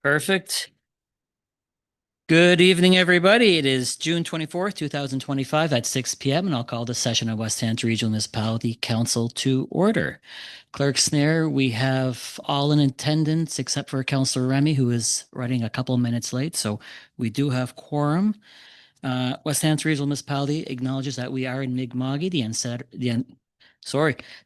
Perfect. Good evening, everybody. It is June 24th, 2025 at 6 p.m. and I'll call the session of West Hampton Regional Municipality Council to order. Clerk Snare, we have all in attendance except for Councillor Remy, who is running a couple minutes late. So we do have quorum. West Hampton Regional Municipality acknowledges that we are in Mi'kma'ki,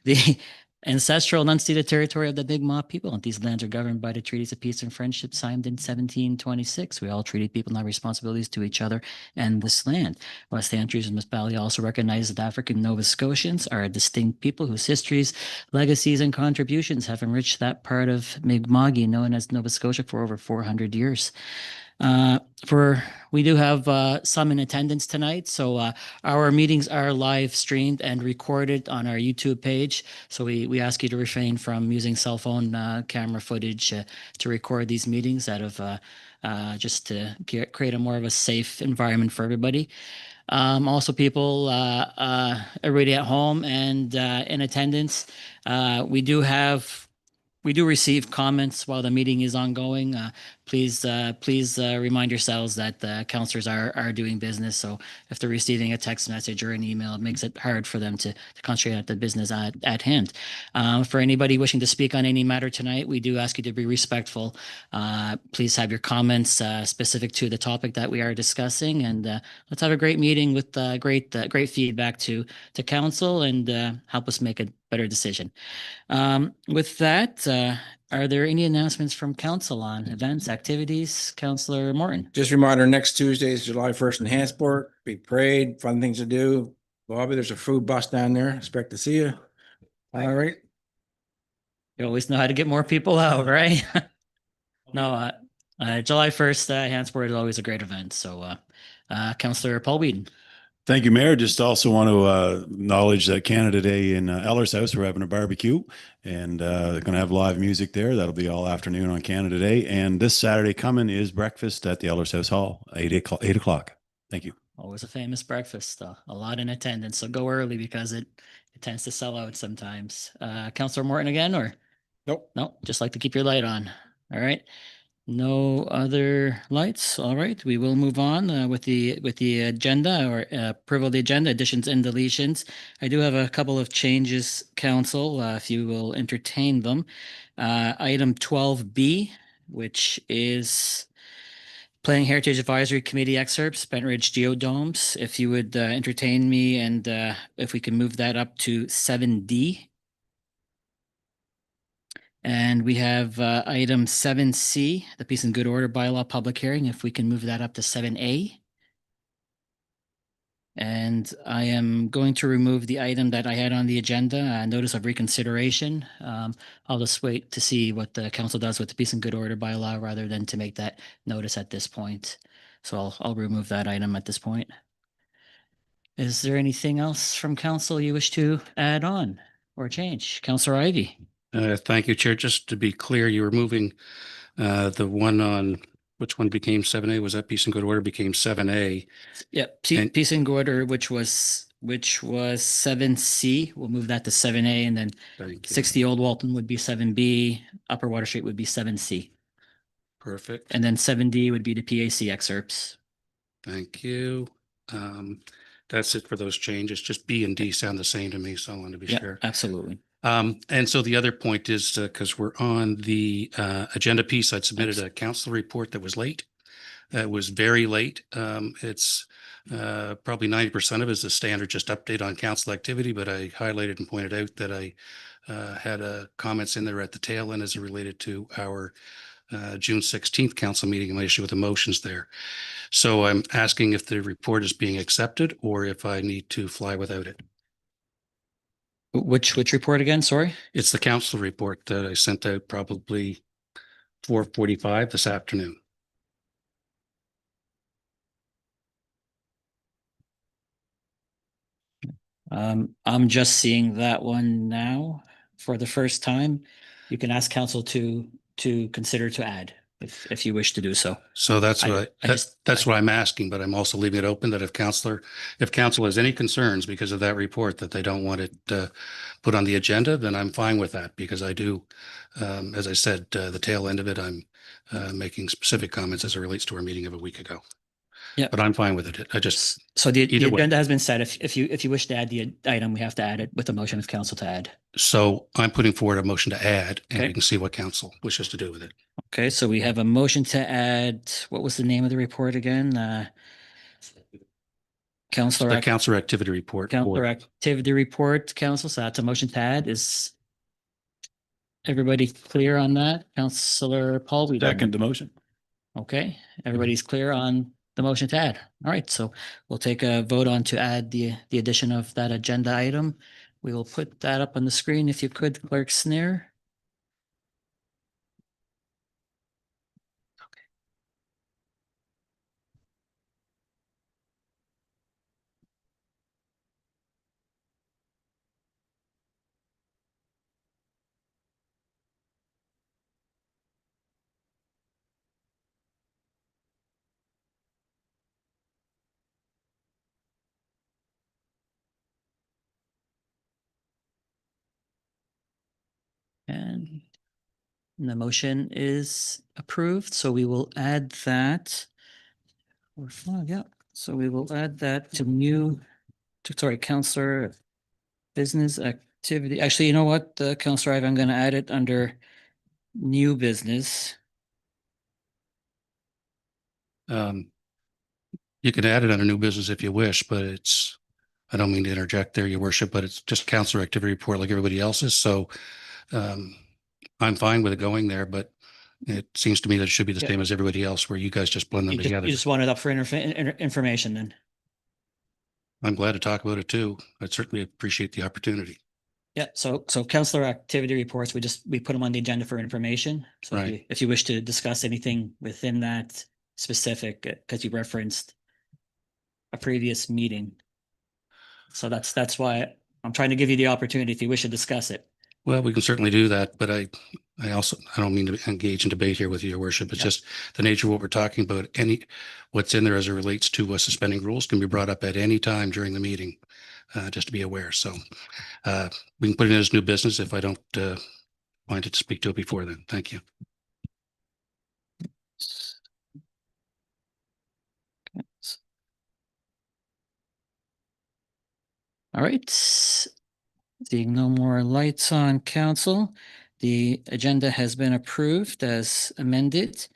the ancestral and unceded territory of the Mi'kmaq people, and these lands are governed by the treaties of peace and friendship signed in 1726. We all treated people and have responsibilities to each other and this land. West Hampton Regional Municipality also recognizes that African Nova Scotians are a distinct people whose histories, legacies, and contributions have enriched that part of Mi'kma'ki known as Nova Scotia for over 400 years. We do have some in attendance tonight, so our meetings are live streamed and recorded on our YouTube page. So we ask you to refrain from using cell phone camera footage to record these meetings out of just to create a more of a safe environment for everybody. Also, people, everybody at home and in attendance, we do receive comments while the meeting is ongoing. Please remind yourselves that councillors are doing business. So if they're receiving a text message or an email, it makes it hard for them to concentrate on the business at hand. For anybody wishing to speak on any matter tonight, we do ask you to be respectful. Please have your comments specific to the topic that we are discussing, and let's have a great meeting with great feedback to council and help us make a better decision. With that, are there any announcements from council on events, activities? Councillor Morton. Just a reminder, next Tuesday is July 1st in Hansport. Big parade, fun things to do. Bobby, there's a food bus down there. Expect to see you. All right. You always know how to get more people out, right? No, July 1st, Hansport is always a great event. So, Councillor Paul Whedon. Thank you, Mayor. Just also want to acknowledge that Canada Day in Eller's house. We're having a barbecue and they're going to have live music there. That'll be all afternoon on Canada Day. And this Saturday coming is breakfast at the Eller's House Hall, 8 o'clock. Thank you. Always a famous breakfast, a lot in attendance. So go early because it tends to sell out sometimes. Councillor Morton again, or? Nope. No, just like to keep your light on. All right. No other lights. All right, we will move on with the agenda or approval of the agenda, additions and deletions. I do have a couple of changes, council, if you will entertain them. Item 12B, which is Planning Heritage Advisory Committee excerpts, Bent Ridge Geodomes. If you would entertain me and if we can move that up to 7D. And we have item 7C, the Peace and Good Order bylaw public hearing, if we can move that up to 7A. And I am going to remove the item that I had on the agenda, notice of reconsideration. I'll just wait to see what the council does with the Peace and Good Order bylaw rather than to make that notice at this point. So I'll remove that item at this point. Is there anything else from council you wish to add on or change? Councillor Ivey. Thank you, Chair. Just to be clear, you were moving the one on which one became 7A? Was that Peace and Good Order became 7A? Yep, Peace and Good Order, which was 7C. We'll move that to 7A, and then 60 Old Walton would be 7B. Upper Water Street would be 7C. Perfect. And then 7D would be the PAC excerpts. Thank you. That's it for those changes. Just B and D sound the same to me, so I want to be sure. Absolutely. And so the other point is because we're on the agenda piece, I'd submitted a council report that was late. It was very late. It's probably 90% of it is a standard just update on council activity, but I highlighted and pointed out that I had comments in there at the tail end as it related to our June 16th council meeting and my issue with the motions there. So I'm asking if the report is being accepted or if I need to fly without it. Which report again? Sorry. It's the council report that I sent out probably 4:45 this afternoon. I'm just seeing that one now for the first time. You can ask council to consider to add. if you wish to do so. So that's what I just- that's what I'm asking, but I'm also leaving it open that if council has any concerns because of that report that they don't want it put on the agenda, then I'm fine with that because I do, as I said, the tail end of it, I'm making specific comments as it relates to our meeting of a week ago. Yeah. But I'm fine with it. I just, So the Either way. agenda has been set. If you wish to add the item, we have to add it with a motion of council to add. so I'm putting forward a motion to add and Okay. we can see what council wishes to do with it. Okay, so we have a motion to add, what was the name of the report again? Counselor The council activity report. Counselor Activity Report, Council, so that's a motion to add. Is everybody clear on that? Counselor Paul? we don't- Second the motion. Okay, everybody's clear on the motion to add. All right, so we'll take a vote on to add the addition of that agenda item. We will put that up on the screen if you could, Clerk Sneer. And the motion is approved, so we will add that. Yeah, so we will add that sorry, Counselor Business Activity. Actually, you know what, Counselor Ivan, I'm going to add it under new business. You can add it under new business if you wish, but I don't mean to interject there, Your Worship, but it's just council activity report like everybody else's. So I'm fine with it going there, but it seems to me that it should be the Yeah. same as everybody else where you guys just blend them You together. just want it up for information then. I'm glad to talk about it too. I certainly appreciate the opportunity. Yeah, so Counselor Activity Reports, we put them on the agenda for information. So Right. if you wish to discuss anything within that specific, because you referenced a previous meeting. So that's why I'm trying to give you the opportunity if you wish to discuss it. Well, we can certainly do that, but I don't mean to engage in debate here with you, Your Worship. It's Yeah. just the nature of what we're talking about. What's in there as it relates to suspending rules can be brought up at any time during the meeting, just to be aware. So we can put it in as new business if I don't find it to speak to it before then. Thank you. All right. Seeing no more lights on council, the agenda has been approved as amended.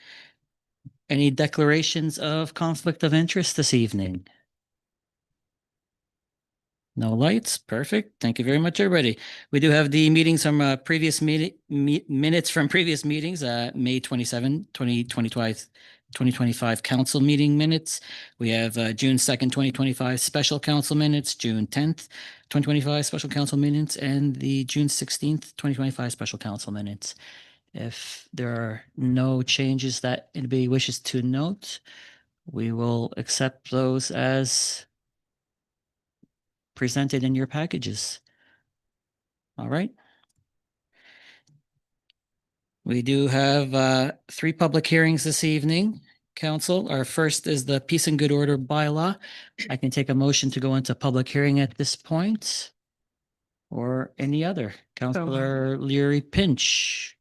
Any declarations of conflict of interest this evening? No lights. Perfect. Thank you very much, everybody. We do have the meetings from previous minutes from previous meetings, May 27, 2025 council meeting minutes. We have June 2nd, 2025 special council minutes, June 10th, 2025 special council minutes, and the June 16th, 2025 special council minutes. If there are no changes that anybody wishes to note, we will accept those as presented in your packages. All right. We do have 3 public hearings this evening, council. Our first is the Peace and Good Order bylaw. I can take a motion to go into public hearing at this point or any other. Councillor Leary Pinch.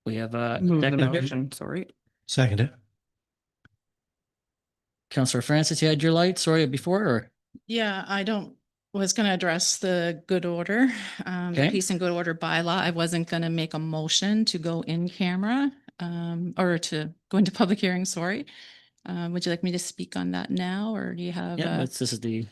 We have a Move the second. motion, sorry. Second it. Councillor Francis, you had your light, sorry, before, or? Yeah, was going to address the good order, the Okay. peace and good order bylaw. I wasn't going to make a motion to go in camera, or to go into public hearing, sorry. Would you like me to speak on that now, or do you have? Yeah,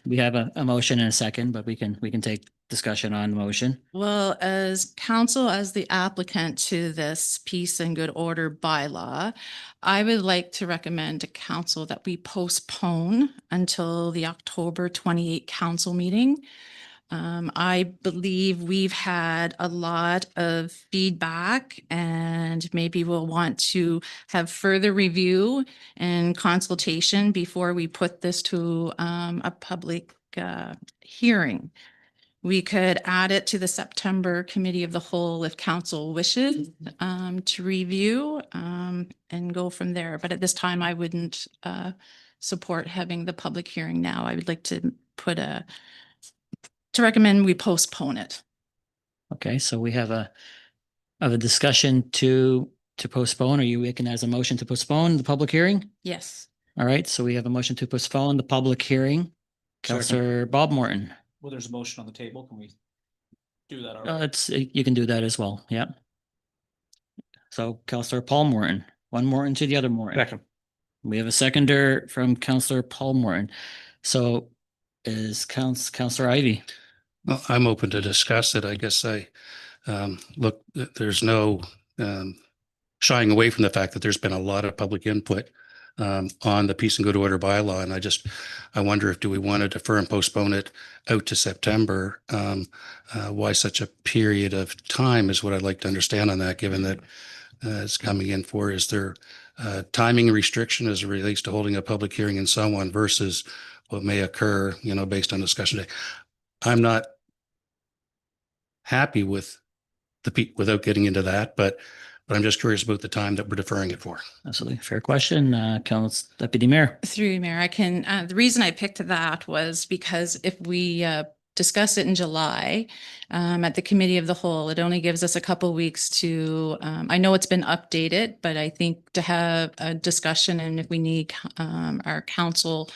we have a motion and a second, but we can take discussion on the motion. Well, as counsel, as the applicant to this peace and good order bylaw, I would like to recommend to council that we postpone until the October 28 council meeting. I believe we've had a lot of feedback and maybe we'll want to have further review and consultation before we put this to a public hearing. We could add it to the September Committee of the Whole if council wishes to review and go from there. But at this time, I wouldn't support having the public hearing now. I would like to recommend we postpone it. Okay, so we have a discussion to postpone. Are you making that as a motion to postpone the public hearing? Yes. All right, so we have a motion to postpone the public hearing. Counselor Bob Morton. Well, there's a motion on the table. Can we do that already? It's, you can do that as well. Yeah. So Counselor Paul Morton, one Morton to the other Morton. Second. We have a seconder from Counselor Paul Morton. So is Counselor Ivy? Well, I'm open to discuss it. I guess look, there's no shying away from the fact that there's been a lot of public input on the peace and good order bylaw. And I wonder if do we want to defer and postpone it out to September? Why such a period of time is what I'd like to understand on that, given that it's coming in for, is there timing restriction as it relates to holding a public hearing and so on versus what may occur, based on discussion today. I'm not happy with without getting into that, but I'm just curious about the time that we're deferring it for. Absolutely. Fair question. Council Deputy Mayor. Through you, Mayor, I can, the reason I picked that was because if we discuss it in July at the Committee of the Whole, it only gives us a couple weeks to, I know it's been updated, but I think to have a discussion and if we need our council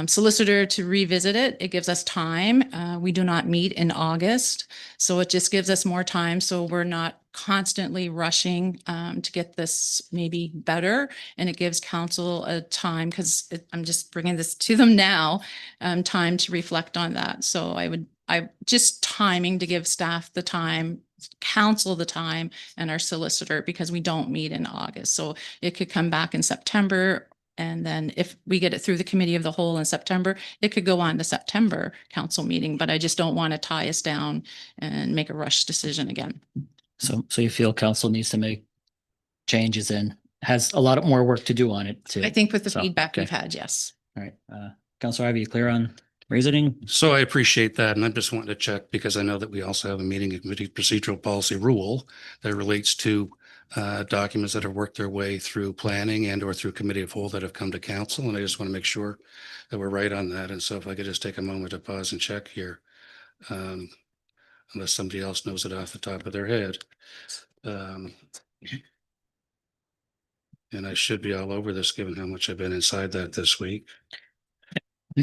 solicitor to revisit it, it gives us time. We do not meet in August, so it just gives us more time. So we're not constantly rushing to get this maybe better. And it gives council a time, because I'm just bringing this to them now, time to reflect on that. So I just timing to give staff the time, council the time, and our solicitor, because we don't meet in August. So it could come back in September. And then if we get it through the Committee of the Whole in September, it could go on to September council meeting, but I just don't want to tie us down and make a rush decision again. So you feel council needs to make changes and has a lot more work to do on it too. I think with the So, feedback okay. we've had, yes. All right. Counselor Ivy, you clear on reasoning? So I appreciate that. And I'm just wanting to check because I know that we also have a meeting and committee procedural policy rule that relates to documents that have worked their way through planning and or through committee of whole that have come to council. And I just want to make sure that we're right on that. And so if I could just take a moment to pause and check here, unless somebody else knows it off the top of their head. And I should be all over this, given how much I've been inside that this week.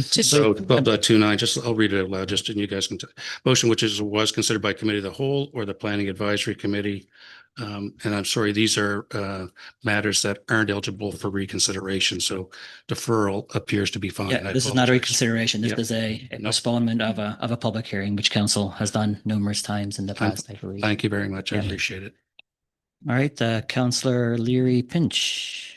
So 12.29, I'll read it out loud, just and you guys can, motion which was considered by committee of the whole or the planning advisory committee. And I'm sorry, these are matters that aren't eligible for reconsideration. So deferral appears to be fine. Yeah, I this is not a apologize. reconsideration. This Yep. is a postponement of a public hearing, which council has done numerous times in the past, I believe. Thank you very much. I Yeah. appreciate it. All right, Counselor Leary Pinch.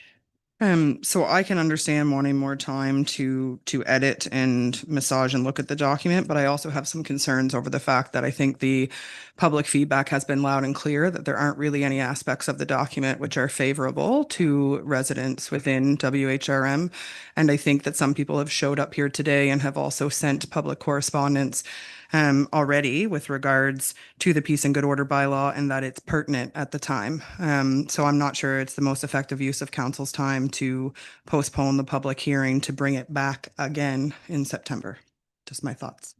So I can understand wanting more time to edit and massage and look at the document, but I also have some concerns over the fact that I think the public feedback has been loud and clear that there aren't really any aspects of the document which are favorable to residents within WHRM. And I think that some people have showed up here today and have also sent public correspondence already with regards to the peace and good order bylaw and that it's pertinent at the time. So I'm not sure it's the most effective use of council's time to postpone the public hearing to bring it back again in September. Just my thoughts.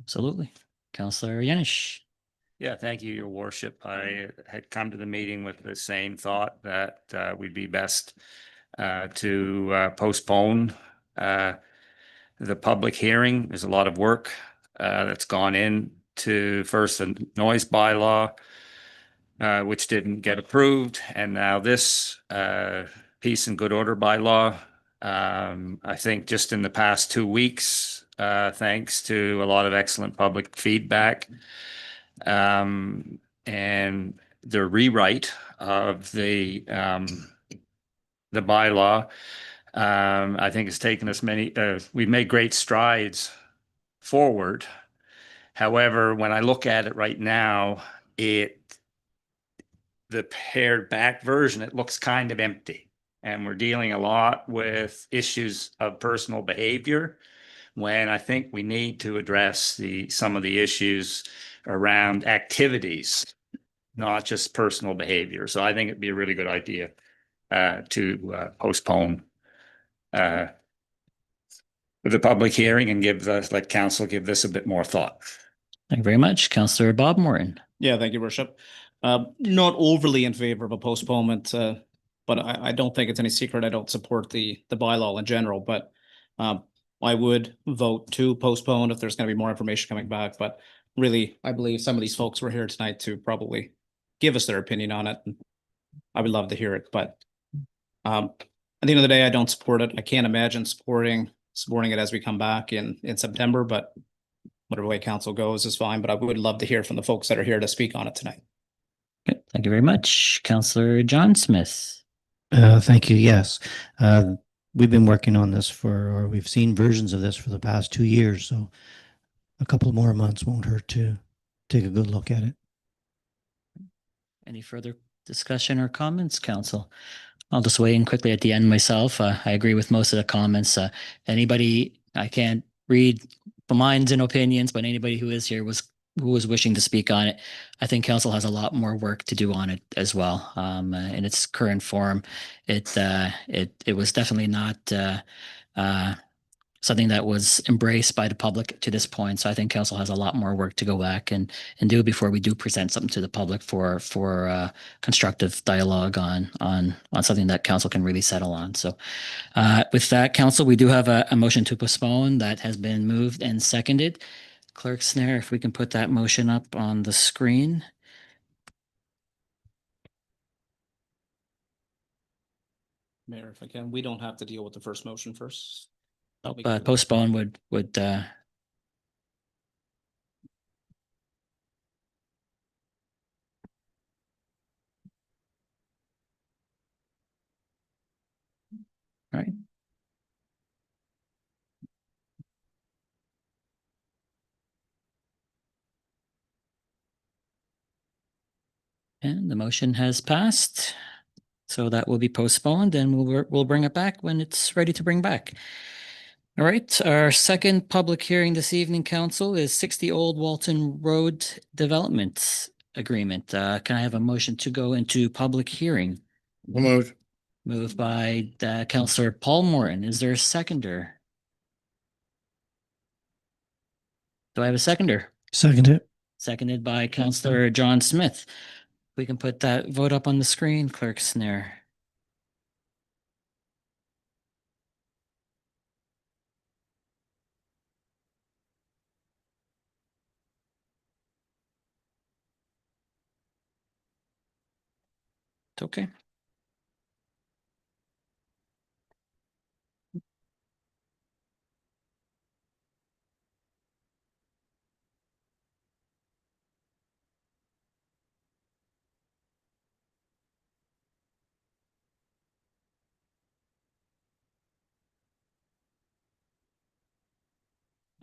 Absolutely. Counselor Yanish. Yeah, thank you, Your Worship. I had come to the meeting with the same thought that we'd be best to postpone the public hearing. There's a lot of work that's gone into first the noise bylaw, which didn't get approved, and now this peace and good order bylaw. I think just in the past 2 weeks, thanks to a lot of excellent public feedback, and the rewrite of the bylaw, I think it's taken us we've made great strides forward. However, when I look at it right now, the pared back version, it looks kind of empty. And we're dealing a lot with issues of personal behavior, when I think we need to address some of the issues around activities, not just personal behavior. So I think it'd be a really good idea to postpone the public hearing and let council give this a bit more thought. Thank you very much. Councillor Bob Morton. Yeah, thank you, Worship. Not overly in favor of a postponement, but I don't think it's any secret. I don't support the bylaw in general, but I would vote to postpone if there's going to be more information coming back. But really, I believe some of these folks were here tonight to probably give us their opinion on it. I would love to hear it, but at the end of the day, I don't support it. I can't imagine supporting it as we come back in September, but whatever way council goes is fine. But I would love to hear from the folks that are here to speak on it tonight. Okay, thank you very much. Councillor John Smith. Thank you. Yes. We've been working on this or we've seen versions of this for the past 2 years. So a couple more months won't hurt to take a good look at it. Any further discussion or comments, council? I'll just weigh in quickly at the end myself. I agree with most of the comments. Anybody, I can't read the minds and opinions, but anybody who is here who was wishing to speak on it, I think council has a lot more work to do on it as well. In its current form, it was definitely not something that was embraced by the public to this point. So I think council has a lot more work to go back and do before we do present something to the public for constructive dialogue on something that council can really settle on. So with that, council, we do have a motion to postpone that has been moved and seconded. Clerk Snare, if we can put that motion up on the screen. Mayor, if I can, we don't have to deal with the first motion first. Postpone would all right. And the motion has passed. So that will be postponed and we'll bring it back when it's ready to bring back. All right, our second public hearing this evening, council, is 60 Old Walton Road Development Agreement. Can I have a motion to go into public hearing? Moved. Moved by Councillor Paul Morton. Is there a seconder? Do I have a seconder? Second it. Seconded by Councillor John Smith. We can put that vote up on the screen, Clerk Snare. It's okay.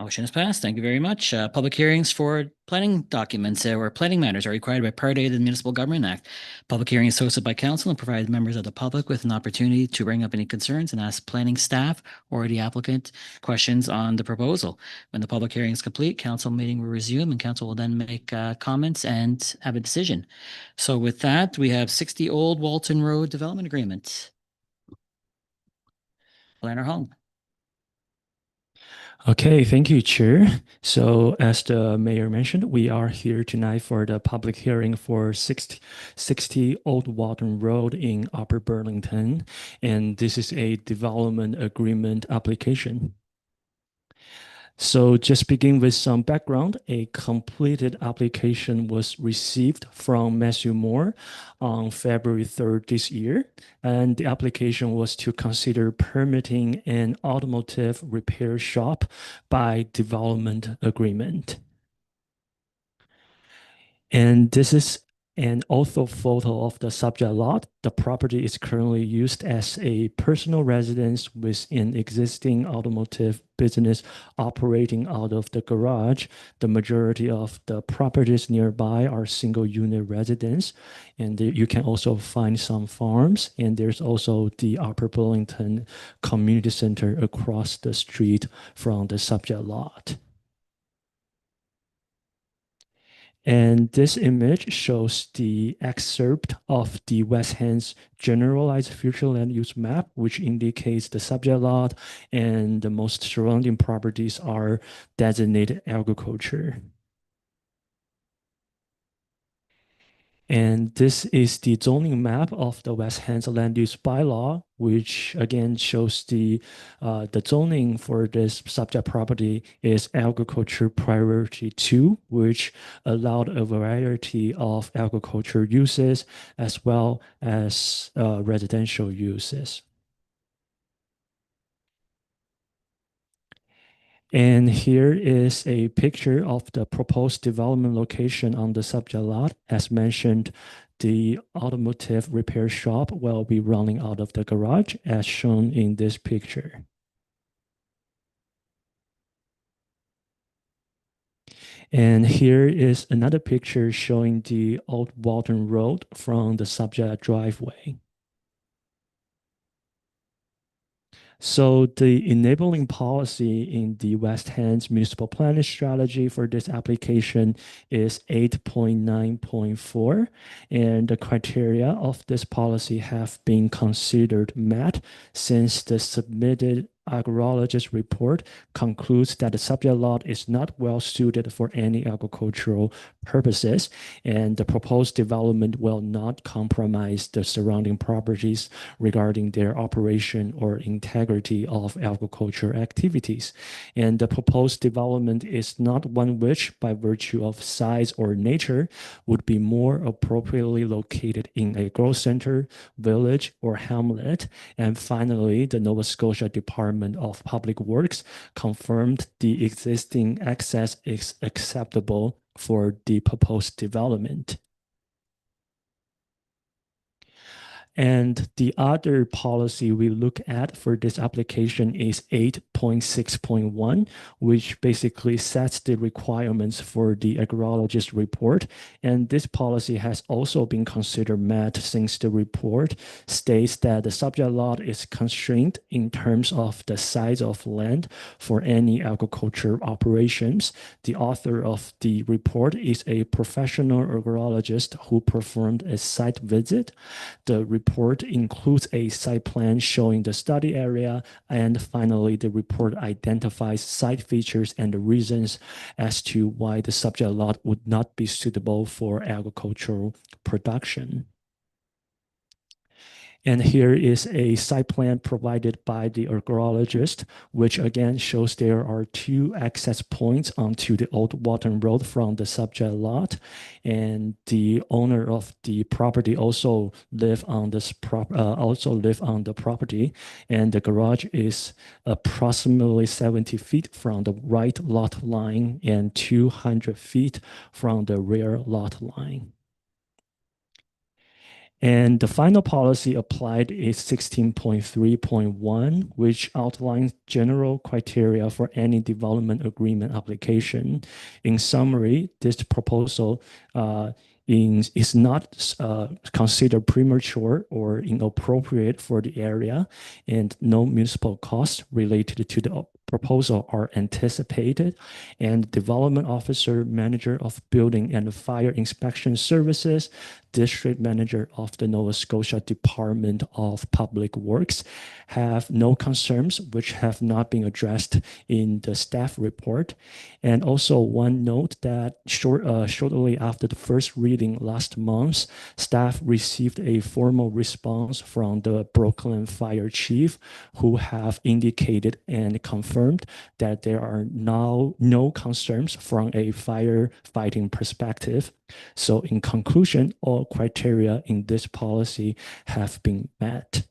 Motion is passed. Thank you very much. Public hearings for planning documents or planning matters are required by Part A of the Municipal Government Act. Public hearing is hosted by council and provides members of the public with an opportunity to bring up any concerns and ask planning staff or the applicant questions on the proposal. When the public hearing is complete, council meeting will resume and council will then make comments and have a decision. So with that, we have 60 Old Walton Road Development Agreement. Planner Hong. Okay, thank you, Chair. So as the mayor mentioned, we are here tonight for the public hearing for 60 Old Walton Road in Upper Burlington. And this is a development agreement application. So just begin with some background. A completed application was received from Matthew Moore on February 3rd this year. And the application was to consider permitting an automotive repair shop by development agreement. And this is And also photo of the subject lot. The property is currently used as a personal residence with an existing automotive business operating out of the garage. The majority of the properties nearby are single unit residence. And you can also find some farms. And there's also the Upper Burlington Community Center across the street from the subject lot. And this image shows the excerpt of the West Hand's generalized future land use map, which indicates the subject lot and the most surrounding properties are designated agriculture. And this is the zoning map of the West Hand's land use bylaw, which again shows the zoning for this subject property is agriculture priority 2, which allowed a variety of agriculture uses as well as residential uses. And here is a picture of the proposed development location on the subject lot. As mentioned, the automotive repair shop will be running out of the garage as shown in this picture. And here is another picture showing the Old Walton Road from the subject driveway. So the enabling policy in the West Hand's municipal planning strategy for this application is 8.9.4, and the criteria of this policy have been considered met since the submitted agrologist report concludes that the subject lot is not well suited for any agricultural purposes, and the proposed development will not compromise the surrounding properties regarding their operation or integrity of agriculture activities. And the proposed development is not one which, by virtue of size or nature, would be more appropriately located in a growth center, village, or hamlet. And finally, the Nova Scotia Department of Public Works confirmed the existing access is acceptable for the proposed development. And the other policy we look at for this application is 8.6.1, which basically sets the requirements for the agrologist report. And this policy has also been considered met since the report states that the subject lot is constrained in terms of the size of land for any agriculture operations. The author of the report is a professional agrologist who performed a site visit. The report includes a site plan showing the study area, and finally, the report identifies site features and the reasons as to why the subject lot would not be suitable for agricultural production. And here is a site plan provided by the agrologist, which again shows there are 2 access points onto the Old Walton Road from the subject lot. And the owner of the property also live on the property. And the garage is approximately 70 feet from the right lot line and 200 feet from the rear lot line. And the final policy applied is 16.3.1, which outlines general criteria for any development agreement application. In summary, this proposal is not considered premature or inappropriate for the area, and no municipal costs related to the proposal are anticipated, and development officer, manager of building and fire inspection services, district manager of the Nova Scotia Department of Public Works have no concerns which have not been addressed in the staff report. And also one note that shortly after the first reading last month, staff received a formal response from the Brooklyn Fire Chief, who have indicated and confirmed that there are now no concerns from a firefighting perspective. So in conclusion, all criteria in this policy have been met.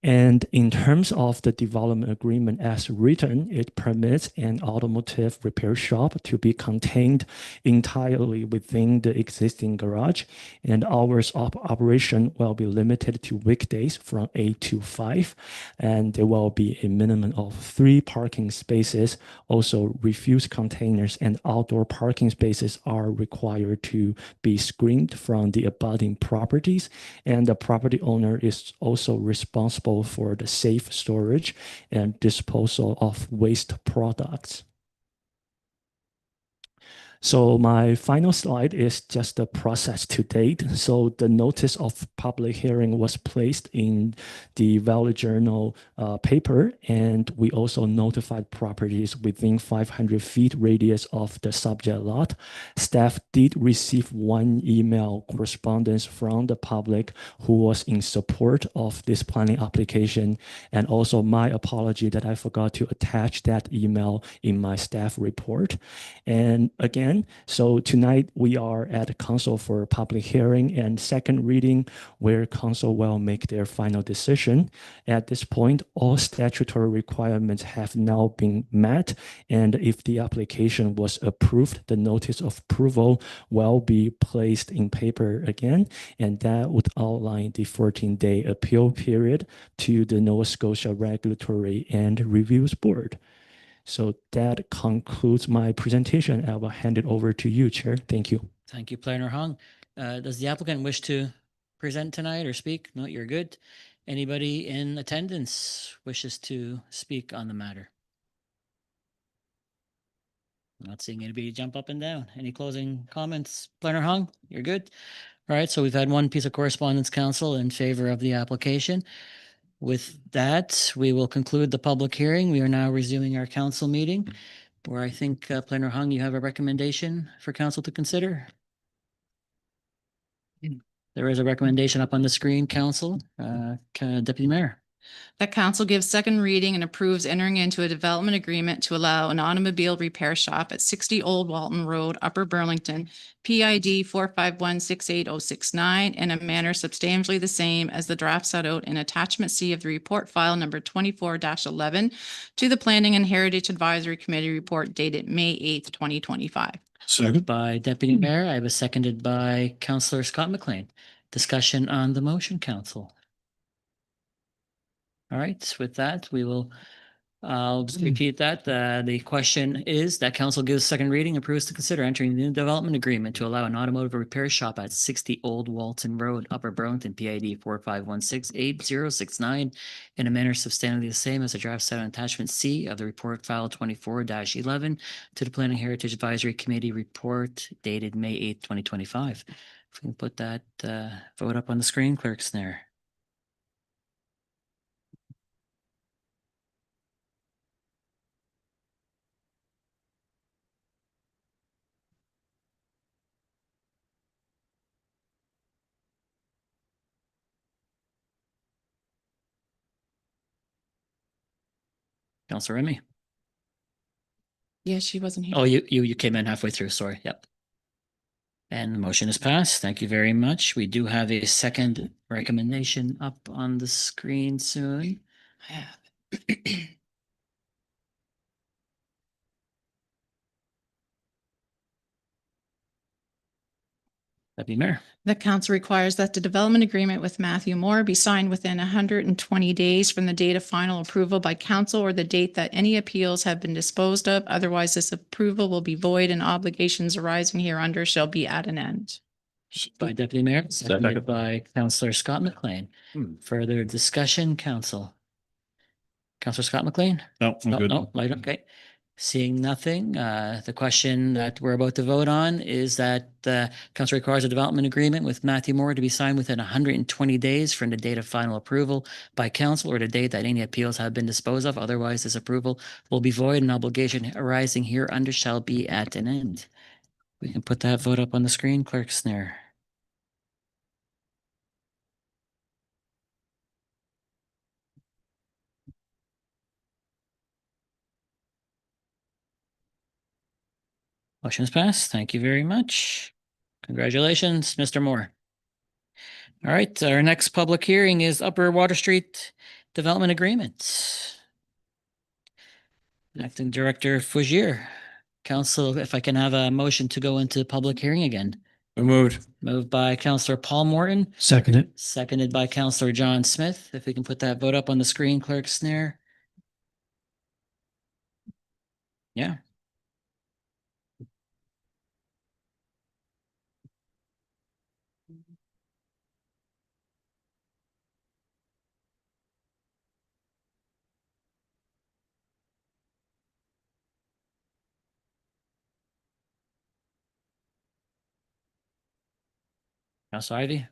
And in terms of the development agreement as written, it permits an automotive repair shop to be contained entirely within the existing garage, and hours of operation will be limited to weekdays from 8 to 5, and there will be a minimum of 3 parking spaces. Also, refuse containers and outdoor parking spaces are required to be screened from the abutting properties, and the property owner is also responsible for the safe storage and disposal of waste products. So my final slide is just the process to date. So the notice of public hearing was placed in the Valley Journal paper, and we also notified properties within 500 feet radius of the subject lot. Staff did receive 1 email correspondence from the public who was in support of this planning application, and also my apology that I forgot to attach that email in my staff report. And again, so tonight we are at council for public hearing and second reading, where council will make their final decision. At this point, all statutory requirements have now been met, and if the application was approved, the notice of approval will be placed in paper again, and that would outline the 14-day appeal period to the Nova Scotia Regulatory and Reviews Board. So that concludes my presentation. I will hand it over to you, Chair. Thank you. Thank you, Planner Hung. Does the applicant wish to present tonight or speak? No, you're good. Anybody in attendance wishes to speak on the matter? Not seeing anybody jump up and down. Any closing comments? Planner Hung, you're good? All right, so we've had 1 piece of correspondence, council, in favor of the application. With that, we will conclude the public hearing. We are now resuming our council meeting, where I think, Planner Hung, you have a recommendation for council to consider. There is a recommendation up on the screen, council. Deputy Mayor. That council gives second reading and approves entering into a development agreement to allow an automobile repair shop at 60 Old Walton Road, Upper Burlington, PID 451-68069, in a manner substantially the same as the draft set out in attachment C of the report file number 24-11 to the Planning and Heritage Advisory Committee report dated May 8th, 2025. Second by Deputy Mayor. I was seconded by Councillor Scott McLean. Discussion on the motion, council. All right, with that, I'll just repeat that. The question is that council gives second reading, approves to consider entering the new development agreement to allow an automotive repair shop at 60 Old Walton Road, Upper Burlington, PID 451-68069, in a manner substantially the same as the draft set on attachment C of the report file 24-11 to the Planning Heritage Advisory Committee report dated May 8th, 2025. If we can put that vote up on the screen, Clerk Snare. Councillor Remy. Yeah, she wasn't here. Oh, you came in halfway through. Sorry. Yep. And the motion is passed. Thank you very much. We do have a second recommendation up on the screen soon. I have. Deputy Mayor. The council requires that the development agreement with Matthew Moore be signed within 120 days from the date of final approval by council or the date that any appeals have been disposed of. Otherwise, this approval will be void and obligations arising hereunder shall be at an end. By Deputy Mayor, seconded by Councillor Scott McLean. Further discussion, council. Councillor Scott McLean? No, I'm good. No, light, okay. Seeing nothing, the question that we're about to vote on is that council requires a development agreement with Matthew Moore to be signed within 120 days from the date of final approval by council or the date that any appeals have been disposed of. Otherwise, this approval will be void and obligation arising hereunder shall be at an end. We can put that vote up on the screen, Clerk Snare. Motion is passed. Thank you very much. Congratulations, Mr. Moore. All right, our next public hearing is Upper Water Street development agreement. Acting Director Fougier. Council, if I can have a motion to go into public hearing again. So moved. Moved by Councillor Paul Morton, Second it. seconded by Councillor John Smith. If we can put that vote up on the screen, Clerk Snare. Yeah. Councillor Ivy.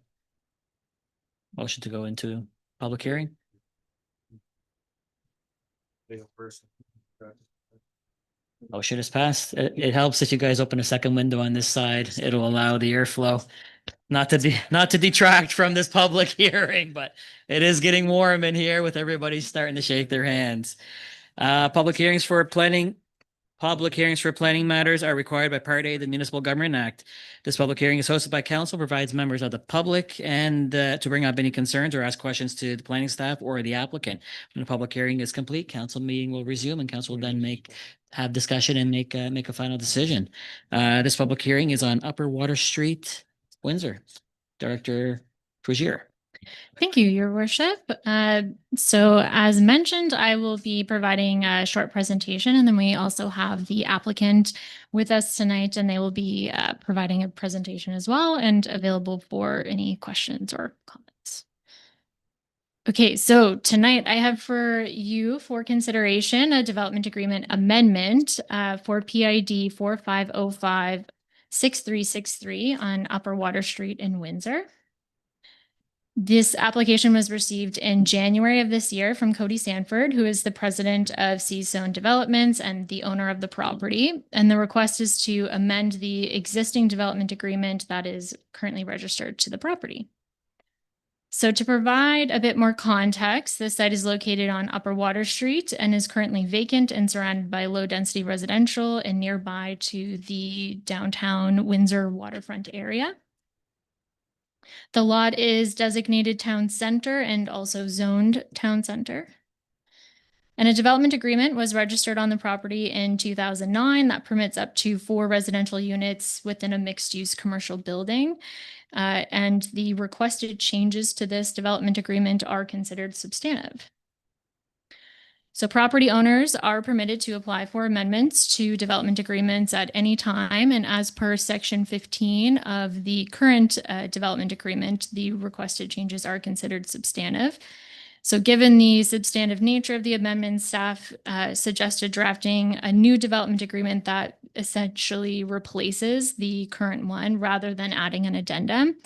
Motion to go into public hearing. Motion is passed. It helps if you guys open a second window on this side. It'll allow the airflow. Not to detract from this public hearing, but it is getting warm in here with everybody starting to shake their hands. Public hearings for planning matters are required by Part A of the Municipal Government Act. This public hearing is hosted by council, provides members of the public and to bring up any concerns or ask questions to the planning staff or the applicant. When the public hearing is complete, council meeting will resume and council will then have discussion and make a final decision. This public hearing is on Upper Water Street, Windsor. Director Fougier. Thank you, Your Worship. So as mentioned, I will be providing a short presentation, and then we also have the applicant with us tonight, and they will be providing a presentation as well and available for any questions or comments. Okay, so tonight I have for you for consideration a development agreement amendment for PID 4505-6363 on Upper Water Street in Windsor. This application was received in January of this year from Cody Sanford, who is the president of Seazone Developments and the owner of the property. And the request is to amend the existing development agreement that is currently registered to the property. So to provide a bit more context, this site is located on Upper Water Street and is currently vacant and surrounded by low-density residential and nearby to the downtown Windsor waterfront area. The lot is designated town center and also zoned town center. And a development agreement was registered on the property in 2009 that permits up to 4 residential units within a mixed-use commercial building. And the requested changes to this development agreement are considered substantive. So property owners are permitted to apply for amendments to development agreements at any time. And as per section 15 of the current development agreement, the requested changes are considered substantive. So given the substantive nature of the amendments, staff suggested drafting a new development agreement that essentially replaces the current one rather than adding an addendum.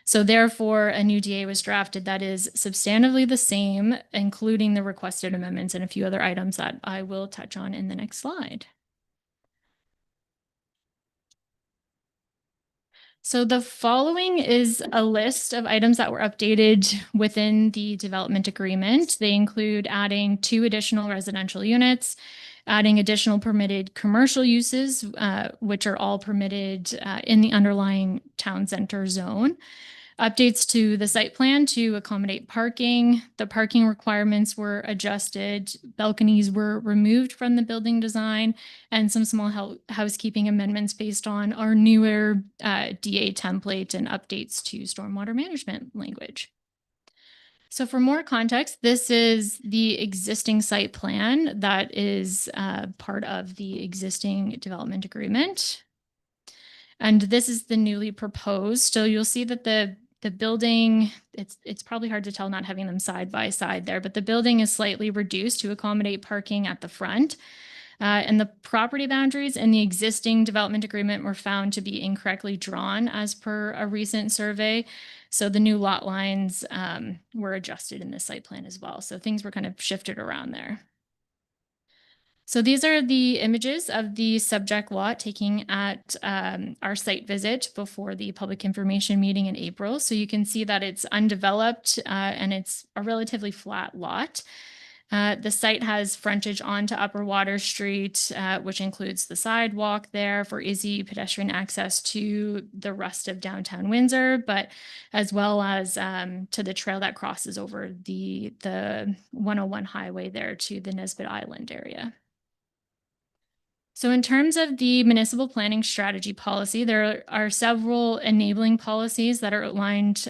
So therefore, a new DA was drafted that is substantively the same, including the requested amendments and a few other items that I will touch on in the next slide. So the following is a list of items that were updated within the development agreement. They include adding 2 additional residential units, adding additional permitted commercial uses, which are all permitted in the underlying town center zone. Updates to the site plan to accommodate parking. The parking requirements were adjusted. Balconies were removed from the building design, and some small housekeeping amendments based on our newer DA template and updates to stormwater management language. So for more context, this is the existing site plan that is part of the existing development agreement. And this is the newly proposed. So you'll see that the building, it's probably hard to tell not having them side by side there, but the building is slightly reduced to accommodate parking at the front. And the property boundaries in the existing development agreement were found to be incorrectly drawn as per a recent survey. So the new lot lines were adjusted in this site plan as well. So things were kind of shifted around there. So these are the images of the subject lot taken at our site visit before the public information meeting in April. So you can see that it's undeveloped and it's a relatively flat lot. The site has frontage onto Upper Water Street, which includes the sidewalk there for easy pedestrian access to the rest of downtown Windsor, but as well as to the trail that crosses over the 101 highway there to the Nesbitt Island area. So in terms of the municipal planning strategy policy, there are several enabling policies that are outlined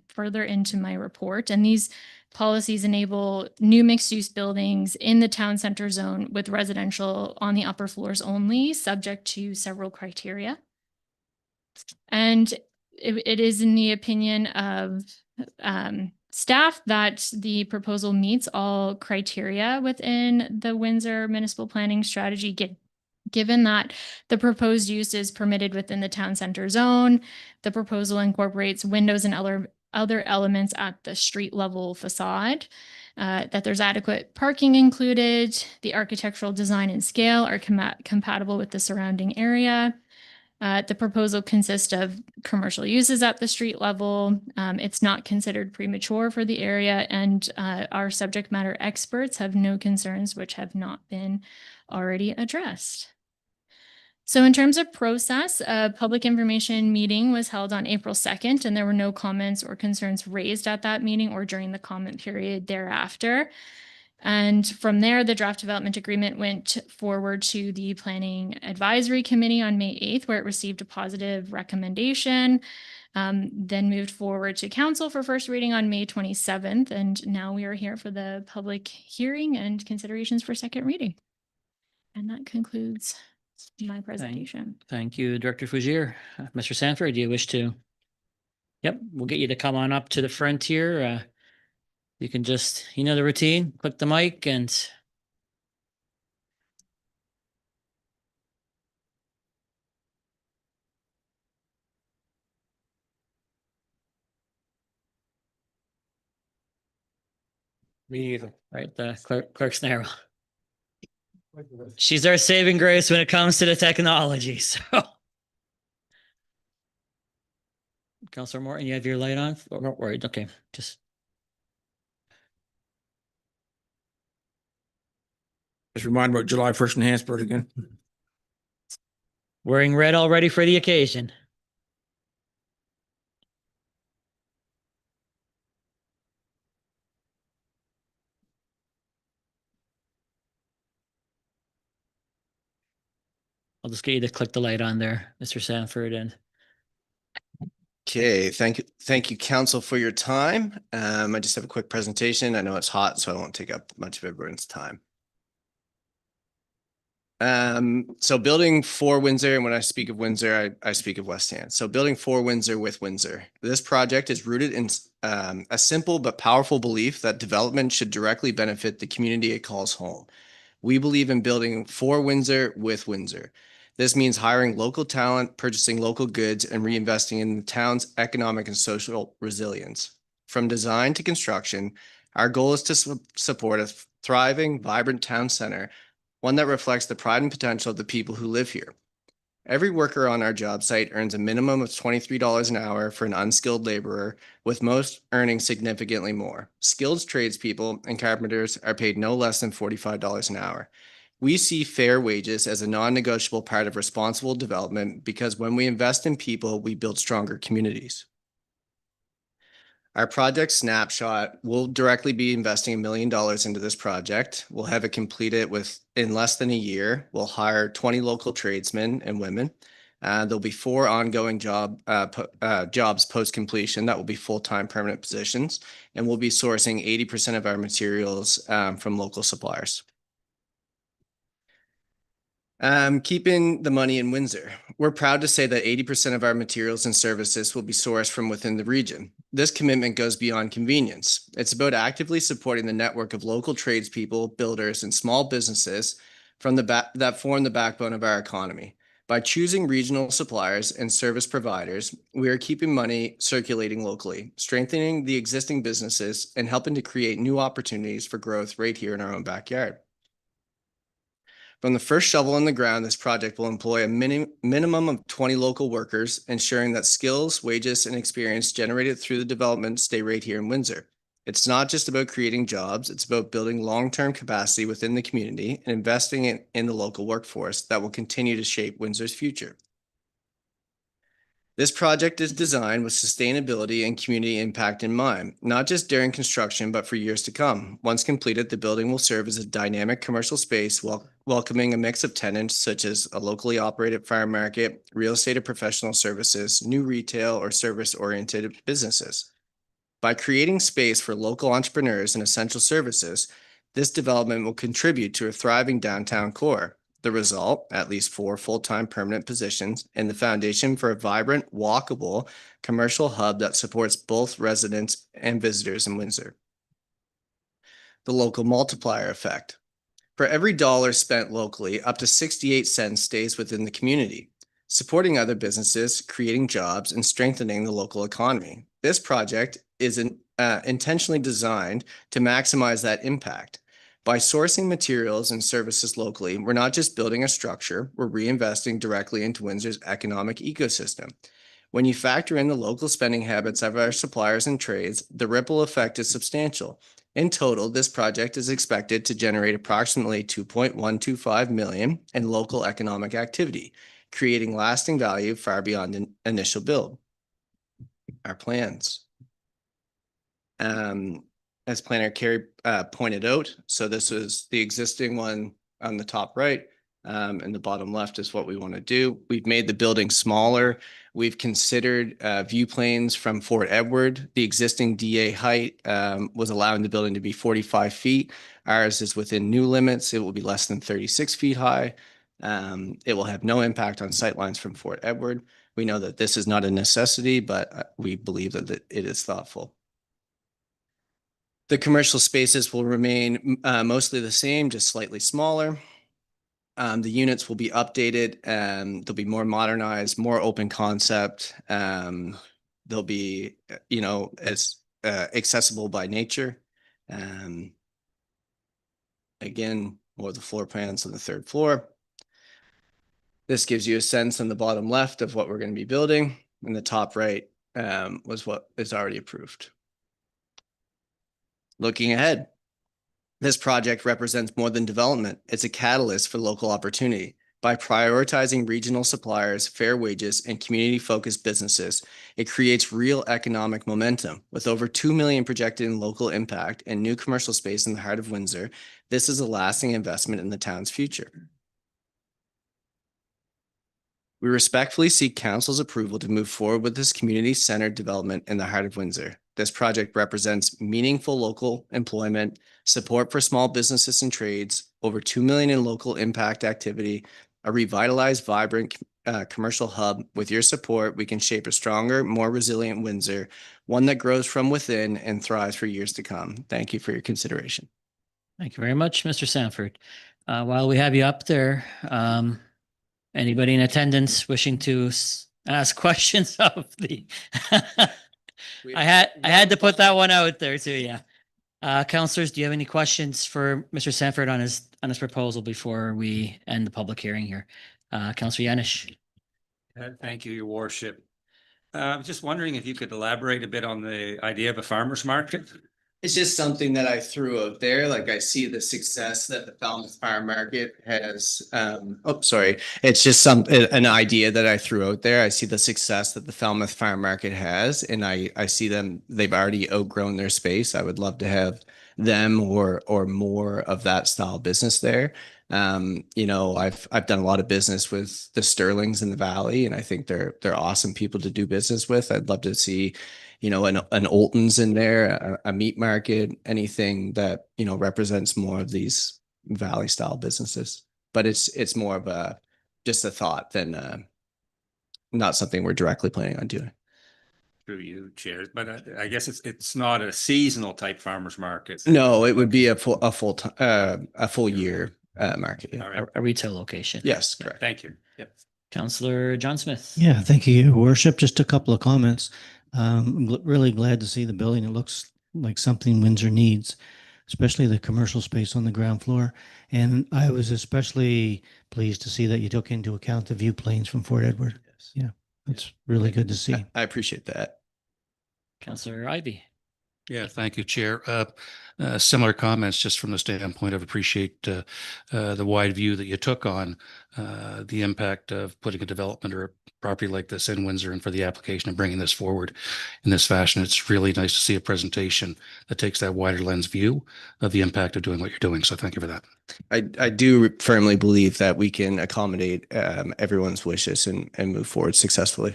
further into my report. And these policies enable new mixed-use buildings in the town center zone with residential on the upper floors only, subject to several criteria. And it is in the opinion of staff that the proposal meets all criteria within the Windsor municipal planning strategy, given that the proposed use is permitted within the town center zone. The proposal incorporates windows and other elements at the street level facade, that there's adequate parking included, the architectural design and scale are compatible with the surrounding area. The proposal consists of commercial uses at the street level. It's not considered premature for the area, and our subject matter experts have no concerns which have not been already addressed. So in terms of process, a public information meeting was held on April 2nd, and there were no comments or concerns raised at that meeting or during the comment period thereafter. And from there, the draft development agreement went forward to the Planning Advisory Committee on May 8th, where it received a positive recommendation, then moved forward to council for first reading on May 27th. And now we are here for the public hearing and considerations for second reading. And that concludes my presentation. Thank you, Director Fougere. Mr. Sanford, do you wish to? Yep, we'll get you to come on up to the front here. You can just, you know the routine, click the mic and Me either. right, the clerk's narrow. She's our saving grace when it comes to the technology, so. Councilor Morton, you have your light on? Oh, not worried, okay, just. Just remind about July 1st in Hansford again. Wearing red already for the occasion. I'll just get you to click the light on there, Mr. Sanford, and Okay, thank you, council, for your time. I just have a quick presentation. I know it's hot, so I won't take up much of everyone's time. So building for Windsor, and when I speak of Windsor, I speak of West Hand. So building for Windsor with Windsor. This project is rooted in a simple but powerful belief that development should directly benefit the community it calls home. We believe in building for Windsor with Windsor. This means hiring local talent, purchasing local goods, and reinvesting in the town's economic and social resilience. From design to construction, our goal is to support a thriving, vibrant town center, one that reflects the pride and potential of the people who live here. Every worker on our job site earns a minimum of $23 an hour for an unskilled laborer, with most earning significantly more. Skilled tradespeople and carpenters are paid no less than $45 an hour. We see fair wages as a non-negotiable part of responsible development because when we invest in people, we build stronger communities. Our project snapshot will directly be investing $1 million into this project. We'll have it completed in less than a year. We'll hire 20 local tradesmen and women. There'll be 4 ongoing jobs post-completion that will be full-time permanent positions, and we'll be sourcing 80% of our materials from local suppliers. Keeping the money in Windsor. We're proud to say that 80% of our materials and services will be sourced from within the region. This commitment goes beyond convenience. It's about actively supporting the network of local tradespeople, builders, and small businesses that form the backbone of our economy. By choosing regional suppliers and service providers, we are keeping money circulating locally, strengthening the existing businesses, and helping to create new opportunities for growth right here in our own backyard. From the first shovel in the ground, this project will employ a minimum of 20 local workers, ensuring that skills, wages, and experience generated through the development stay right here in Windsor. It's not just about creating jobs, it's about building long-term capacity within the community and investing in the local workforce that will continue to shape Windsor's future. This project is designed with sustainability and community impact in mind, not just during construction, but for years to come. Once completed, the building will serve as a dynamic commercial space, welcoming a mix of tenants such as a locally operated farm market, real estate or professional services, new retail or service-oriented businesses. By creating space for local entrepreneurs and essential services, this development will contribute to a thriving downtown core. The result, at least 4 full-time permanent positions and the foundation for a vibrant, walkable commercial hub that supports both residents and visitors in Windsor. The local multiplier effect. For every dollar spent locally, up to 68 cents stays within the community, supporting other businesses, creating jobs, and strengthening the local economy. This project is intentionally designed to maximize that impact. By sourcing materials and services locally, we're not just building a structure, we're reinvesting directly into Windsor's economic ecosystem. When you factor in the local spending habits of our suppliers and trades, the ripple effect is substantial. In total, this project is expected to generate approximately $2.125 million in local economic activity, creating lasting value far beyond an initial build. Our plans. As Planner Carey pointed out, so this is the existing one on the top right, and the bottom left is what we want to do. We've made the building smaller. We've considered view planes from Fort Edward. The existing DA height was allowing the building to be 45 feet. Ours is within new limits. It will be less than 36 feet high. It will have no impact on sightlines from Fort Edward. We know that this is not a necessity, but we believe that it is thoughtful. The commercial spaces will remain mostly the same, just slightly smaller. The units will be updated and they'll be more modernized, more open concept. They'll be, as accessible by nature. Again, more of the floor plans on the 3rd floor. This gives you a sense on the bottom left of what we're going to be building. And the top right was what is already approved. Looking ahead, this project represents more than development. It's a catalyst for local opportunity. By prioritizing regional suppliers, fair wages, and community-focused businesses, it creates real economic momentum. With over $2 million projected in local impact and new commercial space in the heart of Windsor, this is a lasting investment in the town's future. We respectfully seek council's approval to move forward with this community-centered development in the heart of Windsor. This project represents meaningful local employment, support for small businesses and trades, over $2 million in local impact activity, a revitalized, vibrant commercial hub. With your support, we can shape a stronger, more resilient Windsor, one that grows from within and thrives for years to come. Thank you for your consideration. Thank you very much, Mr. Sanford. While we have you up there, anybody in attendance wishing to ask questions of the I had to put that one out there too. Yeah. Councilors, do you have any questions for Mr. Sanford on his proposal before we end the public hearing here? Councilor Yanish. Thank you, Your Worship. I'm just wondering if you could elaborate a bit on the idea of a farmer's market. It's just something that I threw out there. Like, I see the success that the Falmouth Farm Market has. It's just an idea that I threw out there. I see the success that the Falmouth Farm Market has, and I see they've already outgrown their space. I would love to have them or more of that style business there. I've done a lot of business with the Sterlings in the Valley, and I think they're awesome people to do business with. I'd love to see an Olton's in there, a meat market, anything that, represents more of these Valley style businesses. But it's more of just a thought than not something we're directly planning on doing. Through you, Chair, but I guess it's not a seasonal type farmer's market. No, it would be a full year market. Yeah. All right. A retail location. Yes, correct. Thank you. Yep. Councilor John Smith. Yeah, thank you, Your Worship. Just a couple of comments. I'm really glad to see the building. It looks like something Windsor needs, especially the commercial space on the ground floor. And I was especially pleased to see that you took into account the view planes from Fort Edward. Yes. Yeah, that's really good to see. I appreciate that. Councilor Ivey. Yeah, thank you, Chair. Similar comments, just from the standpoint of appreciate the wide view that you took on the impact of putting a development or a property like this in Windsor and for the application and bringing this forward in this fashion. It's really nice to see a presentation that takes that wider lens view of the impact of doing what you're doing. So thank you for that. I do firmly believe that we can accommodate everyone's wishes and move forward successfully.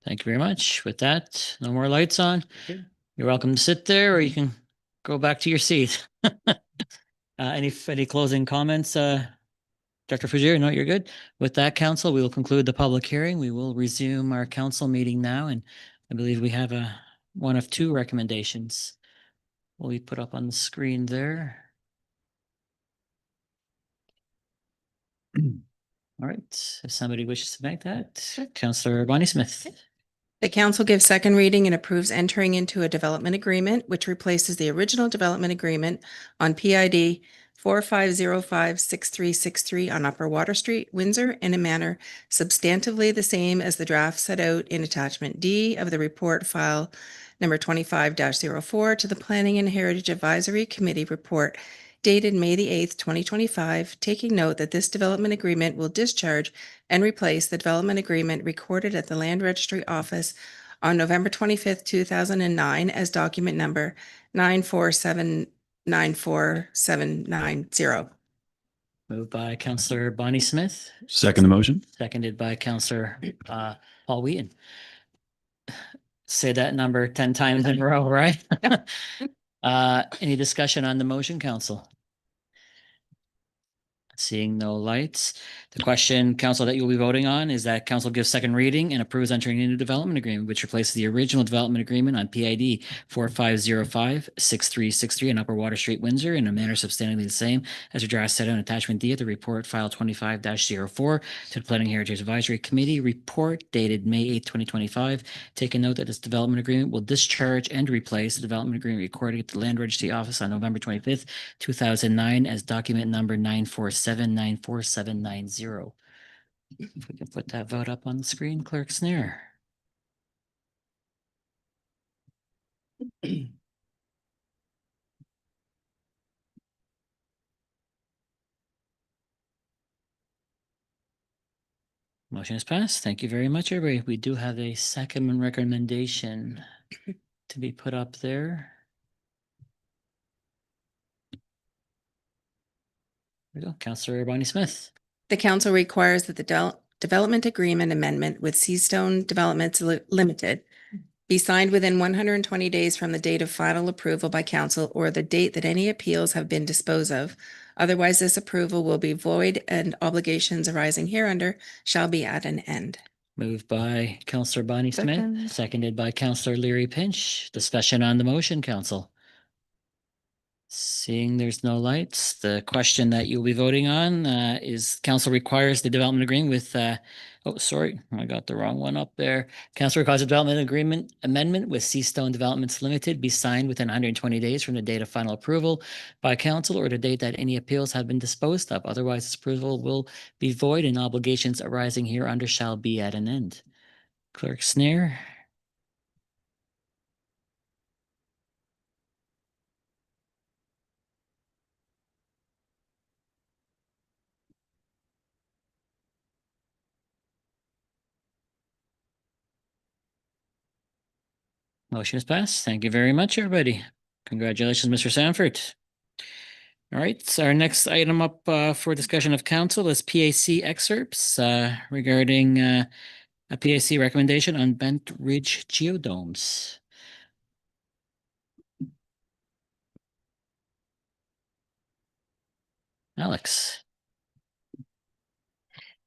Thank you very much. With that, no more lights on. You're welcome to sit there, or you can go back to your seat. Any closing comments, Dr. Fugere? No, you're good. With that, council, we will conclude the public hearing. We will resume our council meeting now, and I believe we have one of two recommendations. Will we put up on the screen there? All right. If somebody wishes to make that, Councillor Bonnie Smith. The council gives second reading and approves entering into a development agreement which replaces the original development agreement on PID 45056363 on Upper Water Street, Windsor, in a manner substantively the same as the draft set out in attachment D of the report file number 25-04 to the Planning and Heritage Advisory Committee report dated May the 8th, 2025, taking note that this development agreement will discharge and replace the development agreement recorded at the Land Registry Office on November 25th, 2009 as document number 9479470. Moved by Councillor Bonnie Smith, Second the motion. seconded by Councillor Paul Wheaton. Say that number 10 times in a row, right? Any discussion on the motion, council? Seeing no lights. The question, council, that you'll be voting on is that council gives second reading and approves entering into a development agreement, which replaces the original development agreement on PID 45056363 on Upper Water Street, Windsor, in a manner substantially the same as the draft set out in attachment D of the report file 25-04 to the Planning Heritage Advisory Committee report dated May 8th, 2025. Take a note that this development agreement will discharge and replace the development agreement recorded at the Land Registry Office on November 25th, 2009 as document number 9479470. If we can put that vote up on the screen, Clerk Snare. Motion is passed. Thank you very much, everybody. We do have a second recommendation to be put up there. There we go. Councillor Bonnie Smith. The council requires that the development agreement amendment with Seastone Developments Limited be signed within 120 days from the date of final approval by council or the date that any appeals have been disposed of. Otherwise, this approval will be void and obligations arising hereunder shall be at an end. Moved by Councillor Bonnie Smith, seconded by Councillor Leary Pinch. Discussion on the motion, council. Seeing there's no lights, the question that you'll be voting on is council requires the development agreement with, oh, sorry, I got the wrong one up there. Council requires a development agreement amendment with Seastone Developments Limited be signed within 120 days from the date of final approval by council or the date that any appeals have been disposed of. Otherwise, this approval will be void and obligations arising hereunder shall be at an end. Clerk Snare. Motion is passed. Thank you very much, everybody. Congratulations, Mr. Sanford. All right, so our next item up for discussion of council is PAC excerpts regarding a PAC recommendation on Bent Ridge geodomes. Alex.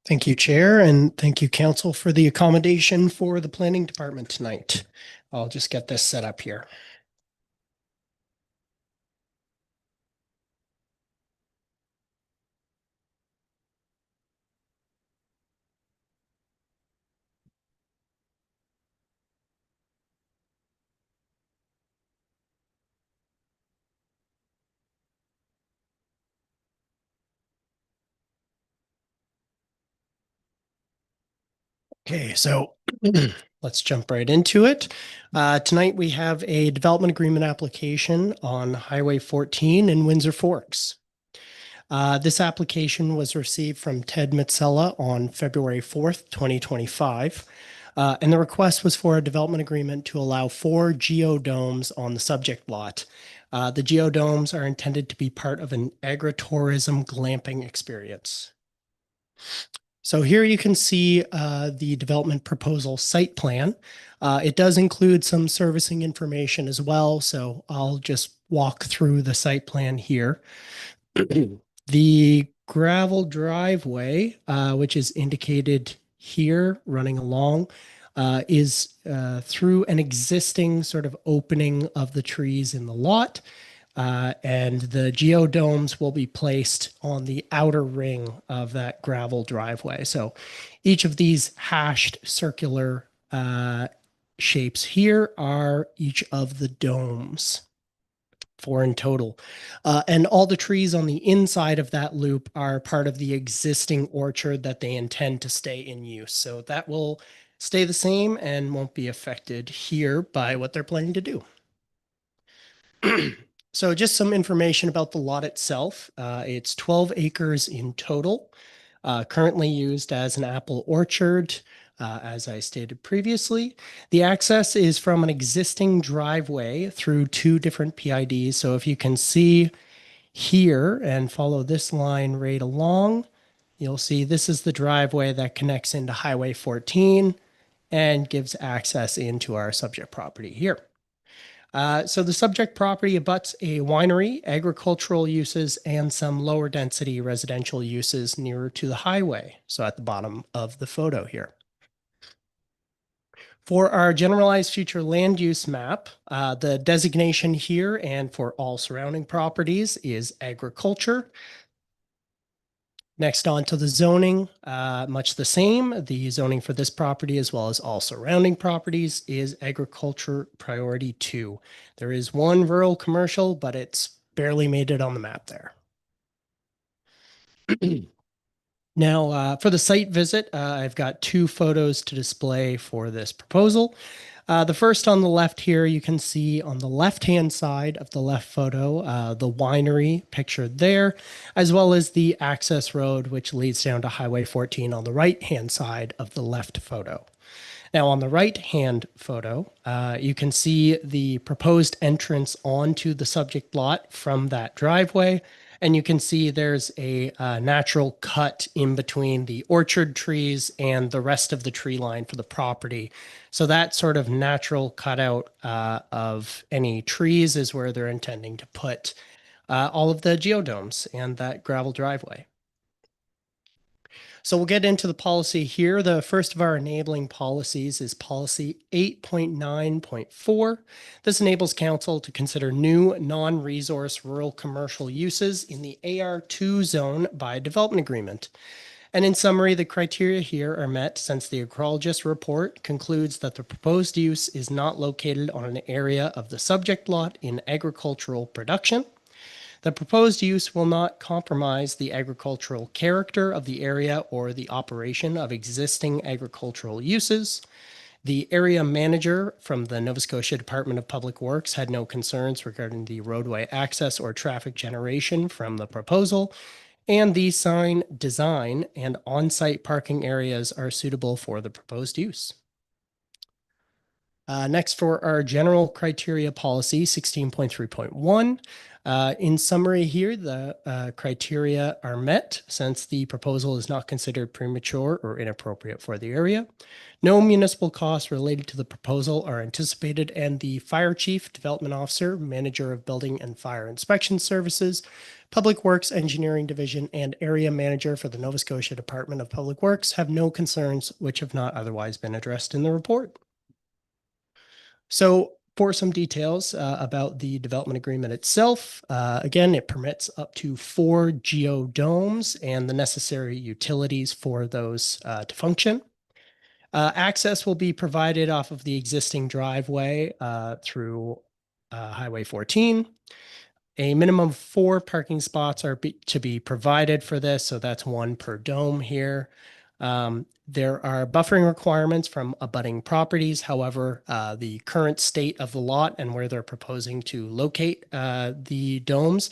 Thank you, Chair, and thank you, Council, for the accommodation for the Planning Department tonight. I'll just get this set up here. Okay, so let's jump right into it. Tonight we have a development agreement application on Highway 14 in Windsor Forks. This application was received from Ted Mitsella on February 4th, 2025. And the request was for a development agreement to allow 4 geodomes on the subject lot. The geodomes are intended to be part of an agritourism glamping experience. So here you can see the development proposal site plan. It does include some servicing information as well, so I'll just walk through the site plan here. The gravel driveway, which is indicated here running along, is through an existing sort of opening of the trees in the lot. And the geodomes will be placed on the outer ring of that gravel driveway. So each of these hashed circular shapes here are each of the domes, 4 in total. And all the trees on the inside of that loop are part of the existing orchard that they intend to stay in use. So that will stay the same and won't be affected here by what they're planning to do. So just some information about the lot itself. It's 12 acres in total, currently used as an apple orchard, as I stated previously. The access is from an existing driveway through 2 different PIDs. So if you can see here and follow this line right along, you'll see this is the driveway that connects into Highway 14 and gives access into our subject property here. So the subject property abuts a winery, agricultural uses, and some lower density residential uses nearer to the highway. So at the bottom of the photo here. For our generalized future land use map, the designation here and for all surrounding properties is agriculture. Next on to the zoning, much the same. The zoning for this property as well as all surrounding properties is agriculture priority 2. There is 1 rural commercial, but it's barely made it on the map there. Now, for the site visit, I've got 2 photos to display for this proposal. The first on the left here, you can see on the left-hand side of the left photo, the winery pictured there, as well as the access road, which leads down to Highway 14 on the right-hand side of the left photo. Now, on the right-hand photo, you can see the proposed entrance onto the subject lot from that driveway. And you can see there's a natural cut in between the orchard trees and the rest of the tree line for the property. So that sort of natural cutout of any trees is where they're intending to put all of the geodomes and that gravel driveway. So we'll get into the policy here. The first of our enabling policies is policy 8.9.4. This enables council to consider new non-resource rural commercial uses in the AR2 zone by development agreement. And in summary, the criteria here are met since the ecologist report concludes that the proposed use is not located on an area of the subject lot in agricultural production. The proposed use will not compromise the agricultural character of the area or the operation of existing agricultural uses. The area manager from the Nova Scotia Department of Public Works had no concerns regarding the roadway access or traffic generation from the proposal, and the sign design and on-site parking areas are suitable for the proposed use. Next, for our general criteria policy 16.3.1. In summary here, the criteria are met since the proposal is not considered premature or inappropriate for the area. No municipal costs related to the proposal are anticipated, and the fire chief, development officer, manager of building and fire inspection services, Public Works Engineering Division, and area manager for the Nova Scotia Department of Public Works have no concerns which have not otherwise been addressed in the report. So for some details about the development agreement itself, again, it permits up to 4 geodomes and the necessary utilities for those to function. Access will be provided off of the existing driveway through Highway 14. A minimum of 4 parking spots are to be provided for this, so that's 1 per dome here. There are buffering requirements from abutting properties. However, the current state of the lot and where they're proposing to locate the domes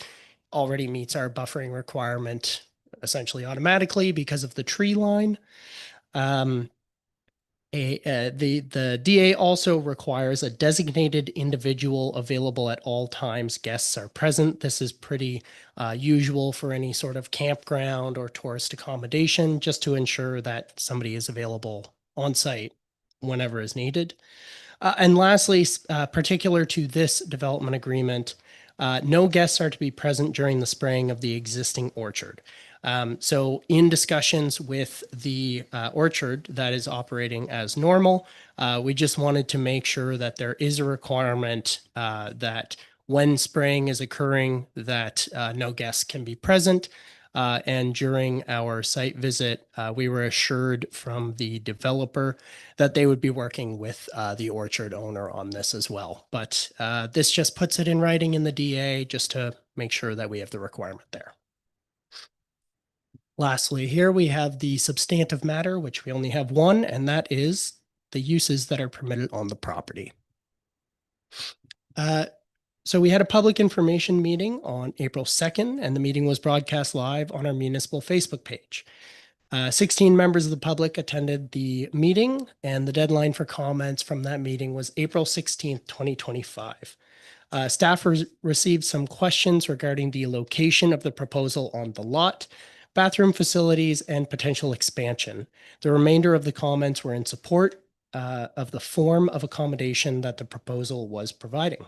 already meets our buffering requirement essentially automatically because of the tree line. The DA also requires a designated individual available at all times guests are present. This is pretty usual for any sort of campground or tourist accommodation, just to ensure that somebody is available on site whenever is needed. And lastly, particular to this development agreement, no guests are to be present during the spraying of the existing orchard. So in discussions with the orchard that is operating as normal, we just wanted to make sure that there is a requirement that when spraying is occurring, that no guests can be present. And during our site visit, we were assured from the developer that they would be working with the orchard owner on this as well. But this just puts it in writing in the DA just to make sure that we have the requirement there. Lastly, here we have the substantive matter, which we only have one, and that is the uses that are permitted on the property. So we had a public information meeting on April 2nd, and the meeting was broadcast live on our municipal Facebook page. 16 members of the public attended the meeting, and the deadline for comments from that meeting was April 16th, 2025. Staff received some questions regarding the location of the proposal on the lot, bathroom facilities, and potential expansion. The remainder of the comments were in support of the form of accommodation that the proposal was providing.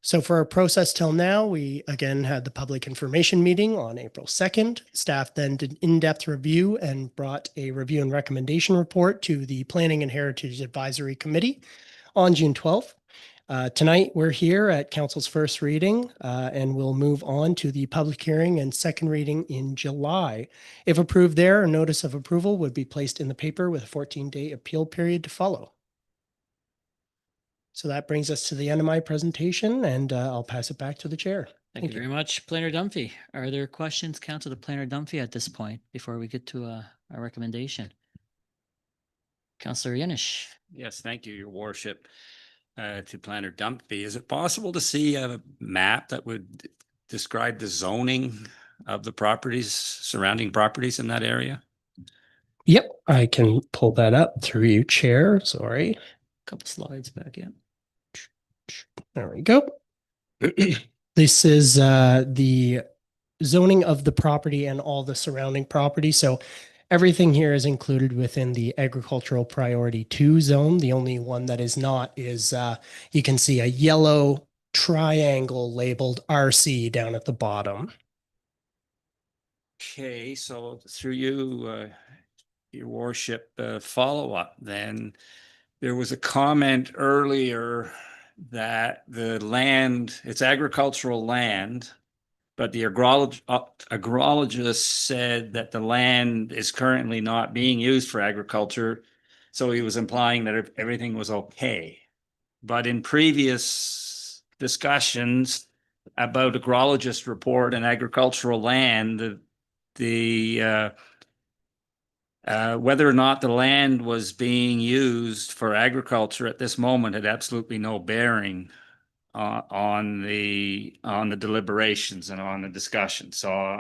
So for our process till now, we again had the public information meeting on April 2nd. Staff then did in-depth review and brought a review and recommendation report to the Planning and Heritage Advisory Committee on June 12th. Tonight, we're here at Council's first reading, and we'll move on to the public hearing and second reading in July. If approved there, a notice of approval would be placed in the paper with a 14-day appeal period to follow. So that brings us to the end of my presentation, and I'll pass it back to the chair. Thank you very much, Planner Dunphy. Are there questions, Council to Planner Dunphy at this point before we get to our recommendation? Councillor Yanish. Yes, thank you, Your Worship. To Planner Dunphy, is it possible to see a map that would describe the zoning of the properties, surrounding properties in that area? Yep, I can pull that up through you, Chair. Sorry. Couple slides back in. There we go. This is the zoning of the property and all the surrounding property. So everything here is included within the agricultural priority 2 zone. The only one that is not is you can see a yellow triangle labeled RC down at the bottom. Okay, so through you, Your Worship, follow up then. There was a comment earlier that the land, it's agricultural land, but the agrologist said that the land is currently not being used for agriculture. So he was implying that everything was okay. But in previous discussions about agrologist report and agricultural land, whether or not the land was being used for agriculture at this moment had absolutely no bearing on the deliberations and on the discussion. So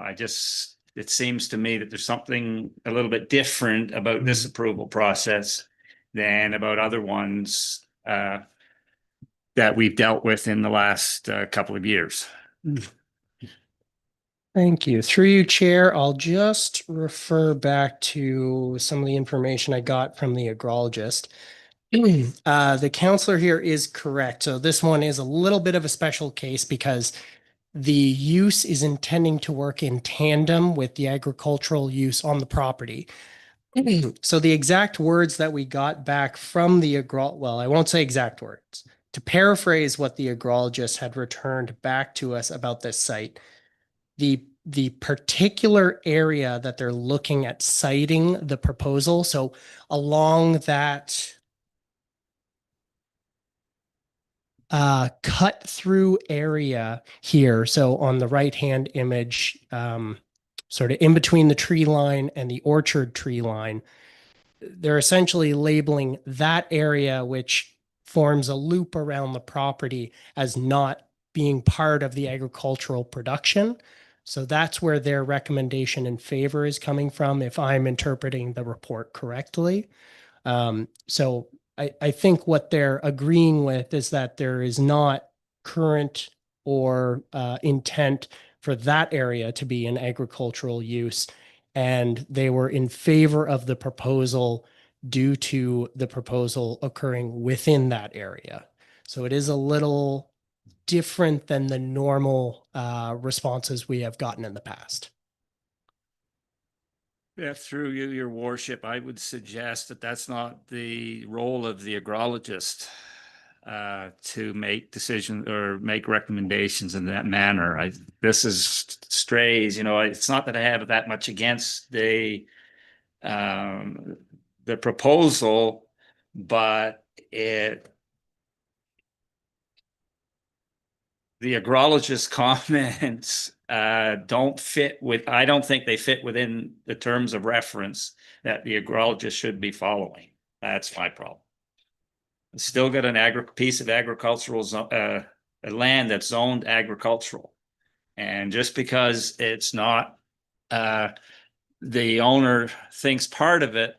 it seems to me that there's something a little bit different about this approval process than about other ones that we've dealt with in the last couple of years. Thank you. Through you, Chair, I'll just refer back to some of the information I got from the agrologist. The counselor here is correct. So this one is a little bit of a special case because the use is intending to work in tandem with the agricultural use on the property. So the exact words that we got back from the well, I won't say exact words. To paraphrase what the agrologist had returned back to us about this site, the particular area that they're looking at citing the proposal, so along that cut through area here, so on the right hand image, sort of in between the tree line and the orchard tree line. They're essentially labeling that area, which forms a loop around the property, as not being part of the agricultural production. So that's where their recommendation in favor is coming from, if I'm interpreting the report correctly. So I think what they're agreeing with is that there is not current or intent for that area to be an agricultural use. And they were in favor of the proposal due to the proposal occurring within that area. So it is a little different than the normal responses we have gotten in the past. Yeah, through you, your worship, I would suggest that that's not the role of the agrologist to make decisions or make recommendations in that manner. This is strays, you know, it's not that I have that much against the proposal, but the agrologist comments don't fit with, I don't think they fit within the terms of reference that the agrologist should be following. That's my problem. It's still got an piece of agricultural land that's zoned agricultural. And just because it's not, the owner thinks part of it,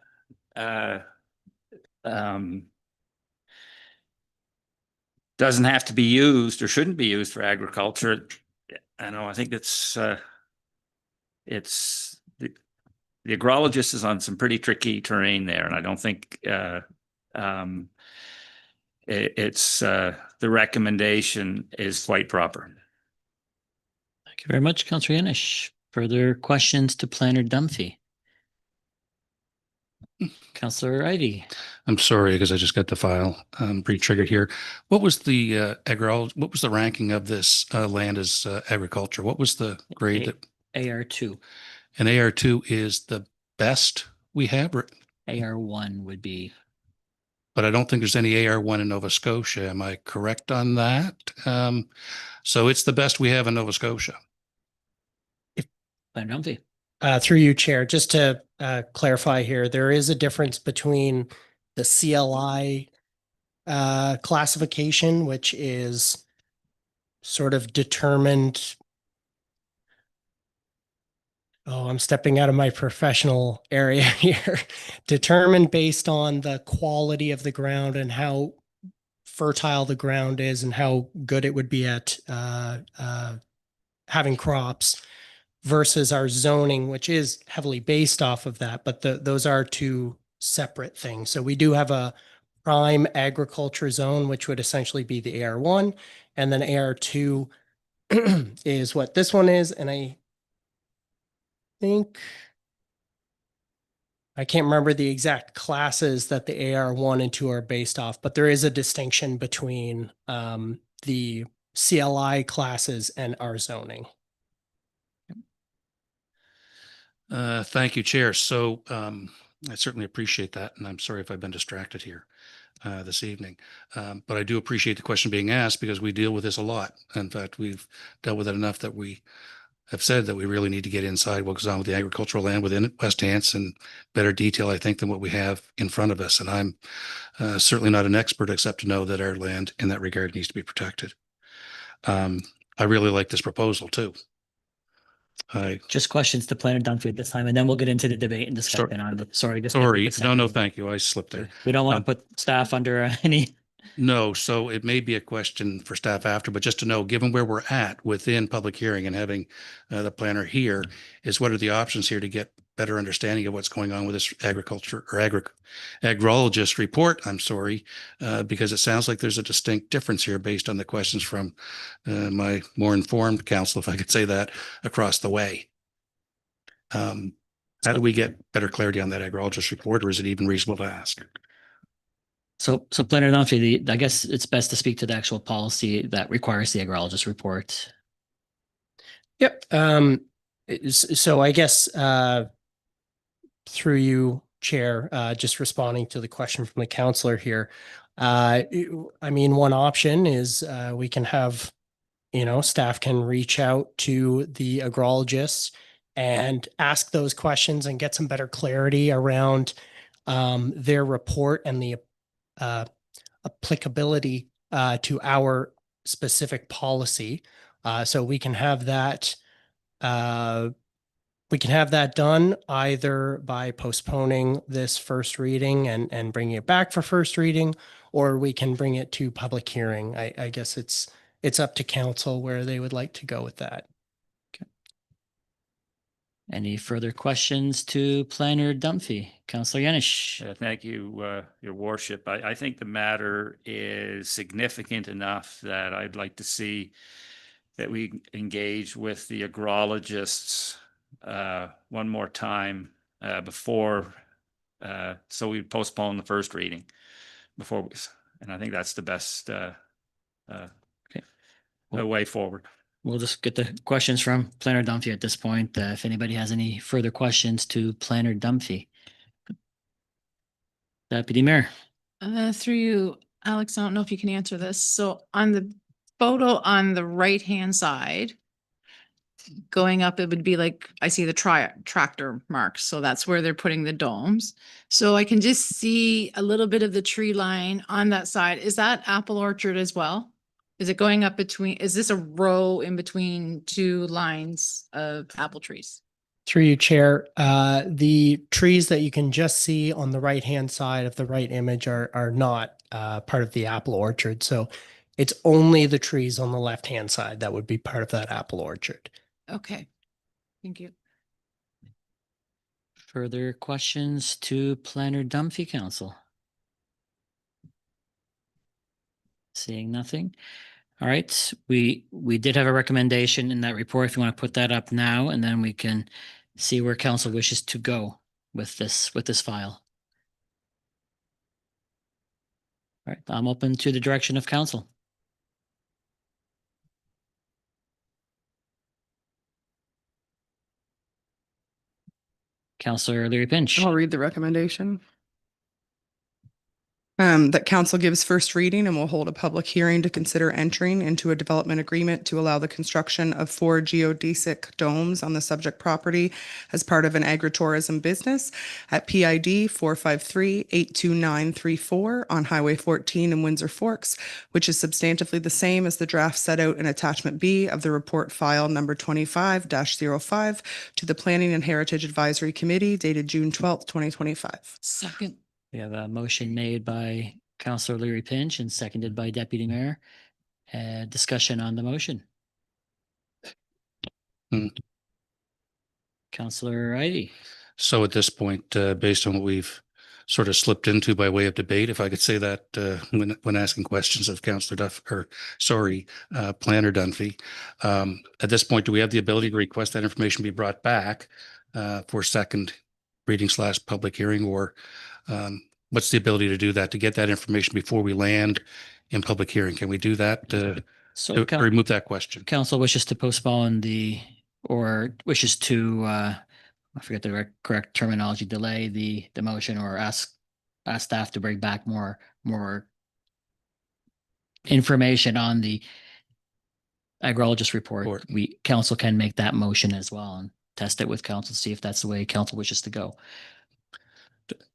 doesn't have to be used or shouldn't be used for agriculture. I know, I think it's the agrologist is on some pretty tricky terrain there, and I don't think it's the recommendation is quite proper. Thank you very much, Councillor Yanish. Further questions to Planner Dunphy? Councillor Ivey. I'm sorry, because I just got the file pre-triggered here. What was the what was the ranking of this land as agriculture? What was the grade that AR2. and AR2 is the best we have? AR1 would be. But I don't think there's any AR1 in Nova Scotia. Am I correct on that? So it's the best we have in Nova Scotia. Planner Dunphy. Through you, Chair, just to clarify here, there is a difference between the CLI classification, which is sort of determined. Oh, I'm stepping out of my professional area here. Determined based on the quality of the ground and how fertile the ground is and how good it would be at having crops, versus our zoning, which is heavily based off of that, but those are two separate things. So we do have a prime agriculture zone, which would essentially be the AR1, and then AR2 is what this one is. And I think, I can't remember the exact classes that the AR1 and 2 are based off, but there is a distinction between the CLI classes and our zoning. Thank you, Chair. So I certainly appreciate that, and I'm sorry if I've been distracted here this evening. But I do appreciate the question being asked because we deal with this a lot. In fact, we've dealt with it enough that we have said that we really need to get inside what goes on with the agricultural land within West Hants in better detail, I think, than what we have in front of us. And I'm certainly not an expert except to know that our land in that regard needs to be protected. I really like this proposal too. Just questions to Planner Dunphy at this time, and then we'll get into the debate and discussion on it. Sorry. No, thank you. I slipped there. We don't want to put staff under any. No, so it may be a question for staff after, but just to know, given where we're at within public hearing and having the planner here, is what are the options here to get better understanding of what's going on with this agriculture or agrologist report? I'm sorry, because it sounds like there's a distinct difference here based on the questions from my more informed counsel, if I could say that, across the way. How do we get better clarity on that agrologist report, or is it even reasonable to ask? So Planner Dunphy, I guess it's best to speak to the actual policy that requires the agrologist report. Yep. So I guess through you, Chair, just responding to the question from the councillor here. I mean, one option is we can have, staff can reach out to the agrologists and ask those questions and get some better clarity around their report and the applicability to our specific policy. So we can have that done either by postponing this first reading and bringing it back for first reading, or we can bring it to public hearing. I guess it's up to council where they would like to go with that. Any further questions to Planner Dunphy? Councillor Yanish. Thank you, Your Worship. I think the matter is significant enough that I'd like to see that we engage with the agrologists one more time before, so we postpone the first reading before, and I think that's the best way forward. We'll just get the questions from Planner Dunphy at this point. If anybody has any further questions to Planner Dunphy. Deputy Mayor. Through you, Alex, I don't know if you can answer this. So on the photo on the right-hand side, going up, it would be like, I see the tractor marks. So that's where they're putting the domes. So I can just see a little bit of the tree line on that side. Is that apple orchard as well? Is it going up between, is this a row in between two lines of apple trees? Through you, Chair, the trees that you can just see on the right-hand side of the right image are not part of the apple orchard. So it's only the trees on the left-hand side that would be part of that apple orchard. Okay, thank you. Further questions to Planner Dunphy, Council? Seeing nothing. All right, we did have a recommendation in that report. If you want to put that up now, and then we can see where council wishes to go with this file. All right, I'm open to the direction of council. Councillor Leary Pinch. I'll read the recommendation. That council gives first reading and will hold a public hearing to consider entering into a development agreement to allow the construction of 4 geodesic domes on the subject property as part of an agritourism business at PID 453-82934 on Highway 14 in Windsor Forks, which is substantively the same as the draft set out in Attachment B of the report file number 25-05 to the Planning and Heritage Advisory Committee dated June 12th, 2025. Second. We have a motion made by Councillor Leary Pinch and seconded by Deputy Mayor. Discussion on the motion. Councillor Ivey. So at this point, based on what we've sort of slipped into by way of debate, if I could say that when asking questions of Councillor Planner Dunphy, at this point, do we have the ability to request that information be brought back for second reading / public hearing, or what's the ability to do that, to get that information before we land in public hearing? Can we do that to remove that question? Council wishes to postpone or wishes to, I forget the correct terminology, delay the motion, or ask staff to bring back more information on the agrologist report. Council can make that motion as well and test it with council, see if that's the way council wishes to go.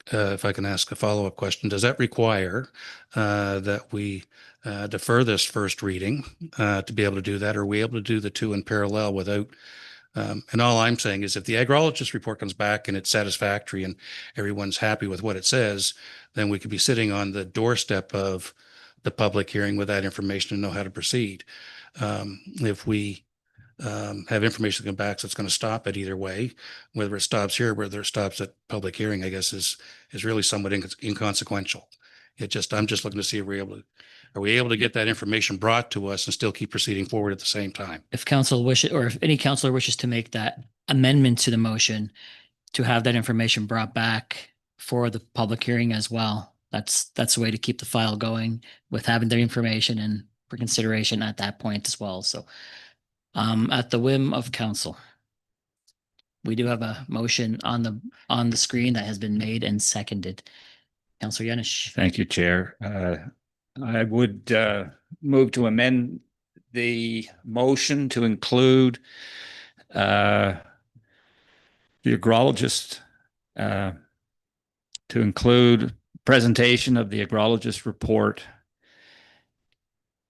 If I can ask a follow-up question, does that require that we defer this first reading to be able to do that? Or are we able to do the two in parallel without, and all I'm saying is if the agrologist report comes back and it's satisfactory and everyone's happy with what it says, then we could be sitting on the doorstep of the public hearing with that information and know how to proceed. If we have information that comes back, so it's going to stop it either way, whether it stops here, whether it stops at public hearing, I guess is really somewhat inconsequential. I'm just looking to see if are we able to get that information brought to us and still keep proceeding forward at the same time? If council wishes, or if any councillor wishes to make that amendment to the motion to have that information brought back for the public hearing as well, that's a way to keep the file going with having the information and for consideration at that point as well. So at the whim of council. We do have a motion on the screen that has been made and seconded. Councillor Yanish. Thank you, Chair. I would move to amend the motion to include the agrologist to include presentation of the agrologist report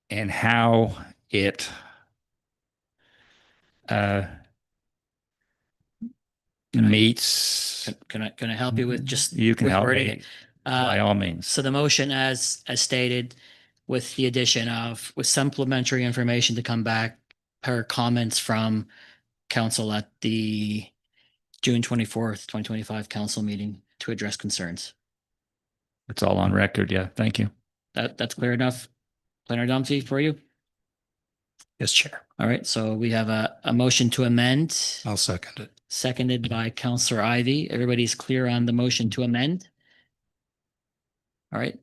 and how it meets. Can I help you with just You can with help wording me it? by all means. So the motion as stated with the addition of with supplementary information to come back per comments from council at the June 24th, 2025 council meeting to address concerns. It's all on record. Yeah. Thank you. That's clear enough, Planner Dumpty, for you? Yes, Chair. All right, so we have a motion to amend, I'll second it. seconded by Councillor Ivy. Everybody's clear on the motion to amend? All right.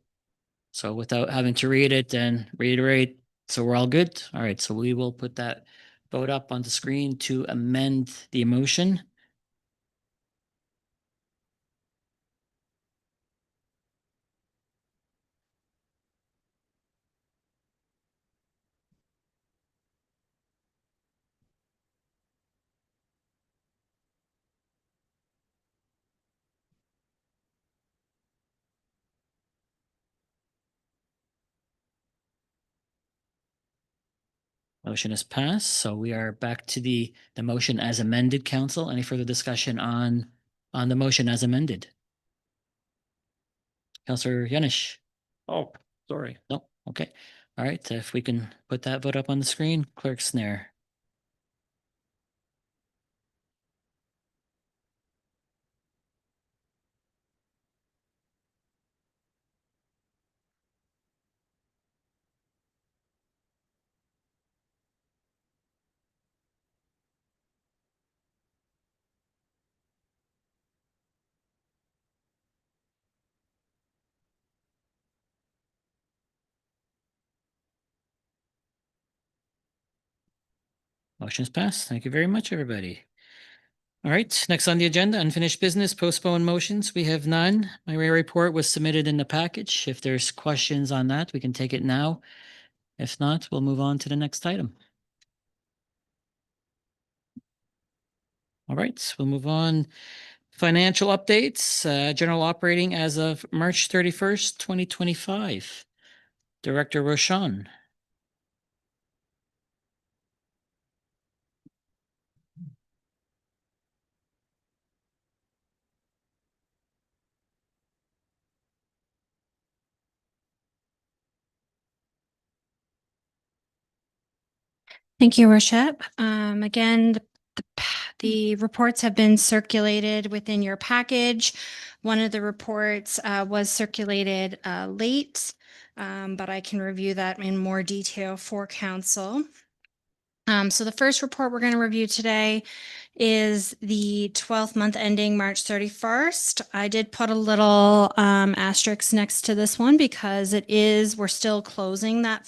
So without having to read it and reiterate, so we're all good? All right, so we will put that vote up on the screen to amend the motion. Motion is passed, so we are back to the motion as amended, council. Any further discussion on the motion as amended? Councillor Yanish? Oh, sorry. No, okay. All right, if we can put that vote up on the screen, Clerk Snare. Motion is passed. Thank you very much, everybody. All right, next on the agenda, unfinished business, postponed motions. We have none. My report was submitted in the package. If there's questions on that, we can take it now. If not, we'll move on to the next item. All right, we'll move on. Financial updates, general operating as of March 31st, 2025. Director Roshan. Thank you, Rochette. Again, the reports have been circulated within your package. One of the reports was circulated late, but I can review that in more detail for council. So the first report we're going to review today is the 12th month ending March 31st. I did put a little asterisk next to this one because we're still closing that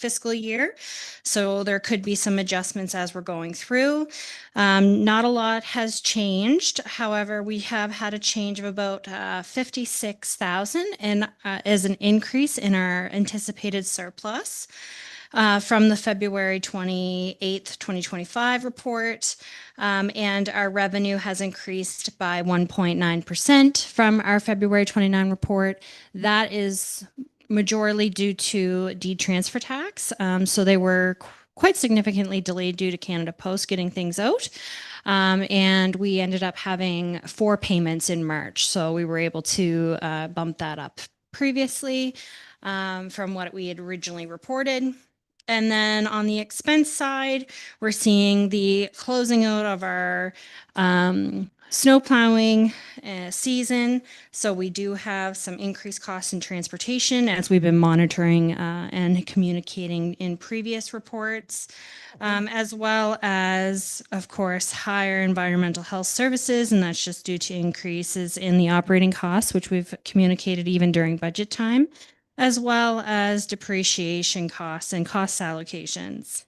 fiscal year. So there could be some adjustments as we're going through. Not a lot has changed. However, we have had a change of about 56,000 and as an increase in our anticipated surplus. From the February 28th, 2025 report. And our revenue has increased by 1.9% from our February 29 report. That is majorly due to deed transfer tax. So they were quite significantly delayed due to Canada Post getting things out. And we ended up having 4 payments in March. So we were able to bump that up previously from what we had originally reported. And then on the expense side, we're seeing the closing out of our snow plowing season. So we do have some increased costs in transportation as we've been monitoring and communicating in previous reports, as well as, of course, higher environmental health services. And that's just due to increases in the operating costs, which we've communicated even during budget time, as well as depreciation costs and cost allocations.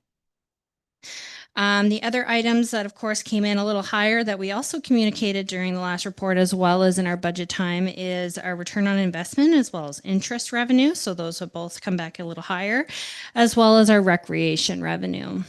The other items that, of course, came in a little higher that we also communicated during the last report, as well as in our budget time, is our return on investment as well as interest revenue. So those have both come back a little higher, as well as our recreation revenue.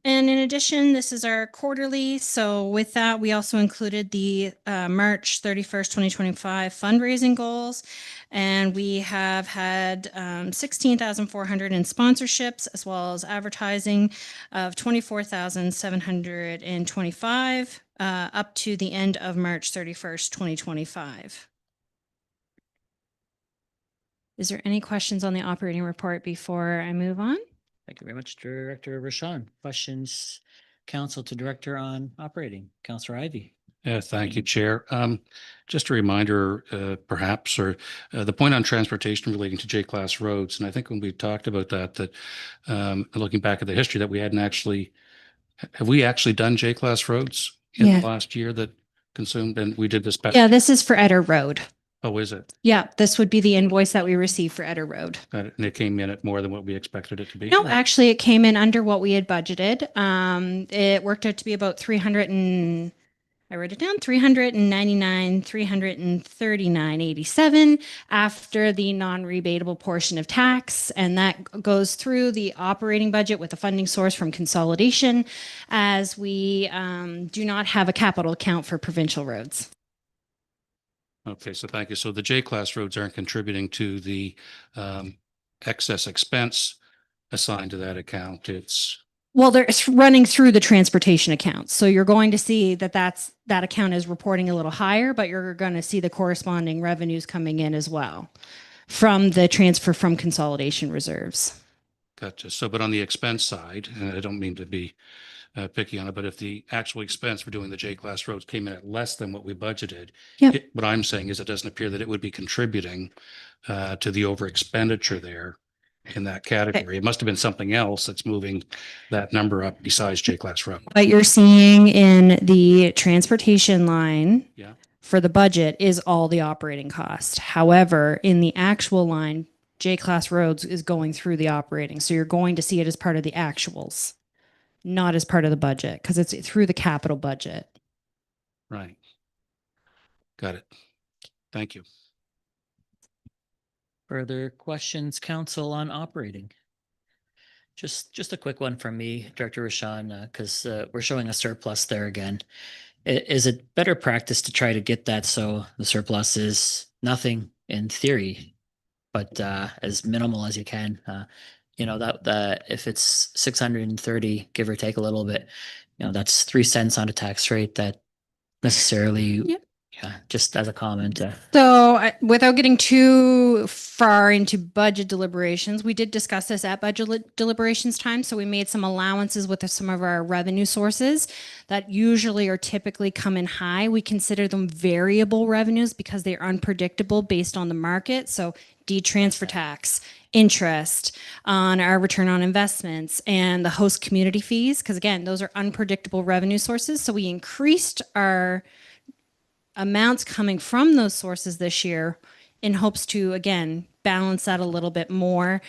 And in addition, this is our quarterly. So with that, we also included the March 31st, 2025 fundraising goals. And we have had 16,400 in sponsorships, as well as advertising of 24,725 up to the end of March 31st, 2025. Is there any questions on the operating report before I move on? Thank you very much, Director Rashawn. Questions, council to director on operating. Councillor Ivy. Yeah, thank you, Chair. Just a reminder, perhaps, or the point on transportation relating to J-class roads. And I think when we talked about that looking back at the history, that we hadn't actually, have we actually done J-class roads in Yeah. the last year that consumed, and we did this past? Yeah, this is for Eder Road. Oh, is it? Yeah, this would be the invoice that we received for Eder Road. And it came in at more than what we expected it to be? No, actually, it came in under what we had budgeted. It worked out to be about 300 I wrote it down, 399, 339.87 after the non-rebatable portion of tax. And that goes through the operating budget with a funding source from consolidation, as we do not have a capital account for provincial roads. Okay, so thank you. So the J-class roads aren't contributing to the excess expense assigned to that account. It's Well, it's running through the transportation accounts. So you're going to see that that account is reporting a little higher, but you're going to see the corresponding revenues coming in as well from the transfer from consolidation reserves. gotcha. So, but on the expense side, and I don't mean to be picky on it, but if the actual expense for doing the J-class roads came in at less than what we budgeted, Yep. what I'm saying is it doesn't appear that it would be contributing to the over expenditure there in that category. It must have been something else that's moving that number up besides J-class road. What you're seeing in the transportation line Yeah. for the budget is all the operating cost. However, in the actual line, J-class roads is going through the operating. So you're going to see it as part of the actuals, not as part of the budget, because it's through the capital budget. Right. Got it. Thank you. Further questions, council, on operating? Just a quick one from me, Director Rashawn, because we're showing a surplus there again. Is it better practice to try to get that so the surplus is nothing in theory, but as minimal as you can? You know, that if it's 630, give or take a little bit, you know, that's 3 cents on a tax rate that necessarily, Yep. yeah, just as a comment. So without getting too far into budget deliberations, we did discuss this at budget deliberations time. So we made some allowances with some of our revenue sources that usually or typically come in high. We consider them variable revenues because they are unpredictable based on the market. So transfer tax, interest on our return on investments, and the host community fees. Because again, those are unpredictable revenue sources. So we increased our amounts coming from those sources this year in hopes to, again, balance that a little bit more.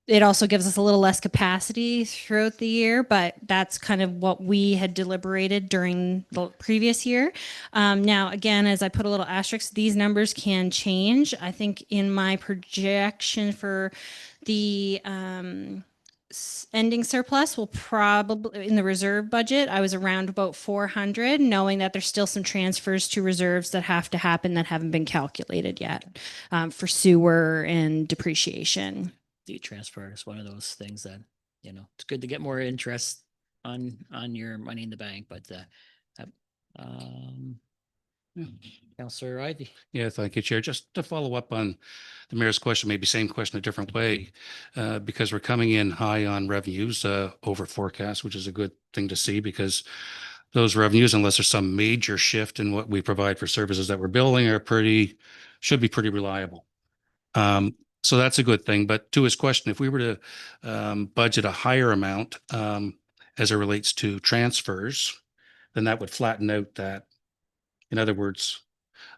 It also gives us a little less capacity throughout the year, but that's kind of what we had deliberated during the previous year. Now, again, as I put a little asterisk, these numbers can change. I think in my projection for the ending surplus will probably, in the reserve budget, I was around about 400, knowing that there's still some transfers to reserves that have to happen that haven't been calculated yet for sewer and depreciation. The transfer is one of those things that, you know, it's good to get more interest on your money in the bank, but Councillor Ivy. Yeah, thank you, Chair. Just to follow up on the mayor's question, maybe same question a different way, because we're coming in high on revenues over forecast, which is a good thing to see, because those revenues, unless there's some major shift in what we provide for services that we're building, should be pretty reliable. So that's a good thing. But to his question, if we were to budget a higher amount as it relates to transfers, then that would flatten out that. In other words,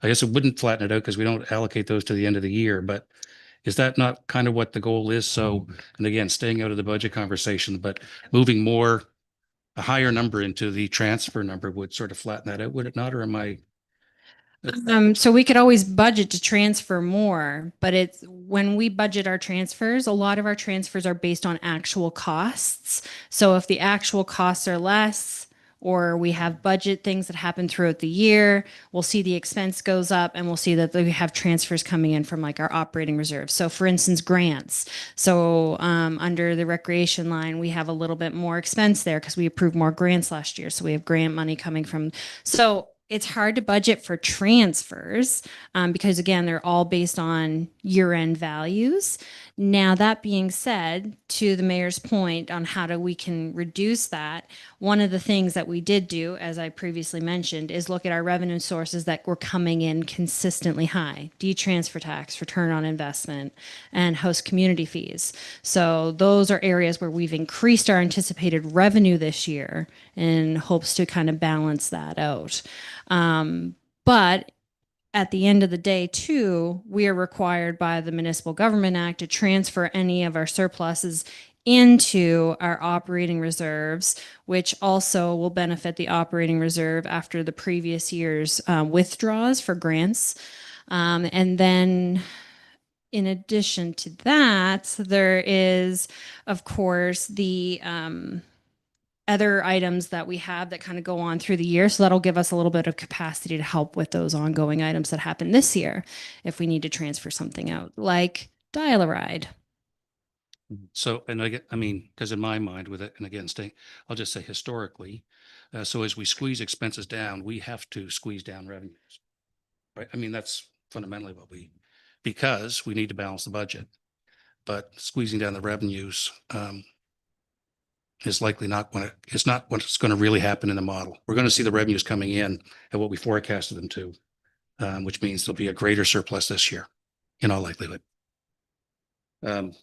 I guess it wouldn't flatten it out because we don't allocate those to the end of the year, but is that not kind of what the goal is? So, and again, staying out of the budget conversation, but moving more, a higher number into the transfer number would sort of flatten that out, would it not? Or am I? So we could always budget to transfer more, but it's when we budget our transfers, a lot of our transfers are based on actual costs. So if the actual costs are less, or we have budget things that happen throughout the year, we'll see the expense goes up and we'll see that we have transfers coming in from like our operating reserves. So for instance, grants. So under the recreation line, we have a little bit more expense there because we approved more grants last year. So we have grant money coming from, so it's hard to budget for transfers because again, they're all based on year-end values. Now, that being said, to the mayor's point on how we can reduce that, one of the things that we did do, as I previously mentioned, is look at our revenue sources that were coming in consistently high: transfer tax, return on investment, and host community fees. So those are areas where we've increased our anticipated revenue this year in hopes to kind of balance that out. But at the end of the day, too, we are required by the Municipal Government Act to transfer any of our surpluses into our operating reserves, which also will benefit the operating reserve after the previous year's withdrawals for grants. And then in addition to that, there is, of course, the other items that we have that kind of go on through the year. So that'll give us a little bit of capacity to help with those ongoing items that happen this year if we need to transfer something out, like dial-a-ride. So, and I mean, because in my mind with it, and again, I'll just say historically, so as we squeeze expenses down, we have to squeeze down revenues, right? I mean, that's fundamentally because we need to balance the budget, but squeezing down the revenues, is likely it's not what's going to really happen in the model. We're going to see the revenues coming in at what we forecasted them to, which means there'll be a greater surplus this year in all likelihood. Unless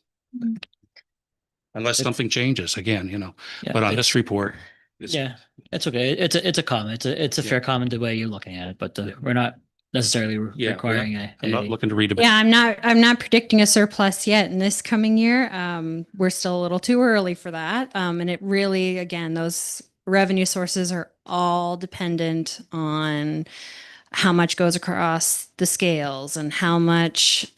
something changes again, Yeah, but on this report. Yeah, it's okay. It's a comment. It's a fair comment the way you're looking at it, but we're not necessarily requiring I'm not looking to read about. Yeah, I'm not predicting a surplus yet in this coming year. We're still a little too early for that. And it really, again, those revenue sources are all dependent on how much goes across the scales and how much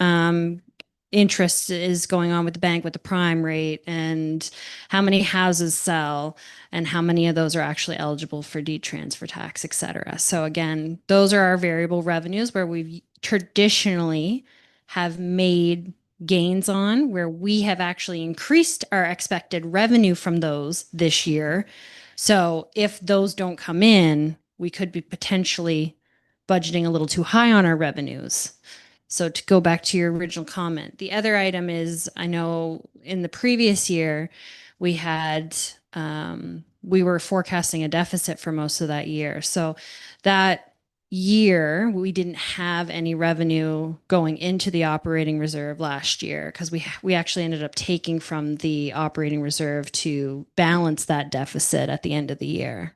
interest is going on with the bank with the prime rate and how many houses sell and how many of those are actually eligible for transfer tax, et cetera. So again, those are our variable revenues where we've traditionally have made gains on, where we have actually increased our expected revenue from those this year. So if those don't come in, we could be potentially budgeting a little too high on our revenues. So to go back to your original comment, the other item is, I know in the previous year, we had, we were forecasting a deficit for most of that year. So that year, we didn't have any revenue going into the operating reserve last year because we actually ended up taking from the operating reserve to balance that deficit at the end of the year.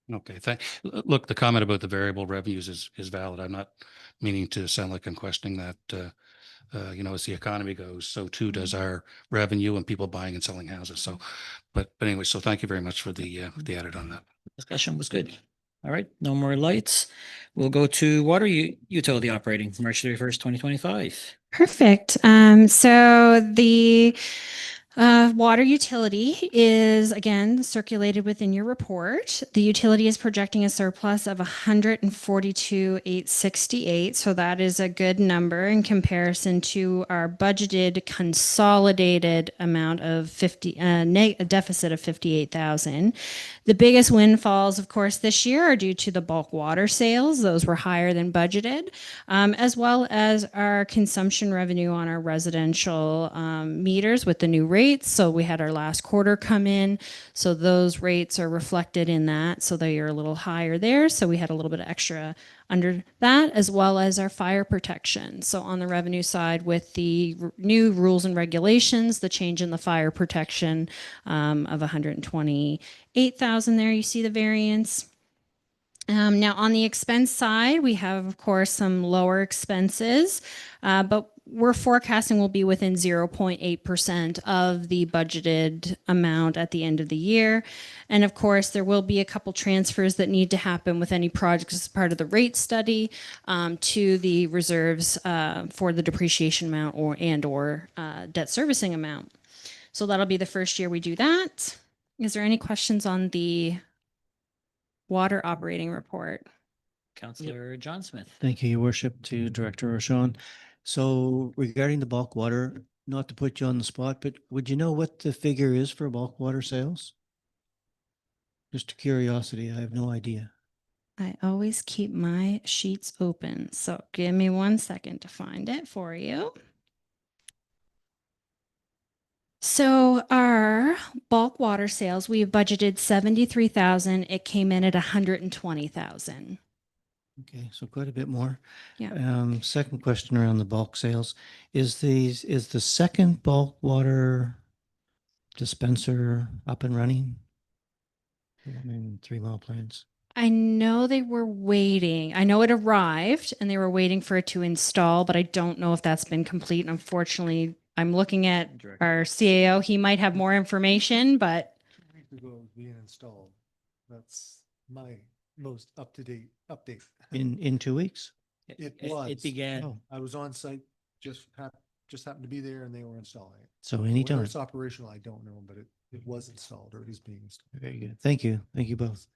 Okay, look, the comment about the variable revenues is valid. I'm not meaning to sound like I'm questioning that, as the economy goes, so too does our revenue and people buying and selling houses. So, but anyway, so thank you very much for the edit on that. Discussion was good. All right, no more lights. We'll go to water utility operating, March 31st, 2025. Perfect. So the water utility is again circulated within your report. The utility is projecting a surplus of 142,868. So that is a good number in comparison to our budgeted consolidated amount of a deficit of 58,000. The biggest windfalls, of course, this year are due to the bulk water sales. Those were higher than budgeted, as well as our consumption revenue on our residential meters with the new rates. So we had our last quarter come in. So those rates are reflected in that. So they are a little higher there. So we had a little bit of extra under that, as well as our fire protection. So on the revenue side, with the new rules and regulations, the change in the fire protection of 128,000 there, you see the variance. Now, on the expense side, we have, of course, some lower expenses, but we're forecasting will be within 0.8% of the budgeted amount at the end of the year. And of course, there will be a couple transfers that need to happen with any projects as part of the rate study to the reserves for the depreciation amount or debt servicing amount. So that'll be the first year we do that. Is there any questions on the water operating report? Councillor John Smith. Thank you, Your Worship, to Director Rochon. So regarding the bulk water, not to put you on the spot, but would you know what the figure is for bulk water sales? Just a curiosity, I have no idea. I always keep my sheets open, so give me 1 second to find it for you. So our bulk water sales, we've budgeted 73,000. It came in at 120,000. Okay, so quite a bit more. Yeah. Second question around the bulk sales. Is the second bulk water dispenser up and running? In 3 Mile Plains. I know they were waiting. I know it arrived and they were waiting for it to install, but I don't know if that's been complete. Unfortunately, I'm looking at our CAO. He might have more information, but 2 weeks ago it was being installed. That's my most up-to-date update. In 2 weeks? It was. It began. Oh, I was on site, just happened to be there and they were installing it. so Whether anytime. it's operational, I don't know, but it was installed or it is being installed. Very good. Thank you. Thank you both.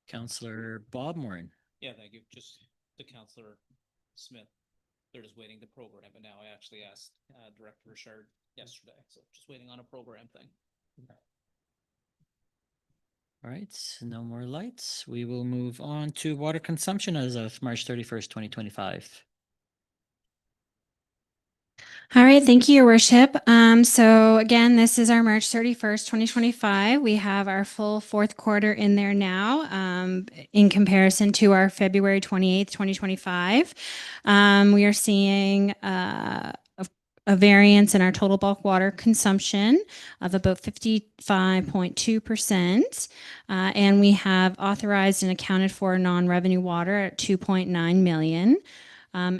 Councillor Bob Morin. Yeah, thank you. Just to Councillor Smith, they're just waiting to program it now. I actually asked Director Richard yesterday, so just waiting on a program thing. All right, no more lights. We will move on to water consumption as of March 31st, 2025. all right, thank you, Your Worship. So again, this is our March 31st, 2025. We have our full fourth quarter in there now in comparison to our February 28th, 2025. We are seeing a variance in our total bulk water consumption of about 55.2%. And we have authorized and accounted for non-revenue water at 2.9 million.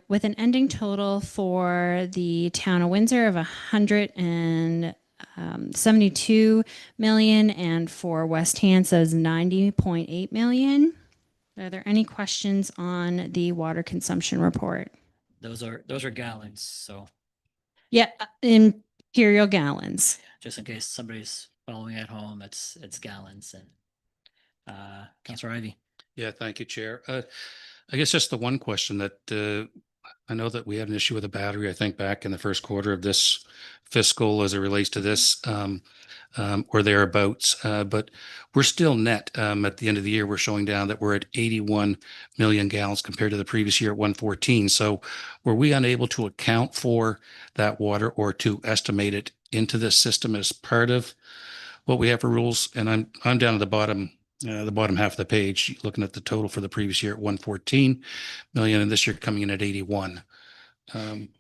With an ending total for the town of Windsor of 172 million and for West Hansa's 90.8 million. Are there any questions on the water consumption report? Those are gallons, so Yeah, imperial gallons. just in case somebody's following at home, it's gallons. And Councillor Ivey. Yeah, thank you, Chair. I guess just the one question that I know that we had an issue with a battery, I think back in the first quarter of this fiscal as it relates to this or thereabouts, but we're still net at the end of the year. We're showing down that we're at 81 million gallons compared to the previous year at 114. So were we unable to account for that water or to estimate it into this system as part of what we have for rules? And I'm down at the bottom half of the page, looking at the total for the previous year at 114 million, and this year coming in at 81.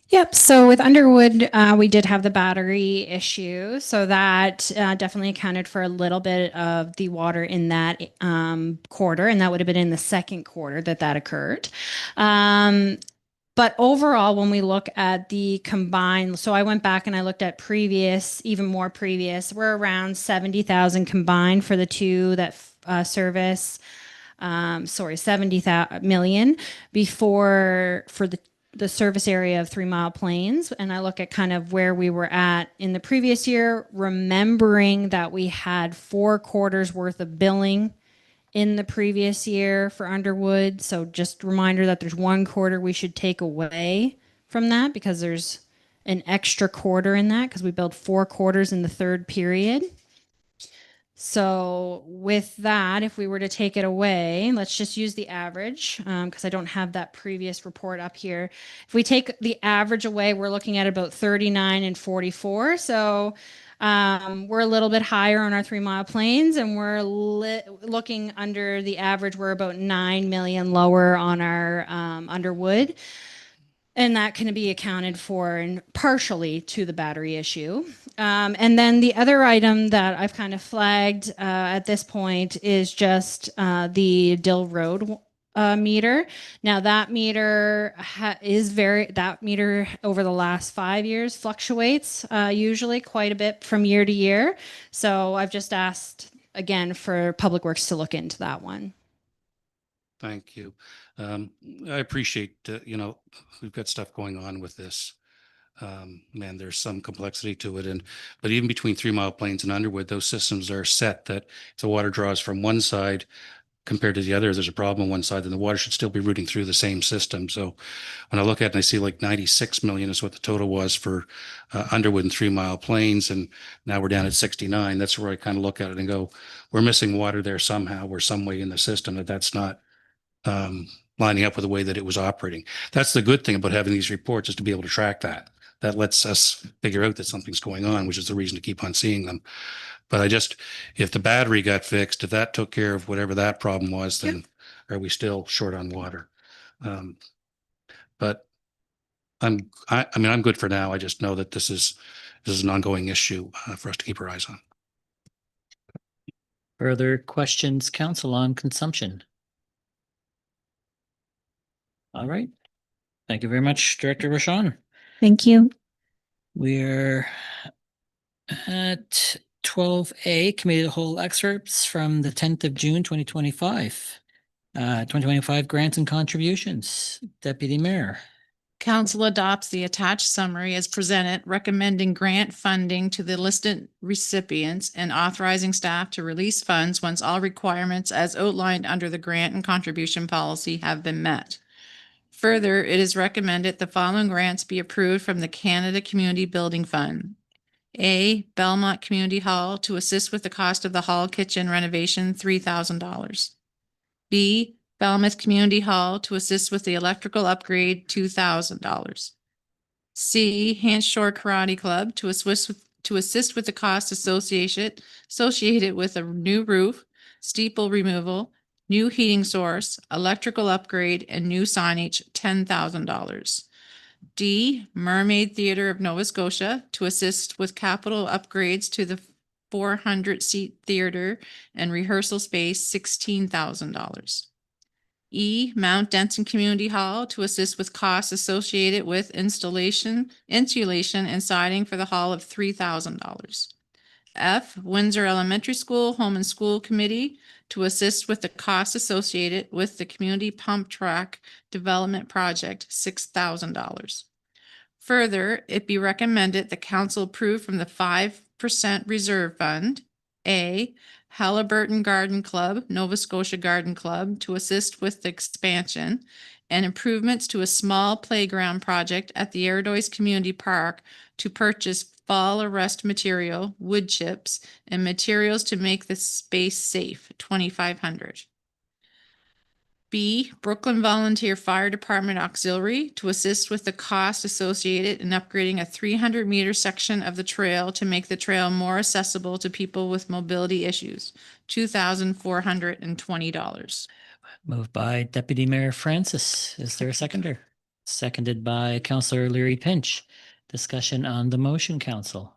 Yep. So with Underwood, we did have the battery issue. So that definitely accounted for a little bit of the water in that quarter. And that would have been in the second quarter that occurred. But overall, when we look at the combined, so I went back and I looked at previous, even more previous, we're around 70,000 combined for the two that service, 70 million before for the service area of 3 Mile Plains. And I look at kind of where we were at in the previous year, remembering that we had 4 quarters worth of billing in the previous year for Underwood. So just a reminder that there's 1 quarter we should take away from that because there's an extra quarter in that because we billed 4 quarters in the third period. So with that, if we were to take it away, let's just use the average because I don't have that previous report up here. If we take the average away, we're looking at about 39 and 44. So we're a little bit higher on our 3 Mile Plains and we're looking under the average. We're about 9 million lower on our Underwood. And that can be accounted for and partially to the battery issue. And then the other item that I've kind of flagged at this point is just the Dill Road meter. Now that meter that meter over the last 5 years fluctuates usually quite a bit from year to year. So I've just asked again for Public Works to look into that one. Thank you. I appreciate, we've got stuff going on with this. Man, there's some complexity to it. But even between 3 Mile Plains and Underwood, those systems are set that if the water draws from one side compared to the other, there's a problem on one side, then the water should still be routing through the same system. So when I look at it and I see like 96 million is what the total was for Underwood and 3 Mile Plains, and now we're down at 69, that's where I kind of look at it and go, we're missing water there somehow or some way in the system that's not lining up with the way that it was operating. That's the good thing about having these reports, is to be able to track that. That lets us figure out that something's going on, which is the reason to keep on seeing them. But if the battery got fixed, if that took care of whatever that problem was, then are we still short on water? But I'm good for now. I just know that this is an ongoing issue for us to keep our eyes on. Further questions, council, on consumption? All right. Thank you very much, Director Rashawn. Thank you. We're at 12A, Committee of the Whole excerpts from the 10th of June, 2025. 2025 grants and contributions. Deputy Mayor. Council adopts the attached summary as presented, recommending grant funding to the listed recipients and authorizing staff to release funds once all requirements as outlined under the grant and contribution policy have been met. Further, it is recommended the following grants be approved from the Canada Community Building Fund. A, Belmont Community Hall to assist with the cost of the hall kitchen renovation, $3,000. B, Falmouth Community Hall to assist with the electrical upgrade, $2,000. C, Hans Shore Karate Club to assist with the cost associated with a new roof, steeple removal, new heating source, electrical upgrade, and new signage, $10,000. D, Mermaid Theatre of Nova Scotia to assist with capital upgrades to the 400-seat theater and rehearsal space, $16,000. E, Mount Denson Community Hall to assist with costs associated with insulation, and siding for the hall of $3,000. F, Windsor Elementary School Home and School Committee to assist with the costs associated with the community pump track development project, $6,000. Further, it be recommended the council approve from the 5% reserve fund, A, Halliburton Garden Club, Nova Scotia Garden Club to assist with the expansion and improvements to a small playground project at the Aradois Community Park to purchase fall arrest material, wood chips, and materials to make the space safe, $2,500. B, Brooklyn Volunteer Fire Department Auxiliary to assist with the cost associated in upgrading a 300-meter section of the trail to make the trail more accessible to people with mobility issues, $2,420. Moved by Deputy Mayor Francis. Is there a seconder? Seconded by Councillor Leary Pinch. Discussion on the motion, council.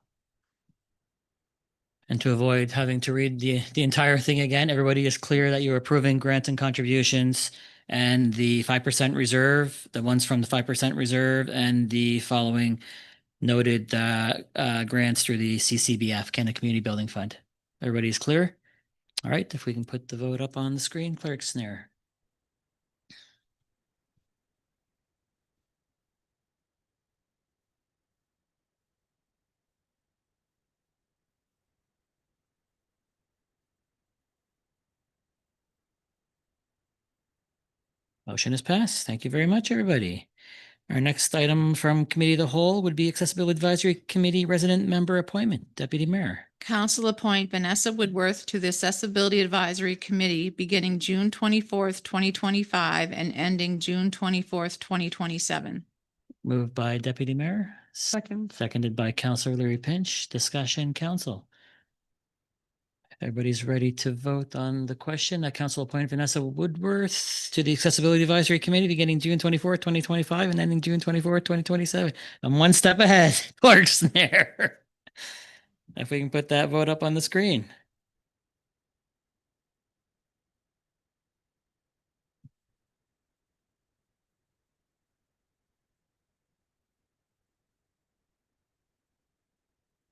And to avoid having to read the entire thing again, everybody is clear that you're approving grants and contributions and the 5% reserve, the ones from the 5% reserve, and the following noted grants through the CCBF, Canada Community Building Fund. Everybody is clear? All right, if we can put the vote up on the screen, Clerk Snare. Motion is passed. Thank you very much, everybody. Our next item from Committee of the Whole would be Accessibility Advisory Committee Resident Member Appointment. Deputy Mayor. Council appoint Vanessa Woodworth to the Accessibility Advisory Committee beginning June 24th, 2025 and ending June 24th, 2027. Moved by Deputy Mayor. Seconded by Councillor Leary Pinch. Discussion, council. Everybody's ready to vote on the question. Council appointed Vanessa Woodworth to the Accessibility Advisory Committee beginning June 24th, 2025 and ending June 24th, 2027. I'm one step ahead. Clerk's there. If we can put that vote up on the screen.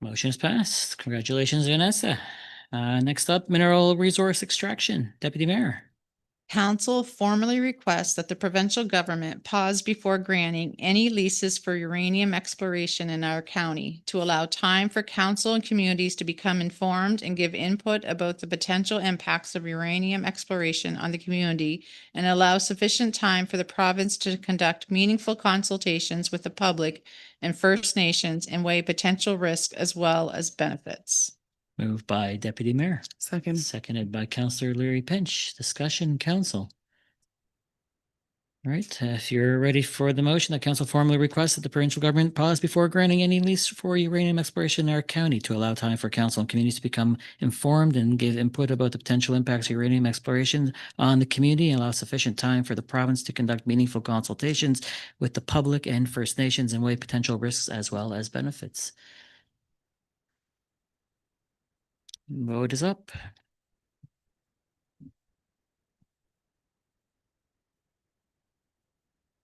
Motion is passed. Congratulations, Vanessa. Next up, mineral resource extraction. Deputy Mayor. Council formally requests that the provincial government pause before granting any leases for uranium exploration in our county to allow time for council and communities to become informed and give input about the potential impacts of uranium exploration on the community and allow sufficient time for the province to conduct meaningful consultations with the public and First Nations and weigh potential risk as well as benefits. Moved by Deputy Mayor. Second. Seconded by Councillor Leary Pinch. Discussion, council. All right, if you're ready for the motion, the council formally requests that the provincial government pause before granting any lease for uranium exploration in our county to allow time for council and communities to become informed and give input about the potential impacts of uranium exploration on the community and allow sufficient time for the province to conduct meaningful consultations with the public and First Nations and weigh potential risks as well as benefits. Vote is up.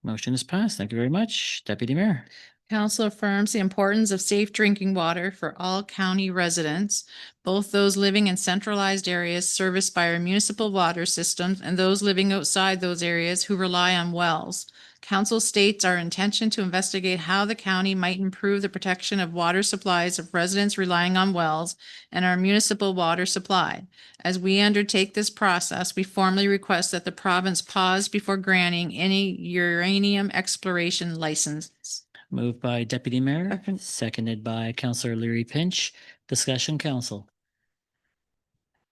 Motion is passed. Thank you very much. Deputy Mayor. Council affirms the importance of safe drinking water for all county residents, both those living in centralized areas serviced by our municipal water systems and those living outside those areas who rely on wells. Council states our intention to investigate how the county might improve the protection of water supplies of residents relying on wells and our municipal water supply. As we undertake this process, we formally request that the province pause before granting any uranium exploration licenses. Moved by Deputy Mayor, seconded by Councillor Leary Pinch. Discussion, council.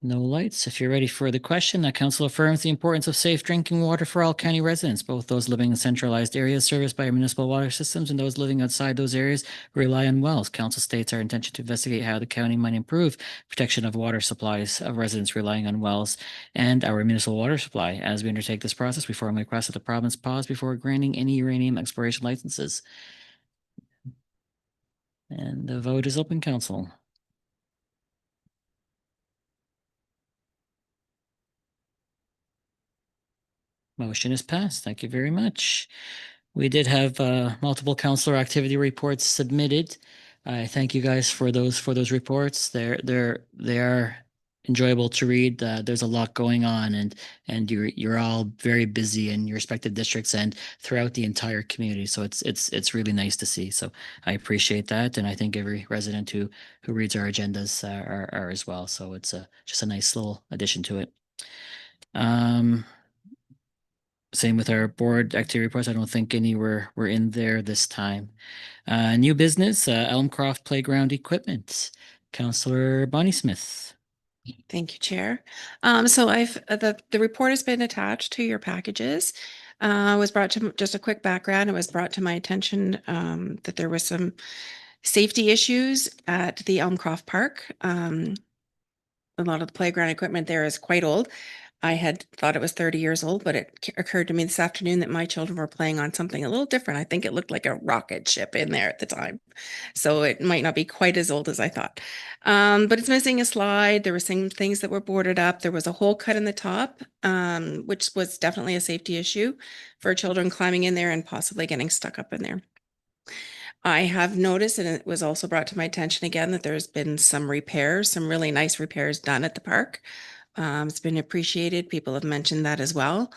No lights. If you're ready for the question, the council affirms the importance of safe drinking water for all county residents, both those living in centralized areas serviced by our municipal water systems and those living outside those areas who rely on wells. Council states our intention to investigate how the county might improve protection of water supplies of residents relying on wells and our municipal water supply. As we undertake this process, we formally request that the province pause before granting any uranium exploration licenses. And the vote is open, council. Motion is passed. Thank you very much. We did have multiple councillor activity reports submitted. I thank you guys for those reports. They are enjoyable to read. There's a lot going on, and you're all very busy in your respective districts and throughout the entire community. So it's really nice to see. So I appreciate that, and I think every resident who reads our agendas are as well. So it's just a nice little addition to it. Same with our board activity reports. I don't think any were in there this time. New business, Elmcroft Playground Equipment. Councillor Bonnie Smith. Thank you, Chair. So the report has been attached to your packages. Was brought to, just a quick background, it was brought to my attention that there was some safety issues at the Elmcroft Park. A lot of the playground equipment there is quite old. I had thought it was 30 years old, but it occurred to me this afternoon that my children were playing on something a little different. I think it looked like a rocket ship in there at the time. So it might not be quite as old as I thought. But it's missing a slide. There were some things that were boarded up. There was a hole cut in the top, which was definitely a safety issue for children climbing in there and possibly getting stuck up in there. I have noticed, and it was also brought to my attention again, that there's been some repairs, some really nice repairs done at the park. It's been appreciated. People have mentioned that as well.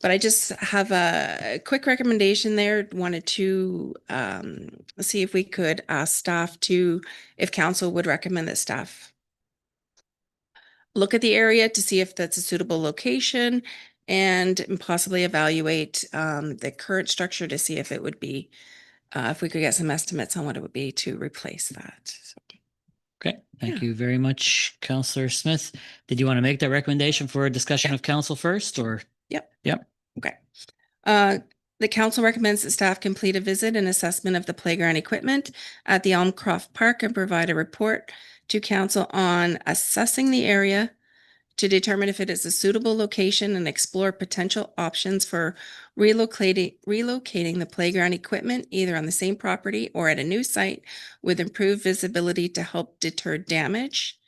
But I just have a quick recommendation there. Wanted to see if we could ask staff to, if council would recommend that staff look at the area to see if that's a suitable location and possibly evaluate the current structure to see if it would be, if we could get some estimates on what it would be to replace that. So. Okay, thank you very much, Councillor Smith. Did you want to make that recommendation for a discussion of council first, or? Yep. Yep. Okay. The council recommends that staff complete a visit and assessment of the playground equipment at the Elmcroft Park and provide a report to council on assessing the area to determine if it is a suitable location and explore potential options for relocating the playground equipment either on the same property or at a new site with improved visibility to help deter damage.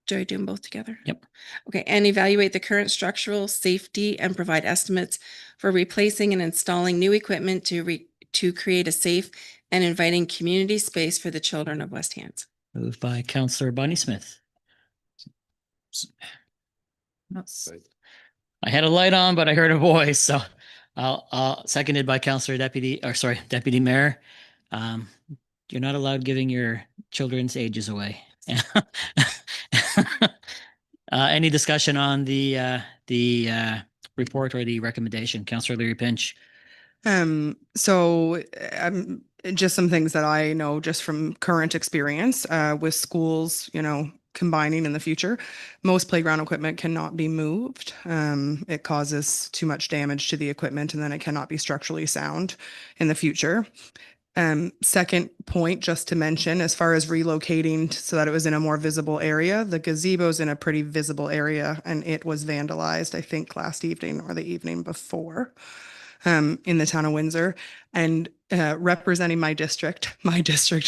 Do I do them both together? Yep. Okay, and evaluate the current structural safety and provide estimates for replacing and installing new equipment to create a safe and inviting community space for the children of West Hants. Moved by Councillor Bonnie Smith. I had a light on, but I heard a voice, so I'll seconded by Deputy Mayor. You're not allowed giving your children's ages away. Any discussion on the report or the recommendation? Councillor Leary Pinch. So just some things that I know just from current experience with schools, combining in the future. Most playground equipment cannot be moved. It causes too much damage to the equipment and then it cannot be structurally sound in the future. Second point, just to mention, as far as relocating so that it was in a more visible area, the gazebo's in a pretty visible area and it was vandalized, I think last evening or the evening before. In the town of Windsor, and representing my district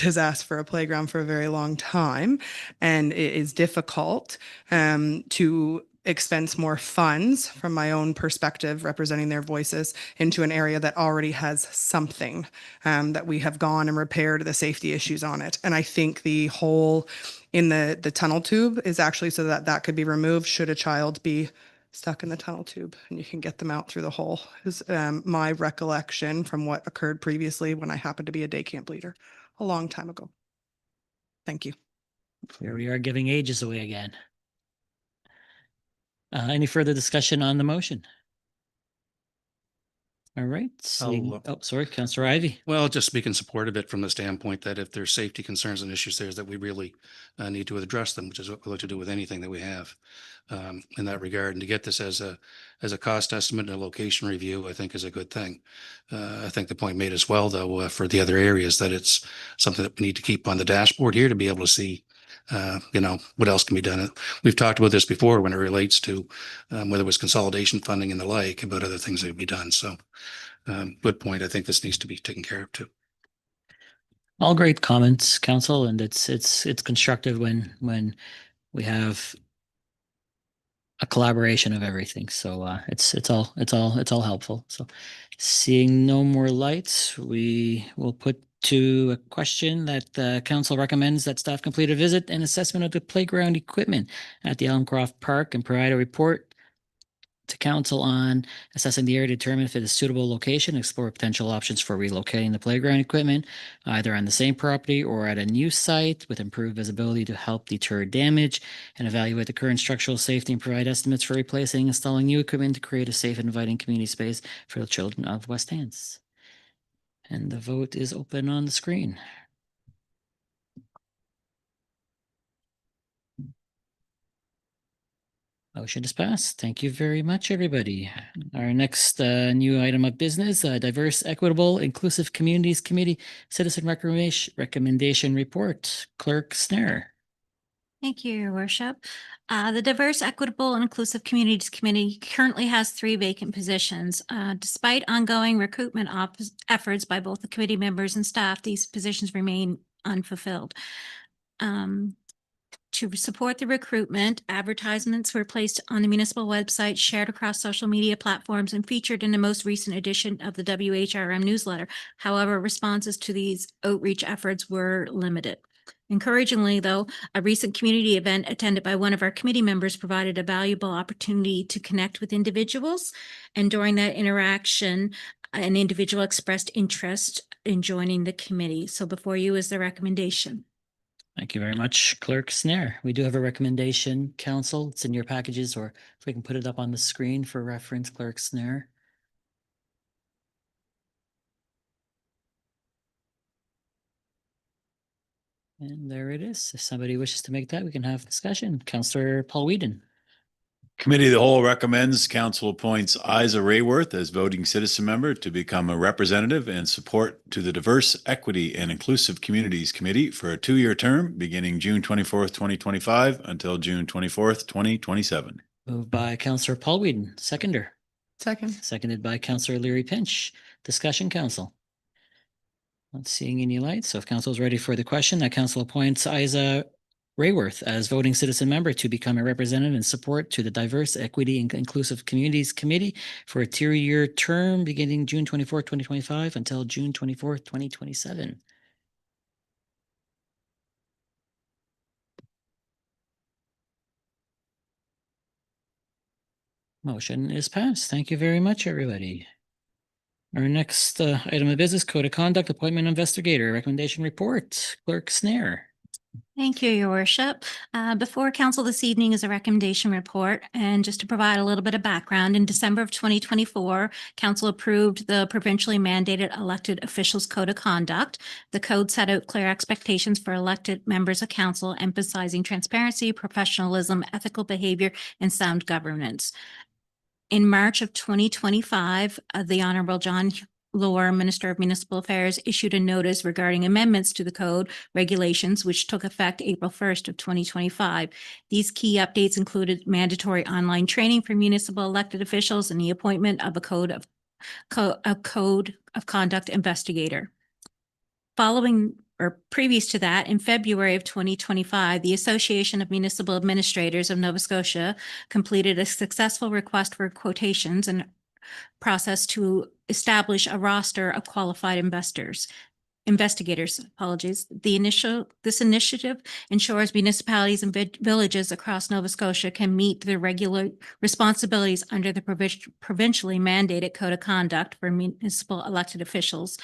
has asked for a playground for a very long time, and it is difficult to expense more funds from my own perspective, representing their voices into an area that already has something that we have gone and repaired the safety issues on it. And I think the hole in the tunnel tube is actually so that could be removed should a child be stuck in the tunnel tube and you can get them out through the hole is my recollection from what occurred previously when I happened to be a day camp leader a long time ago. Thank you. Here we are giving ages away again. Any further discussion on the motion? All right. Sorry, Councillor Ivey. Well, just speak in support of it from the standpoint that if there's safety concerns and issues there, that we really need to address them, which is what we like to do with anything that we have in that regard. And to get this as a cost estimate and a location review, I think is a good thing. I think the point made as well, though, for the other areas, that it's something that we need to keep on the dashboard here to be able to see what else can be done. We've talked about this before when it relates to whether it was consolidation funding and the like, about other things that would be done. So good point. I think this needs to be taken care of too. All great comments, Council, and it's constructive when we have a collaboration of everything. So it's all helpful. So seeing no more lights, we will put to a question that the council recommends that staff complete a visit and assessment of the playground equipment at the Elmcroft Park and provide a report to council on assessing the area to determine if it is a suitable location, explore potential options for relocating the playground equipment, either on the same property or at a new site with improved visibility to help deter damage, and evaluate the current structural safety and provide estimates for replacing and installing new equipment to create a safe and inviting community space for the children of West Hants. And the vote is open on the screen. Motion is passed. Thank you very much, everybody. Our next new item of business, Diverse, Equitable, Inclusive Communities Committee Citizen Recommendation Report. Clerk Snare. Thank you, Your Worship. The Diverse, Equitable, and Inclusive Communities Committee currently has 3 vacant positions. Despite ongoing recruitment efforts by both the committee members and staff, these positions remain unfulfilled. To support the recruitment, advertisements were placed on the municipal website, shared across social media platforms, and featured in the most recent edition of the WHRM newsletter. However, responses to these outreach efforts were limited. Encouragingly, though, a recent community event attended by one of our committee members provided a valuable opportunity to connect with individuals. And during that interaction, an individual expressed interest in joining the committee. So before you is the recommendation. Thank you very much, Clerk Snare. We do have a recommendation, Council. It's in your packages, or if we can put it up on the screen for reference, Clerk Snare. And there it is. If somebody wishes to make that, we can have discussion. Councillor Paul Whedon. Committee of the Whole recommends council appoints Isa Rayworth as voting citizen member to become a representative and support to the Diverse, Equity, and Inclusive Communities Committee for a 2-year term beginning June 24th, 2025 until June 24th, 2027. Moved by Councillor Paul Whedon, seconder. Second. Seconded by Councillor Leary Pinch. Discussion, council. Not seeing any lights. So if council is ready for the question, that council appoints Isa Rayworth as voting citizen member to become a representative and support to the Diverse, Equity, and Inclusive Communities Committee for a 2-year term beginning June 24th, 2025 until June 24th, 2027. Motion is passed. Thank you very much, everybody. Our next item of business, Code of Conduct, Appointment Investigator, Recommendation Report, Clerk Snare. Thank you, Your Worship. Before council this evening is a recommendation report. And just to provide a little bit of background, in December of 2024, council approved the provincially mandated elected officials code of conduct. The code set out clear expectations for elected members of council, emphasizing transparency, professionalism, ethical behavior, and sound governance. In March of 2025, the Honorable John Lohr, Minister of Municipal Affairs, issued a notice regarding amendments to the code regulations, which took effect April 1st of 2025. These key updates included mandatory online training for municipal elected officials and the appointment of a code of conduct investigator. Following or previous to that, in February of 2025, the Association of Municipal Administrators of Nova Scotia completed a successful request for quotations and process to establish a roster of qualified investigators. This initiative ensures municipalities and villages across Nova Scotia can meet their regular responsibilities under the provincially mandated code of conduct for municipal elected officials.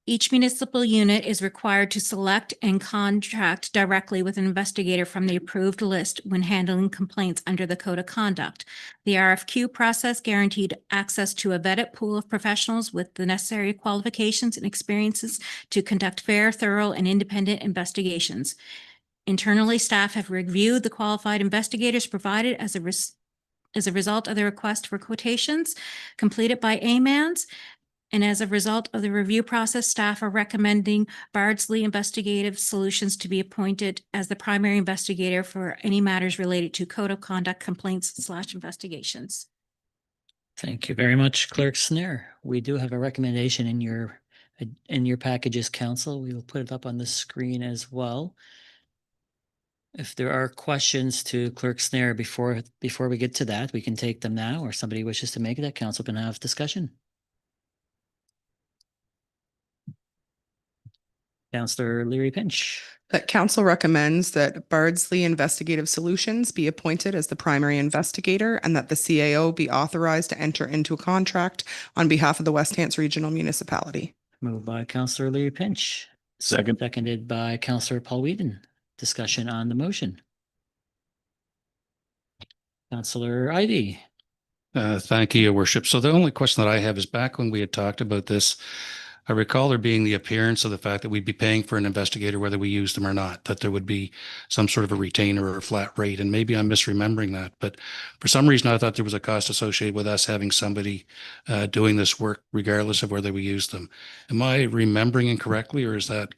Each municipal unit is required to select and contract directly with an investigator from the approved list when handling complaints under the Code of Conduct. The RFQ process guaranteed access to a vetted pool of professionals with the necessary qualifications and experiences to conduct fair, thorough, and independent investigations. Internally, staff have reviewed the qualified investigators provided as a result of the request for quotations completed by AMANS. And as a result of the review process, staff are recommending Bardsley Investigative Solutions to be appointed as the primary investigator for any matters related to code of conduct complaints/investigations. Thank you very much, Clerk Snare. We do have a recommendation in your packages, council. We will put it up on the screen as well. If there are questions to Clerk Snare before we get to that, we can take them now, or somebody wishes to make that, council can have discussion. Councillor Leary Pinch. That council recommends that Bardsley Investigative Solutions be appointed as the primary investigator and that the CAO be authorized to enter into a contract on behalf of the West Hants Regional Municipality. Moved by Councillor Leary Pinch. Second. Seconded by Councillor Paul Whedon. Discussion on the motion. Councillor Ivey. Thank you, Your Worship. So the only question that I have is, back when we had talked about this, I recall there being the appearance of the fact that we'd be paying for an investigator whether we use them or not, that there would be some sort of a retainer or a flat rate. And maybe I'm misremembering that, but for some reason I thought there was a cost associated with us having somebody doing this work regardless of whether we use them. Am I remembering incorrectly, or is that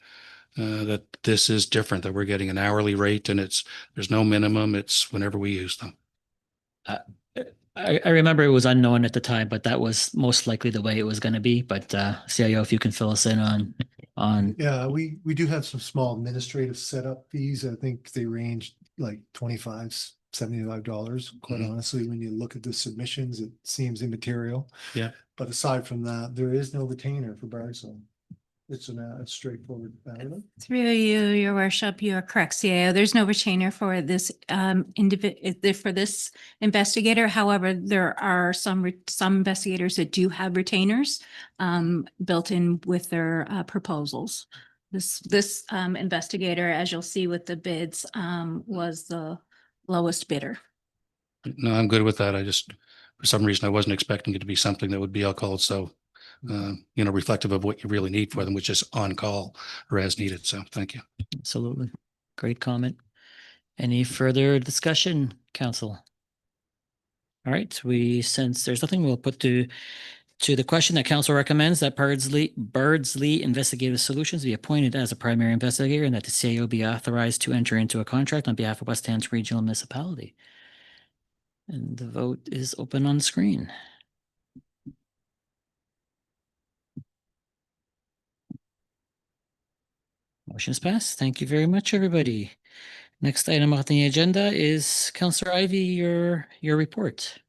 that this is different, that we're getting an hourly rate and there's no minimum, it's whenever we use them? I remember it was unknown at the time, but that was most likely the way it was going to be. But CIO, if you can fill us in on. Yeah, we do have some small administrative setup fees. I think they range like $25, $75. Quite honestly, when you look at the submissions, it seems immaterial. Yeah. But aside from that, there is no retainer for Bardsley. It's a straightforward matter. Through you, Your Worship, you are correct, CAO. There's no retainer for this for this investigator. However, there are some investigators that do have retainers built in with their proposals. This investigator, as you'll see with the bids, was the lowest bidder. No, I'm good with that. I just, for some reason, I wasn't expecting it to be something that would be, I'll call it so, reflective of what you really need for them, which is on call or as needed. So thank you. Absolutely. Great comment. Any further discussion, council? All right, since there's nothing, we'll put to the question that council recommends that Birdsley Investigative Solutions be appointed as a primary investigator and that the CAO be authorized to enter into a contract on behalf of West Hants Regional Municipality. And the vote is open on the screen. Motion is passed. Thank you very much, everybody. Next item on the agenda is Councillor Ivy, your report.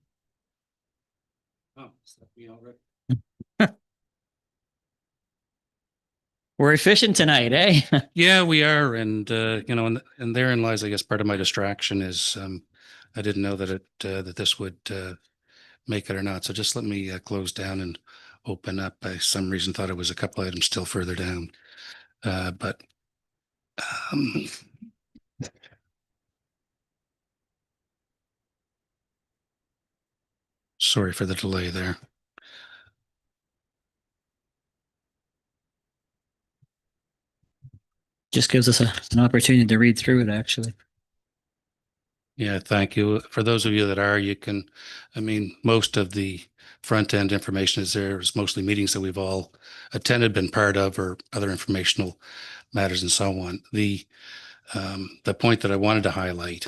Oh, is that me already? We're efficient tonight, eh? Yeah, we are. And, and therein lies, I guess, part of my distraction is I didn't know that that this would make it or not. So just let me close down and open up. I some reason thought it was a couple items still further down. But sorry for the delay there. Just gives us an opportunity to read through it, actually. Yeah, thank you. For those of you that are, most of the front end information is there. It's mostly meetings that we've all attended, been part of, or other informational matters and so on. The point that I wanted to highlight,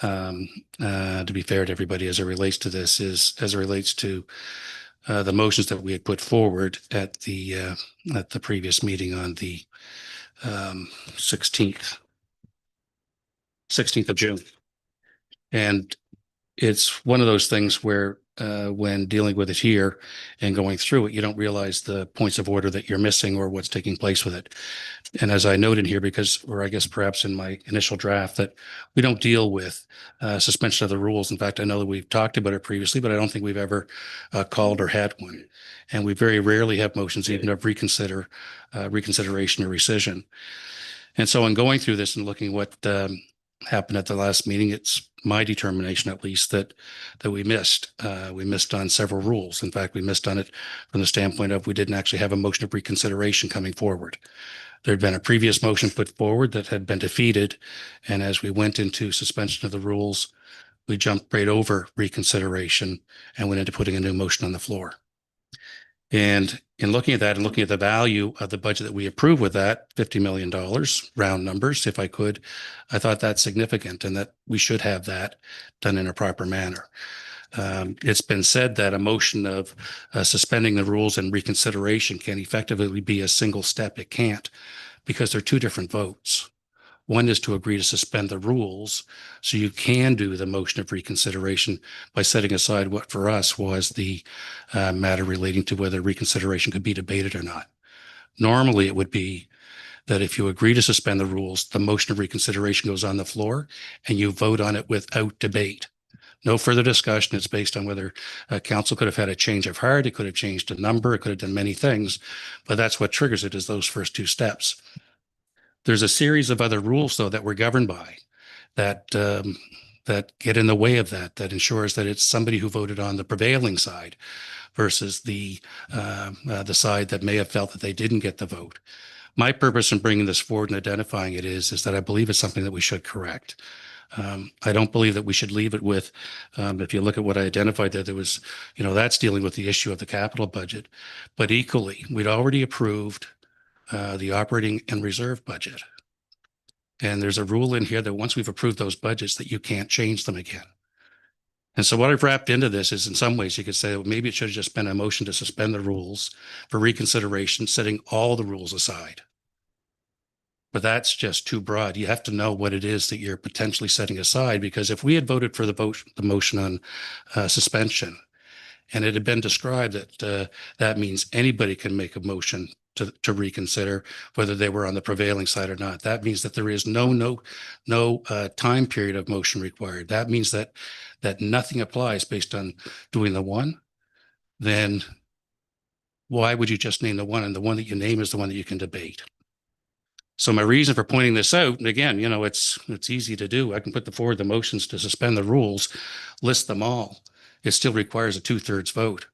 to be fair to everybody as it relates to this, is as it relates to the motions that we had put forward at the previous meeting on the 16th of June. And it's one of those things where when dealing with it here and going through it, you don't realize the points of order that you're missing or what's taking place with it. And as I noted here, or I guess perhaps in my initial draft, that we don't deal with suspension of the rules. In fact, I know that we've talked about it previously, but I don't think we've ever called or had one. And we very rarely have motions even of reconsideration or rescission. And so in going through this and looking what happened at the last meeting, it's my determination, at least, that we missed. We missed on several rules. In fact, we missed on it from the standpoint of we didn't actually have a motion of reconsideration coming forward. There had been a previous motion put forward that had been defeated. And as we went into suspension of the rules, we jumped right over reconsideration and went into putting a new motion on the floor. And in looking at that and looking at the value of the budget that we approved with that, $50 million, round numbers, if I could, I thought that's significant and that we should have that done in a proper manner. It's been said that a motion of suspending the rules and reconsideration can effectively be a single step. It can't, because they're two different votes. One is to agree to suspend the rules, so you can do the motion of reconsideration by setting aside what for us was the matter relating to whether reconsideration could be debated or not. Normally, it would be that if you agree to suspend the rules, the motion of reconsideration goes on the floor and you vote on it without debate. No further discussion. It's based on whether council could have had a change of heart. It could have changed a number. It could have done many things, but that's what triggers it, is those first two steps. There's a series of other rules, though, that we're governed by that get in the way of that ensures that it's somebody who voted on the prevailing side versus the side that may have felt that they didn't get the vote. My purpose in bringing this forward and identifying it is that I believe it's something that we should correct. I don't believe that we should leave it with, if you look at what I identified there was, that's dealing with the issue of the capital budget. But equally, we'd already approved the operating and reserve budget. And there's a rule in here that once we've approved those budgets, that you can't change them again. And so what I've wrapped into this is, in some ways, you could say, well, maybe it should have just been a motion to suspend the rules for reconsideration, setting all the rules aside. But that's just too broad. You have to know what it is that you're potentially setting aside, because if we had voted for the motion on suspension, and it had been described that that means anybody can make a motion to reconsider whether they were on the prevailing side or not. That means that there is no time period of motion required. That means that nothing applies based on doing the one. Then why would you just name the one? And the one that you name is the one that you can debate. So my reason for pointing this out, and again, it's easy to do. I can put forward the motions to suspend the rules, list them all. It still requires a 2/3 vote.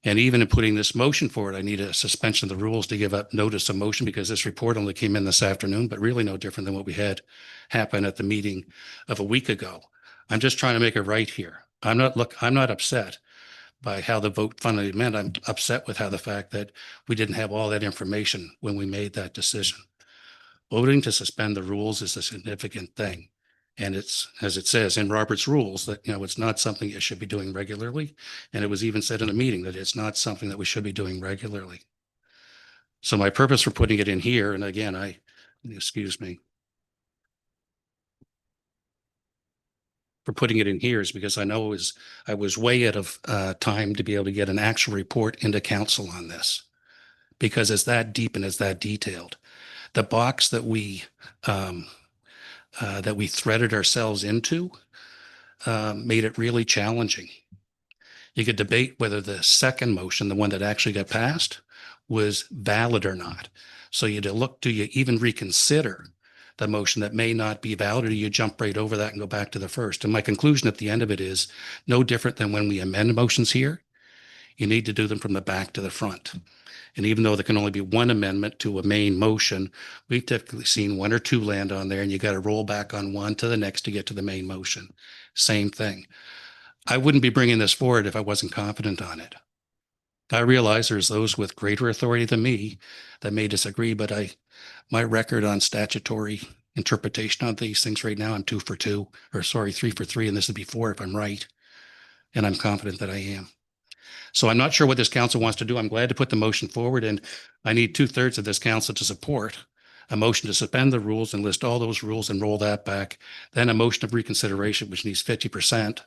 And even in putting this motion forward, I need a suspension of the rules to give up notice of motion, because this report only came in this afternoon, but really no different than what we had happen at the meeting of a week ago. I'm just trying to make it right here. I'm not upset by how the vote finally meant. I'm upset with how the fact that we didn't have all that information when we made that decision. Voting to suspend the rules is a significant thing. And it's, as it says in Robert's rules, that, it's not something you should be doing regularly. And it was even said in a meeting that it's not something that we should be doing regularly. So my purpose for putting it in here, and again, excuse me, for putting it in here is because I know I was way out of time to be able to get an actual report into council on this, because it's that deep and it's that detailed. The box that we threaded ourselves into made it really challenging. You could debate whether the second motion, the one that actually got passed, was valid or not. So you had to look, do you even reconsider the motion that may not be valid, or you jump right over that and go back to the first? And my conclusion at the end of it is no different than when we amend motions here. You need to do them from the back to the front. And even though there can only be one amendment to a main motion, we've typically seen one or two land on there, and you got to roll back on one to the next to get to the main motion. Same thing. I wouldn't be bringing this forward if I wasn't confident on it. I realize there's those with greater authority than me that may disagree, but my record on statutory interpretation on these things right now, I'm 2 for 2, or sorry, 3 for 3, and this would be 4 if I'm right. And I'm confident that I am. So I'm not sure what this council wants to do. I'm glad to put the motion forward, and I need 2/3 of this council to support a motion to suspend the rules and list all those rules and roll that back. Then a motion of reconsideration, which needs 50%.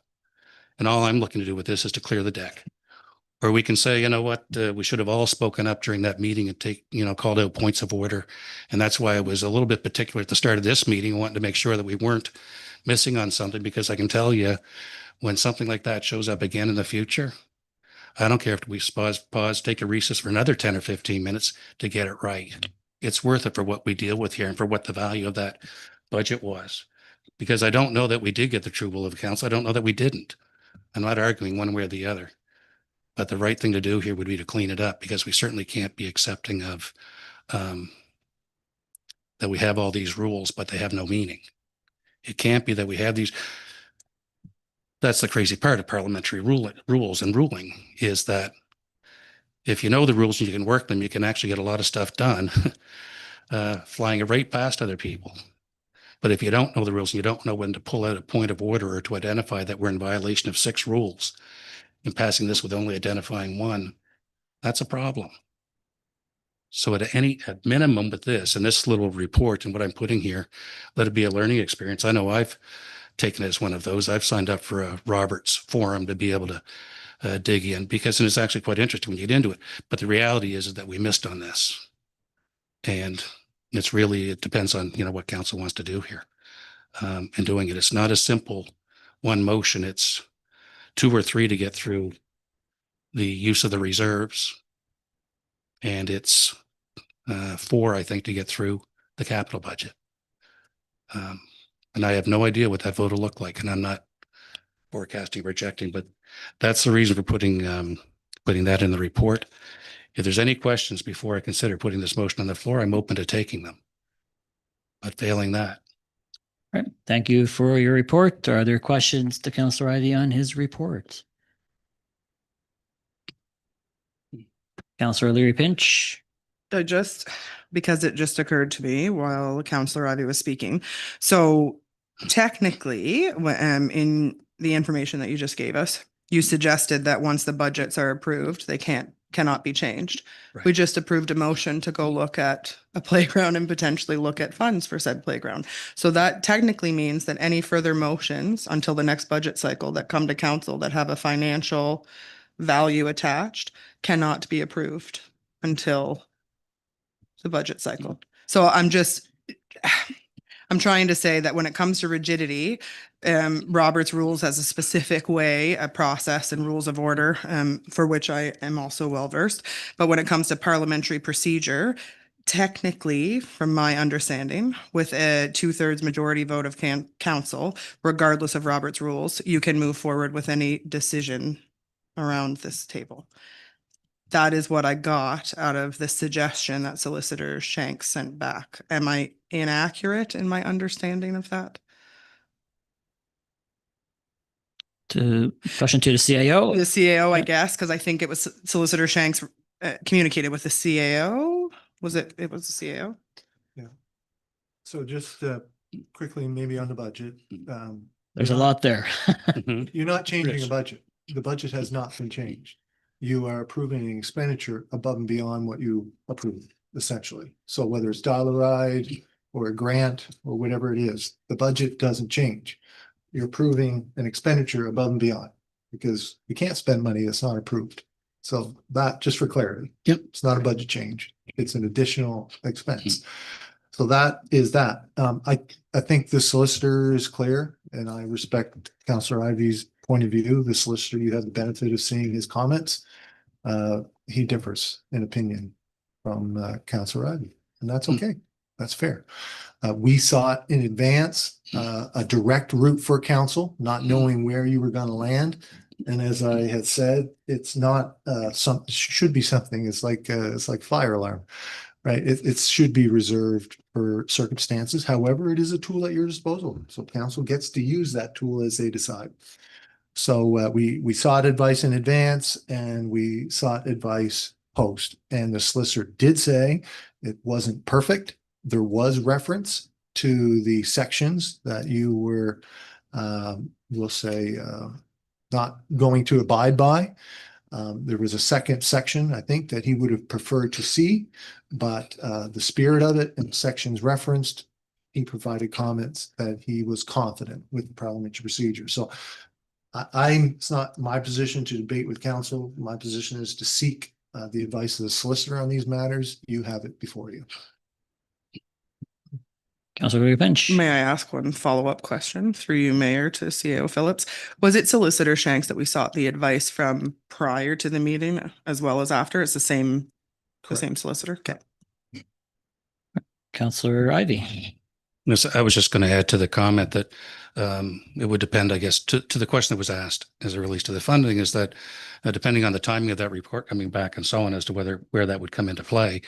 And all I'm looking to do with this is to clear the deck. Or we can say, you know what, we should have all spoken up during that meeting and called out points of order. And that's why I was a little bit particular at the start of this meeting, wanting to make sure that we weren't missing on something, because I can tell you when something like that shows up again in the future, I don't care if we pause, take a recess for another 10 or 15 minutes to get it right. It's worth it for what we deal with here and for what the value of that budget was. Because I don't know that we did get the true will of the council. I don't know that we didn't. I'm not arguing one way or the other. But the right thing to do here would be to clean it up, because we certainly can't be accepting of that we have all these rules, but they have no meaning. It can't be that we have these. That's the crazy part of parliamentary rules and ruling, is that if you know the rules and you can work them, you can actually get a lot of stuff done, flying right past other people. But if you don't know the rules and you don't know when to pull out a point of order or to identify that we're in violation of 6 rules and passing this with only identifying one, that's a problem. So at minimum with this and this little report and what I'm putting here, let it be a learning experience. I know I've taken it as one of those. I've signed up for a Roberts forum to be able to dig in, because it's actually quite interesting when you get into it. But the reality is that we missed on this. And it depends on, what council wants to do here in doing it. It's not a simple one motion. It's 2 or 3 to get through the use of the reserves. And it's 4, I think, to get through the capital budget. And I have no idea what that vote will look like. And I'm not forecasting, rejecting, but that's the reason for putting that in the report. If there's any questions before I consider putting this motion on the floor, I'm open to taking them. But failing that. All right. Thank you for your report. Are there questions to Councillor Ivey on his report? Councillor Leary-Pinch. Because it just occurred to me while Councillor Ivey was speaking. So technically, in the information that you just gave us, you suggested that once the budgets are approved, they cannot be changed. Right. We just approved a motion to go look at a playground and potentially look at funds for said playground. So that technically means that any further motions until the next budget cycle that come to council that have a financial value attached cannot be approved until the budget cycle. So I'm trying to say that when it comes to rigidity, Robert's rules has a specific way, a process and rules of order, for which I am also well versed. But when it comes to parliamentary procedure, technically, from my understanding, with a 2/3 majority vote of council, regardless of Robert's rules, you can move forward with any decision around this table. That is what I got out of the suggestion that Solicitor Shanks sent back. Am I inaccurate in my understanding of that? Question to the CAO. The CAO, I guess, because I think it was Solicitor Shanks communicated with the CAO. Was it? It was the CAO. Yeah. So just quickly, maybe on the budget. There's a lot there. You're not changing Yes. a budget. The budget has not been changed. You are approving an expenditure above and beyond what you approved, essentially. So whether it's dollar-ride or a grant or whatever it is, the budget doesn't change. You're approving an expenditure above and beyond because you can't spend money that's not approved. So that, just for clarity. Yep. It's not a budget change. It's an additional expense. So that is that. I think the solicitor is clear and I respect Councillor Ivy's point of view. The solicitor, you have the benefit of seeing his comments. He differs in opinion from Councillor Ivy, and that's okay. That's fair. We saw it in advance, a direct route for council, not knowing where you were going to land. And as I had said, it's not should be something. It's like fire alarm, right? It should be reserved for circumstances. However, it is a tool at your disposal. So council gets to use that tool as they decide. So we sought advice in advance and we sought advice post. And the solicitor did say it wasn't perfect. There was reference to the sections that you were, we'll say, not going to abide by. There was a second section, I think, that he would have preferred to see, but the spirit of it and the sections referenced, he provided comments that he was confident with the parliamentary procedure. So it's not my position to debate with council. My position is to seek the advice of the solicitor on these matters. You have it before you. Councillor Bench. May I ask one follow-up question through you, Mayor, to CAO Phillips? Was it Solicitor Shanks that we sought the advice from prior to the meeting as well as after? It's the same solicitor? Okay. Councillor Ivy. Yes, I was just going to add to the comment that it would depend, I guess, to the question that was asked as it relates to the funding, is that depending on the timing of that report coming back and so on as to where that would come into play.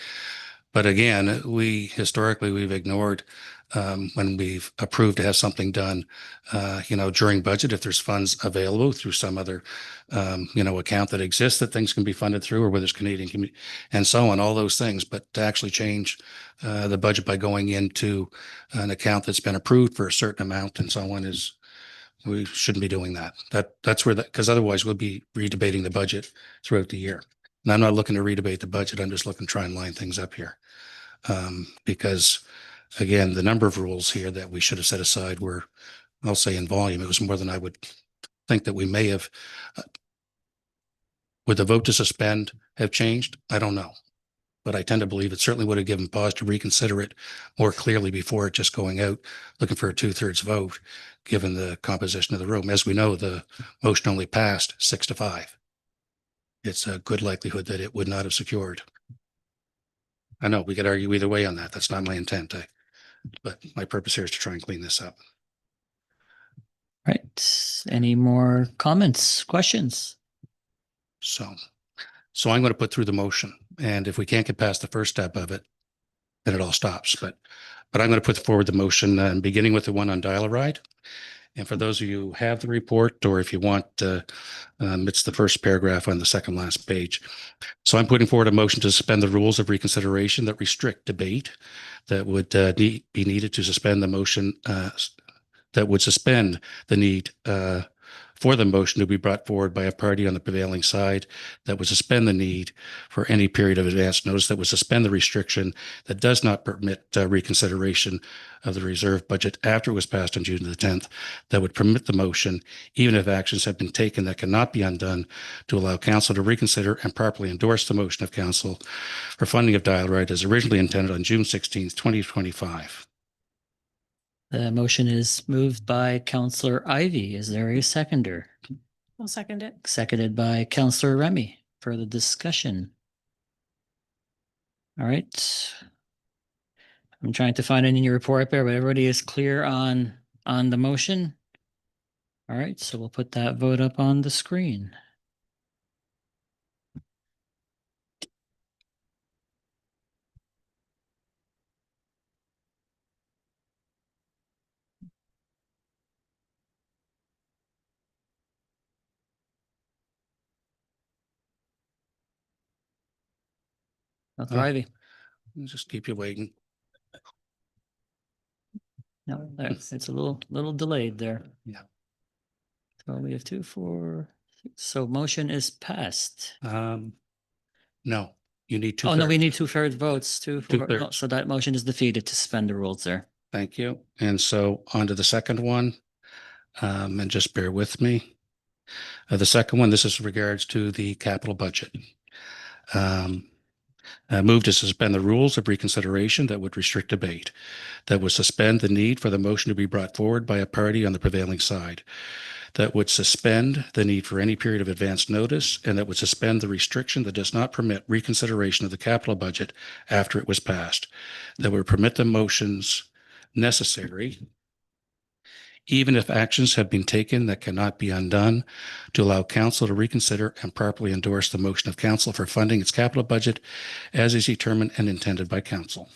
But again, we've ignored when we've approved to have something done, during budget, if there's funds available through some other, account that exists that things can be funded through, or whether it's Canadian and so on, all those things. But to actually change the budget by going into an account that's been approved for a certain amount and so on we shouldn't be doing that. That's where because otherwise we'll be redebating the budget throughout the year. And I'm not looking to redebate the budget. I'm just looking to try and line things up here. Because again, the number of rules here that we should have set aside were, I'll say in volume, it was more than I would think that we may have. Would the vote to suspend have changed? I don't know. But I tend to believe it certainly would have given pause to reconsider it more clearly before it just going out, looking for a 2/3 vote, given the composition of the room. As we know, the motion only passed 6-5. It's a good likelihood that it would not have secured. I know we could argue either way on that. That's not my intent. But my purpose here is to try and clean this up. Right. Any more comments, questions? So I'm going to put through the motion. And if we can't get past the first step of it, then it all stops. But I'm going to put forward the motion, beginning with the one on dial-a-ride. And for those of you who have the report, or if you want, it's the first paragraph on the second last page. So I'm putting forward a motion to suspend the rules of reconsideration that restrict debate, that would be needed to suspend the motion, that would suspend the need for the motion to be brought forward by a party on the prevailing side, that would suspend the need for any period of advance notice, that would suspend the restriction that does not permit reconsideration of the reserve budget after it was passed on June the 10th, that would permit the motion, even if actions have been taken that cannot be undone, to allow council to reconsider and properly endorse the motion of council for funding of dial-a-ride as originally intended on June 16th, 2025. The motion is moved by Councillor Ivy. Is there a seconder? I'll second it. Seconded by Councillor Remy. Further discussion? All right. I'm trying to find it in your report there, but everybody is clear on the motion. All right, so we'll put that vote up on the screen. Counselor Ivy. I'll just keep you waiting. No, it's a little delayed there. Yeah. So we have 2, 4. So motion is passed. No, you need 2/3. Oh, no, we need 2/3 votes. 2/3. Oh, so that motion is defeated to suspend the rules there. Thank you. And so on to the second one, and just bear with me. The second one, this is regards to the capital budget. Move to suspend the rules of reconsideration that would restrict debate, that would suspend the need for the motion to be brought forward by a party on the prevailing side, that would suspend the need for any period of advance notice, and that would suspend the restriction that does not permit reconsideration of the capital budget after it was passed, that would permit the motions necessary, even if actions have been taken that cannot be undone, to allow council to reconsider and properly endorse the motion of council for funding its capital budget as is determined and intended by council.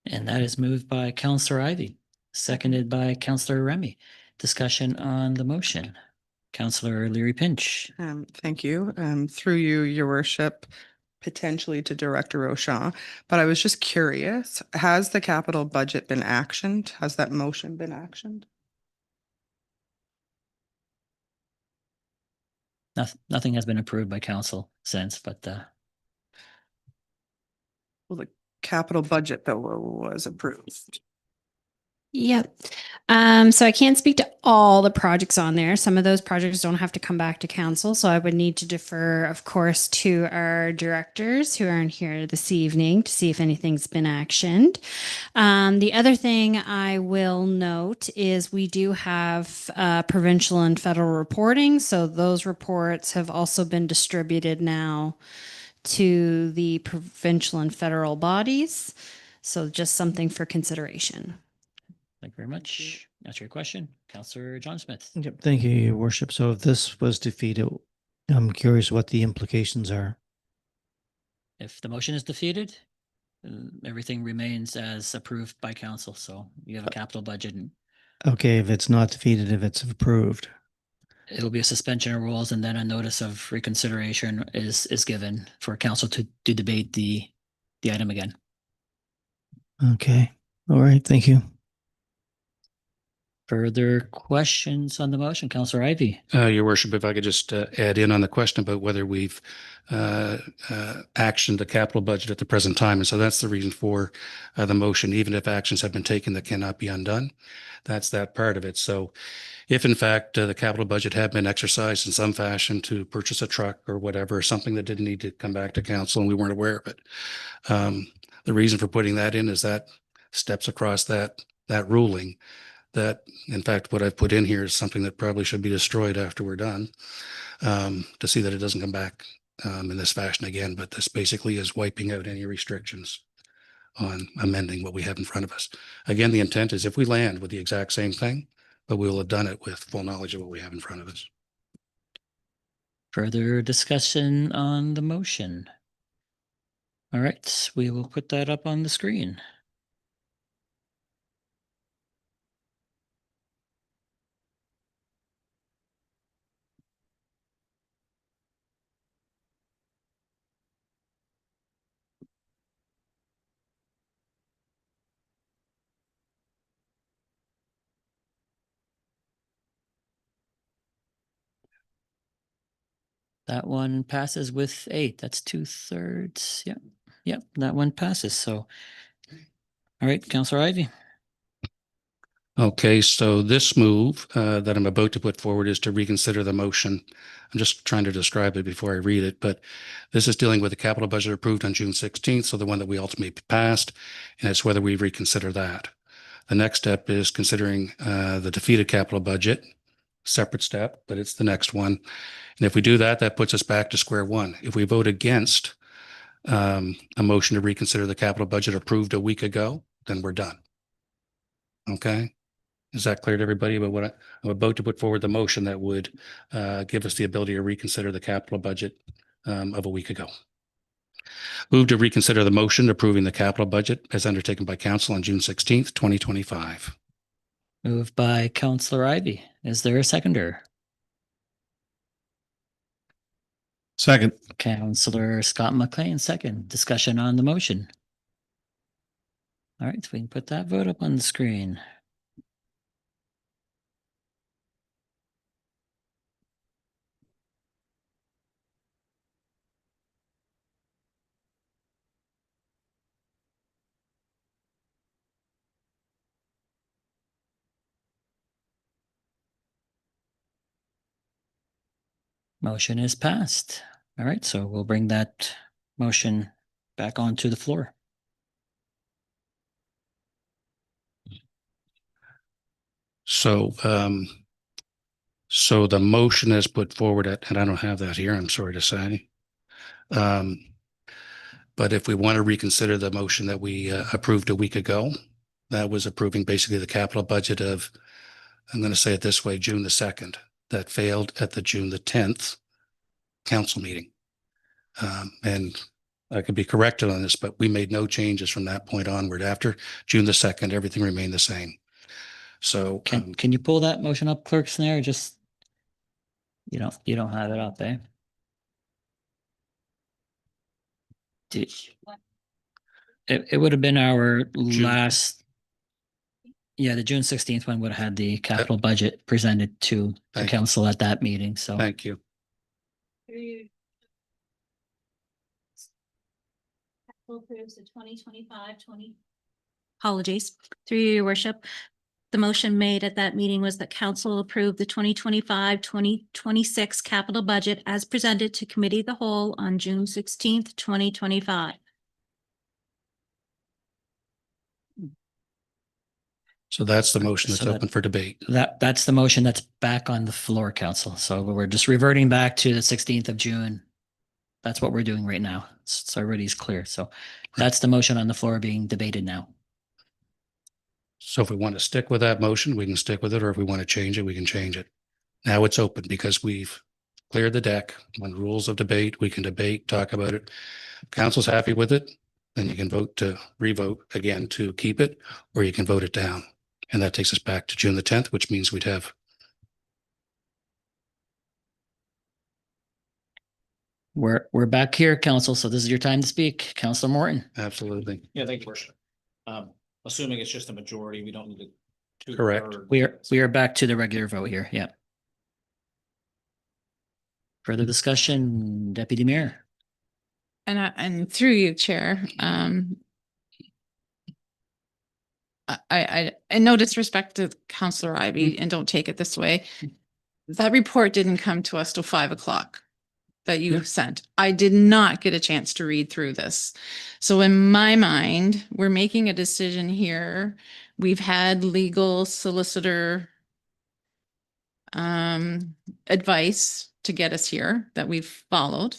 And that is moved by Counselor Ivy, seconded by Counselor Remy. Discussion on the motion. Counselor Leary Pinch. Thank you. Through you, Your Worship, potentially to Director O'Shaw, but I was just curious, has the capital budget been actioned? Has that motion been actioned? Nothing has been approved by council since, but Well, the capital budget bill was approved. Yep. So I can't speak to all the projects on there. Some of those projects don't have to come back to council. So I would need to defer, of course, to our directors who aren't here this evening to see if anything's been actioned. The other thing I will note is we do have provincial and federal reporting. So those reports have also been distributed now to the provincial and federal bodies. So just something for consideration. thank you very much. That's your question. Counselor John Smith. Yep, thank you, Your Worship. So if this was defeated, I'm curious what the implications are. If the motion is defeated, everything remains as approved by council. So you have a capital budget and Okay, if it's not defeated, if it's approved. it'll be a suspension of rules and then a notice of reconsideration is given for council to debate the item again. Okay, all right, thank you. Further questions on the motion? Counselor Ivy. Your Worship, if I could just add in on the question about whether we've actioned the capital budget at the present time. And so that's the reason for the motion, even if actions have been taken that cannot be undone. That's that part of it. So if in fact the capital budget had been exercised in some fashion to purchase a truck or whatever, something that didn't need to come back to council and we weren't aware of it. The reason for putting that in is that steps across that ruling. That, in fact, what I've put in here is something that probably should be destroyed after we're done, to see that it doesn't come back in this fashion again. But this basically is wiping out any restrictions on amending what we have in front of us. Again, the intent is if we land with the exact same thing, but we will have done it with full knowledge of what we have in front of us. Further discussion on the motion. All right, we will put that up on the screen. That one passes with 8. That's 2/3. Yep. Yep. That one passes. So, all right, Counselor Ivy. Okay, so this move that I'm about to put forward is to reconsider the motion. I'm just trying to describe it before I read it, but this is dealing with the capital budget approved on June 16th, so the one that we ultimately passed, and it's whether we reconsider that. The next step is considering the defeated capital budget, separate step, but it's the next one. And if we do that, that puts us back to square one. If we vote against a motion to reconsider the capital budget approved a week ago, then we're done. Okay? Is that clear to everybody about what I'm about to put forward the motion that would give us the ability to reconsider the capital budget of a week ago? Move to reconsider the motion approving the capital budget as undertaken by council on June 16th, 2025. Moved by Counselor Ivy. Is there a seconder? Second. Councillor Scott McLean, second. Discussion on the motion. All right, so we can put that vote up on the screen. Motion is passed. All right, so we'll bring that motion back onto the floor. So, so the motion is put forward and I don't have that here, I'm sorry to say. But if we want to reconsider the motion that we approved a week ago, that was approving basically the capital budget of, I'm going to say it this way, June the 2nd, that failed at the June the 10th council meeting. And I could be corrected on this, but we made no changes from that point onward. After June the 2nd, everything remained the same. So Can you pull that motion up, Clerk Snare? Just, you don't have it up there. It would have been our last, yeah, the June 16th one would have had the capital budget presented to the council at that meeting. So thank you. Approves the 2025-20. Apologies. Through you, your worship. The motion made at that meeting was that council approved the 2025-2026 capital budget as presented to committee of the whole on June 16th, 2025. So that's the motion that's open for debate. That's the motion that's back on the floor, council. So we're just reverting back to the 16th of June. That's what we're doing right now. So everybody's clear. So that's the motion on the floor being debated now. So if we want to stick with that motion, we can stick with it, or if we want to change it, we can change it. Now it's open because we've cleared the deck on rules of debate. We can debate, talk about it. If council's happy with it, then you can vote to revote again to keep it, or you can vote it down. And that takes us back to June the 10th, which means we'd have. We're back here, council. So this is your time to speak. Councillor Morton. Absolutely. Yeah, thank you, worship. Assuming it's just a majority, we don't need to. Correct. We are back to the regular vote here. Yeah. Further discussion, Deputy Mayor. And through you, Chair, I no disrespect to Councillor Ivy, and don't take it this way. That report didn't come to us till 5 o'clock that you sent. I did not get a chance to read through this. So in my mind, we're making a decision here. We've had legal solicitor advice to get us here that we've followed.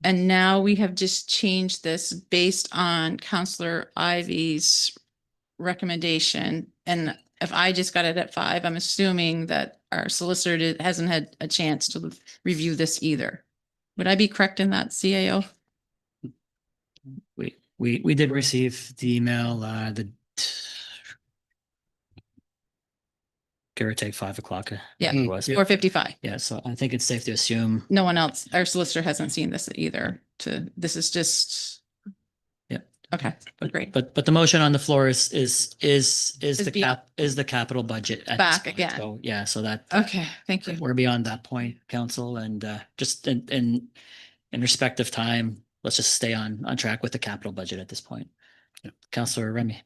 And now we have just changed this based on Councillor Ivy's recommendation. And if I just got it at 5, I'm assuming that our solicitor hasn't had a chance to review this either. Would I be correct in that, CAO? We did receive the email, give or take 5 o'clock. Yeah, it was 4:55. Yeah, so I think it's safe to assume. No one else, our solicitor hasn't seen this either. This is just. Yeah. Okay, great. But the motion on the floor is the beyond- the capital budget at this Back point. again. So yeah, so that. Okay, thank you. We're beyond that point, council, and just in respect of time, let's just stay on track with the capital budget at this point. Yeah. Councillor Remy.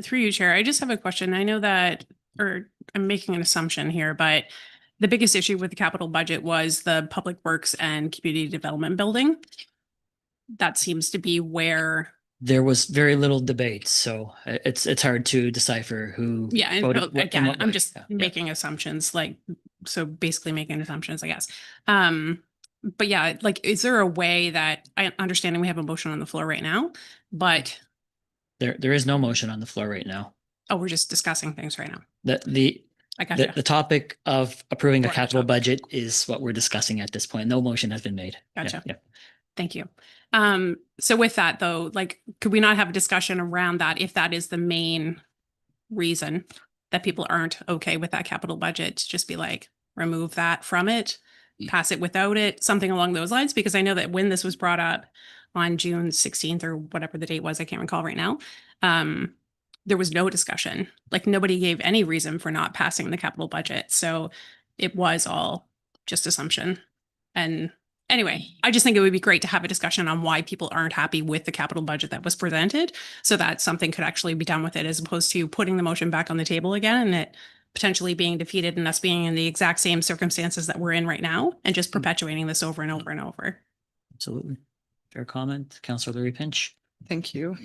Through you, Chair, I just have a question. I know that, or I'm making an assumption here, but the biggest issue with the capital budget was the public works and community development building. That seems to be where. There was very little debate, so it's hard to decipher who. Yeah, and voted what in again, what I'm way. just Yeah. making assumptions, like, so basically making assumptions, I guess. But yeah, like, is there a way that, I understanding we have a motion on the floor right now, but. There is no motion on the floor right now. Oh, we're just discussing things right now. The I gotcha. the topic of approving a Right. capital budget is what we're discussing at this point. No motion has been made. Yeah, Gotcha. yeah. Thank you. So with that though, like, could we not have a discussion around that if that is the main reason that people aren't okay with that capital budget? To just be like, remove that from it. pass it without it, something along those lines, because I know that when this was brought up on June 16th or whatever the date was, I can't recall right now, there was no discussion. Like nobody gave any reason for not passing the capital budget. So it was all just assumption. And anyway, I just think it would be great to have a discussion on why people aren't happy with the capital budget that was presented, so that something could actually be done with it, as opposed to putting the motion back on the table again and it potentially being defeated and us being in the exact same circumstances that we're in right now and just perpetuating this over and over and over. Absolutely. Fair comment. Councillor Larry Pinch. Thank you.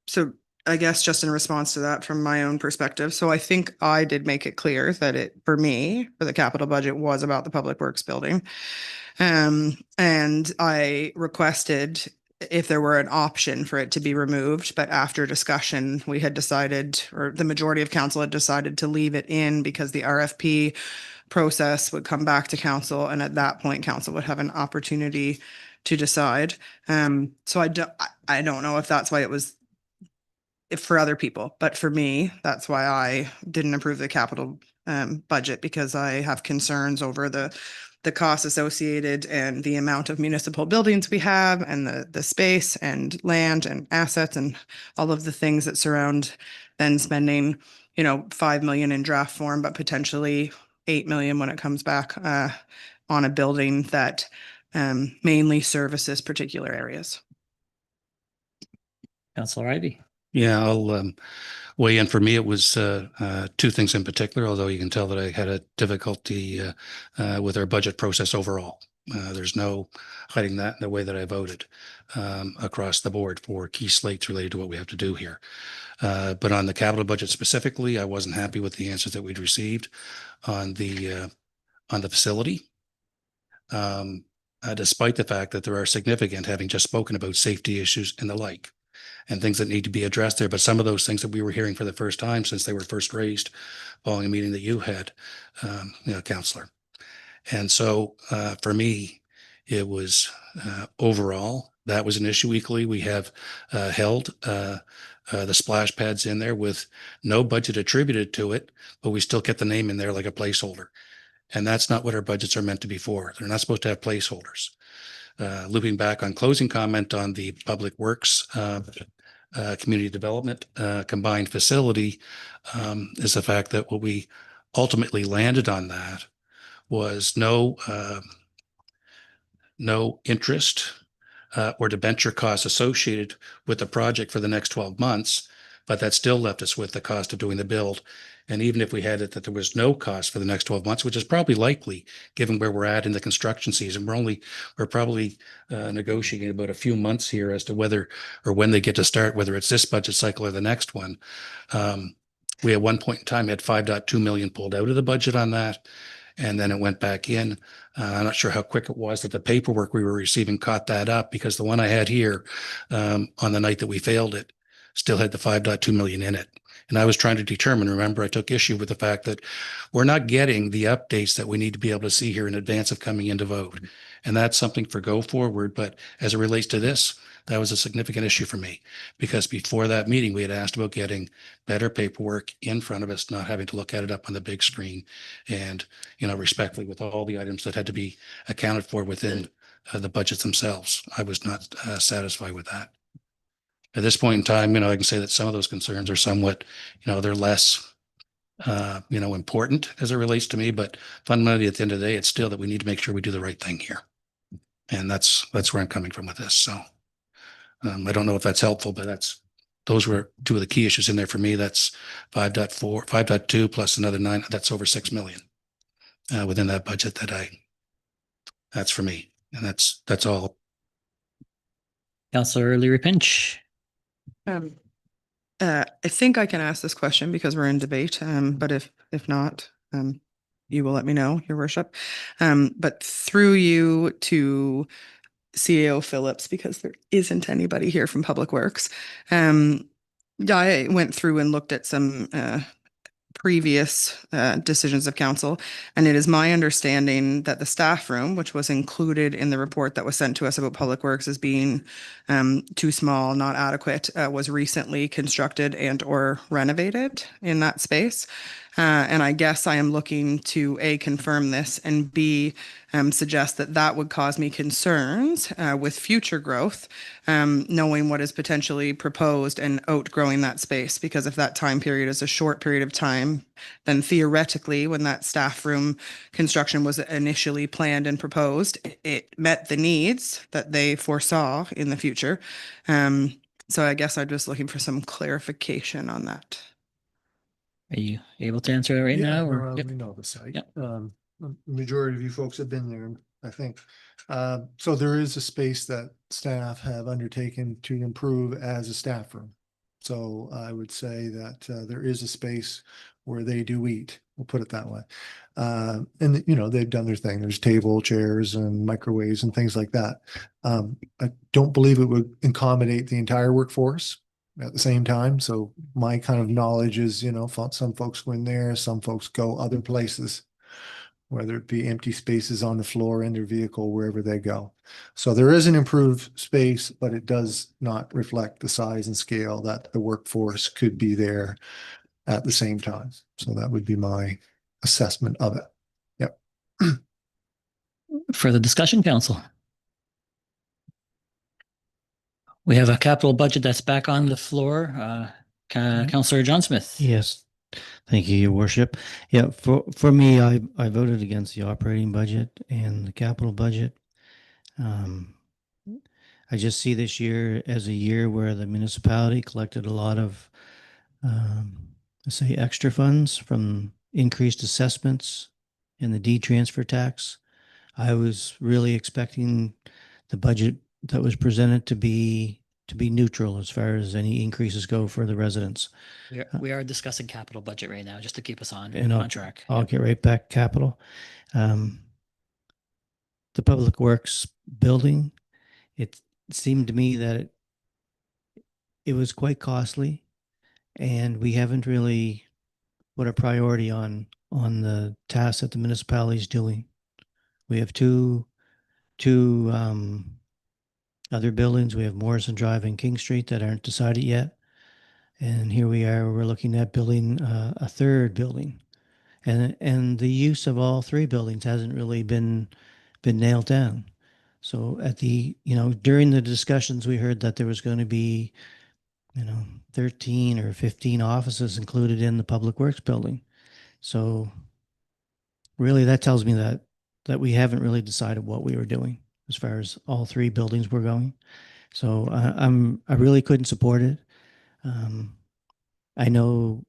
So I guess just in response to that from my own perspective, so I think I did make it clear that it, for me, for the capital budget was about the Public Works building. And I requested if there were an option for it to be removed, but after discussion, we had decided, or the majority of council had decided to leave it in because the RFP process would come back to council, and at that point, council would have an opportunity to decide. So I don't know if that's why it was for other people, but for me, that's why I didn't approve the capital budget, because I have concerns over the costs associated and the amount of municipal buildings we have and the space and land and assets and all of the things that surround then spending, 5 million in draft form, but potentially 8 million when it comes back on a building that mainly services particular areas. Councillor Ivey. Yeah, I'll weigh in. For me, it was two things in particular, although you can tell that I had a difficulty with our budget process overall. There's no hiding that in the way that I voted across the board for key slates related to what we have to do here. But on the capital budget specifically, I wasn't happy with the answers that we'd received on the facility. Despite the fact that there are significant, having just spoken about safety issues and the like, and things that need to be addressed there. But some of those things that we were hearing for the first time since they were first raised following a meeting that you had, Councillor. And so for me, it was overall, that was an issue equally. We have held the splash pads in there with no budget attributed to it, but we still get the name in there like a placeholder. And that's not what our budgets are meant to be for. They're not supposed to have placeholders. Looping back on closing comment on the Public Works community development combined facility is the fact that what we ultimately landed on that was no interest or debenture costs associated with the project for the next 12 months, but that still left us with the cost of doing the build. And even if we had it that there was no cost for the next 12 months, which is probably likely given where we're at in the construction season, we're probably negotiating about a few months here as to whether or when they get to start, whether it's this budget cycle or the next one. We at one point in time had 5.2 million pulled out of the budget on that, and then it went back in. I'm not sure how quick it was that the paperwork we were receiving caught that up, because the one I had here on the night that we failed it still had the 5.2 million in it. And I was trying to determine, remember, I took issue with the fact that we're not getting the updates that we need to be able to see here in advance of coming into vote. And that's something for go forward. But as it relates to this, that was a significant issue for me, because before that meeting, we had asked about getting better paperwork in front of us, not having to look at it up on the big screen, and, respectfully, with all the items that had to be accounted for within the budgets themselves. I was not satisfied with that. At this point in time, I can say that some of those concerns are somewhat, they're less, important as it relates to me, but fundamentally at the end of the day, it's still that we need to make sure we do the right thing here. And that's where I'm coming from with this. So I don't know if that's helpful, but those were two of the key issues in there for me. That's 5.2 plus another 9, that's over 6 million within that budget that's for me. And that's all. Councillor Leary Pinch. I think I can ask this question because we're in debate, but if not, you will let me know, Your Worship. But through you to CAO Phillips, because there isn't anybody here from Public Works. I went through and looked at some previous decisions of council, and it is my understanding that the staff room, which was included in the report that was sent to us about Public Works as being too small, not adequate, was recently constructed and or renovated in that space. And I guess I am looking to A, confirm this, and B, suggest that that would cause me concerns with future growth, knowing what is potentially proposed and outgrowing that space. Because if that time period is a short period of time, then theoretically, when that staff room construction was initially planned and proposed, it met the needs that they foresaw in the future. So I guess I'm just looking for some clarification on that. Are you able to answer that right now? Or No, Yep. we know the site. Yep. The majority of you folks have been there, I think. So there is a space that staff have undertaken to improve as a staff room. So I would say that there is a space where they do eat, we'll put it that way. And you know, they've done their thing. There's table, chairs and microwaves and things like that. I don't believe it would accommodate the entire workforce at the same time. So my kind of knowledge is, you know, some folks go in there, some folks go other places, whether it be empty spaces on the floor in their vehicle, wherever they go. So there is an improved space, but it does not reflect the size and scale that the workforce could be there at the same time. So that would be my assessment of it. Yep. Further discussion, council? We have a capital budget that's back on the floor. Councillor John Smith. Yes. Thank you, Your Worship. Yeah, for me, I voted against the operating budget and the capital budget. I just see this year as a year where the municipality collected a lot of, let's say, extra funds from increased assessments and the deed transfer tax. I was really expecting the budget that was presented to be neutral as far as any increases go for the residents. We are discussing capital budget right now, just to keep us on track. I'll get right back to capital. The Public Works building, it seemed to me that it was quite costly, and we haven't really put a priority on the tasks that the municipality is doing. We have two other buildings. We have Morrison Drive and King Street that aren't decided yet. And here we are, we're looking at building a third building. And the use of all three buildings hasn't really been nailed down. So during the discussions, we heard that there was going to be, 13 or 15 offices included in the Public Works building. So really that tells me that we haven't really decided what we were doing as far as all three buildings were going. So I really couldn't support it. I know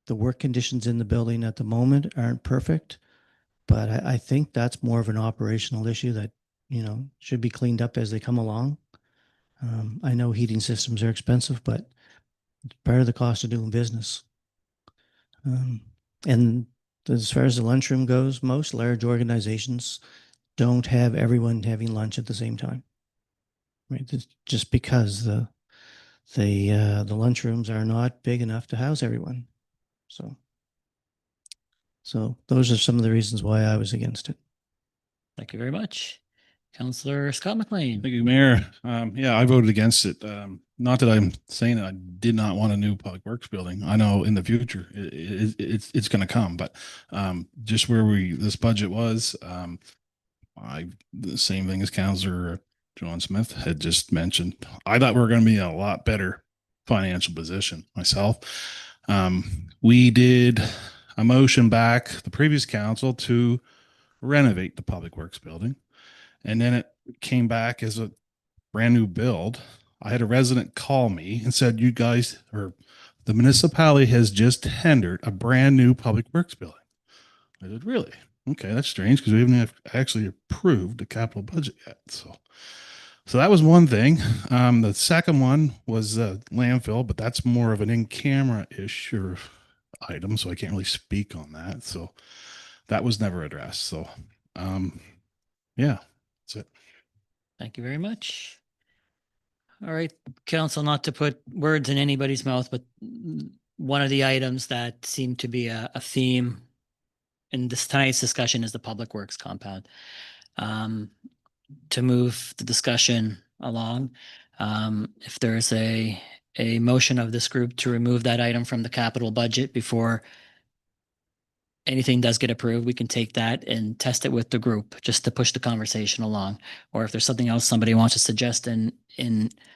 the work conditions in the building at the moment aren't perfect, but I think that's more of an operational issue that, should be cleaned up as they come along. I know heating systems are expensive, but it's part of the cost of doing business. And as far as the lunchroom goes, most large organizations don't have everyone having lunch at the same time, right? Just because the lunchrooms are not big enough to house everyone. So those are some of the reasons why I was against it. Thank you very much. Councillor Scott McLean. Thank you, Mayor. Yeah, I voted against it. Not that I'm saying that I did not want a new public works building. I know in the future it's going to come, but just where this budget was, the same thing as Councillor John Smith had just mentioned. I thought we were going to be in a lot better financial position myself. We did a motion back the previous council to renovate the public works building. And then it came back as a brand new build. I had a resident call me and said, you guys, or the municipality has just tendered a brand new public works building. I said, really? Okay, that's strange because we haven't actually approved the capital budget yet. So that was one thing. The second one was landfill, but that's more of an in-camera issue item, so I can't really speak on that. So that was never addressed. So yeah, that's it. Thank you very much. All right, council, not to put words in anybody's mouth, but one of the items that seemed to be a theme in tonight's discussion is the Public Works compound. To move the discussion along, if there's a motion of this group to remove that item from the capital budget before anything does get approved, we can take that and test it with the group just to push the conversation along. Or if there's something else somebody wants to suggest in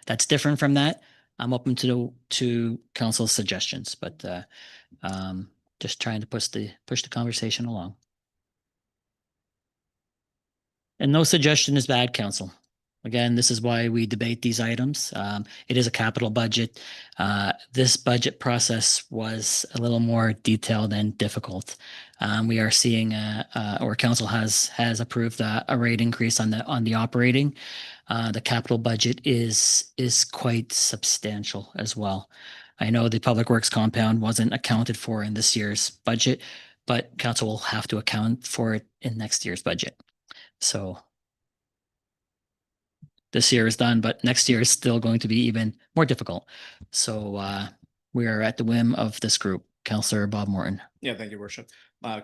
that's different from that, I'm open to council's suggestions, but just trying to push the conversation along. And no suggestion is bad, council. Again, this is why we debate these items. It is a capital budget. This budget process was a little more detailed and difficult. We are seeing, or council has approved a rate increase on the operating. The capital budget is quite substantial as well. I know the public works compound wasn't accounted for in this year's budget, but council will have to account for it in next year's budget. So this year is done, but next year is still going to be even more difficult. So we are at the whim of this group. Councillor Bob Morton. Yeah, thank you, Worship.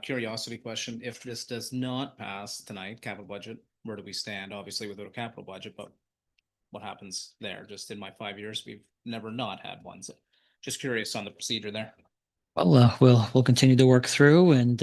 Curiosity question. If this does not pass tonight, capital budget, where do we stand? Obviously without a capital budget, but what happens there? Just in my 5 years, we've never not had one. So just curious on the procedure there. Well, we'll continue to work through, and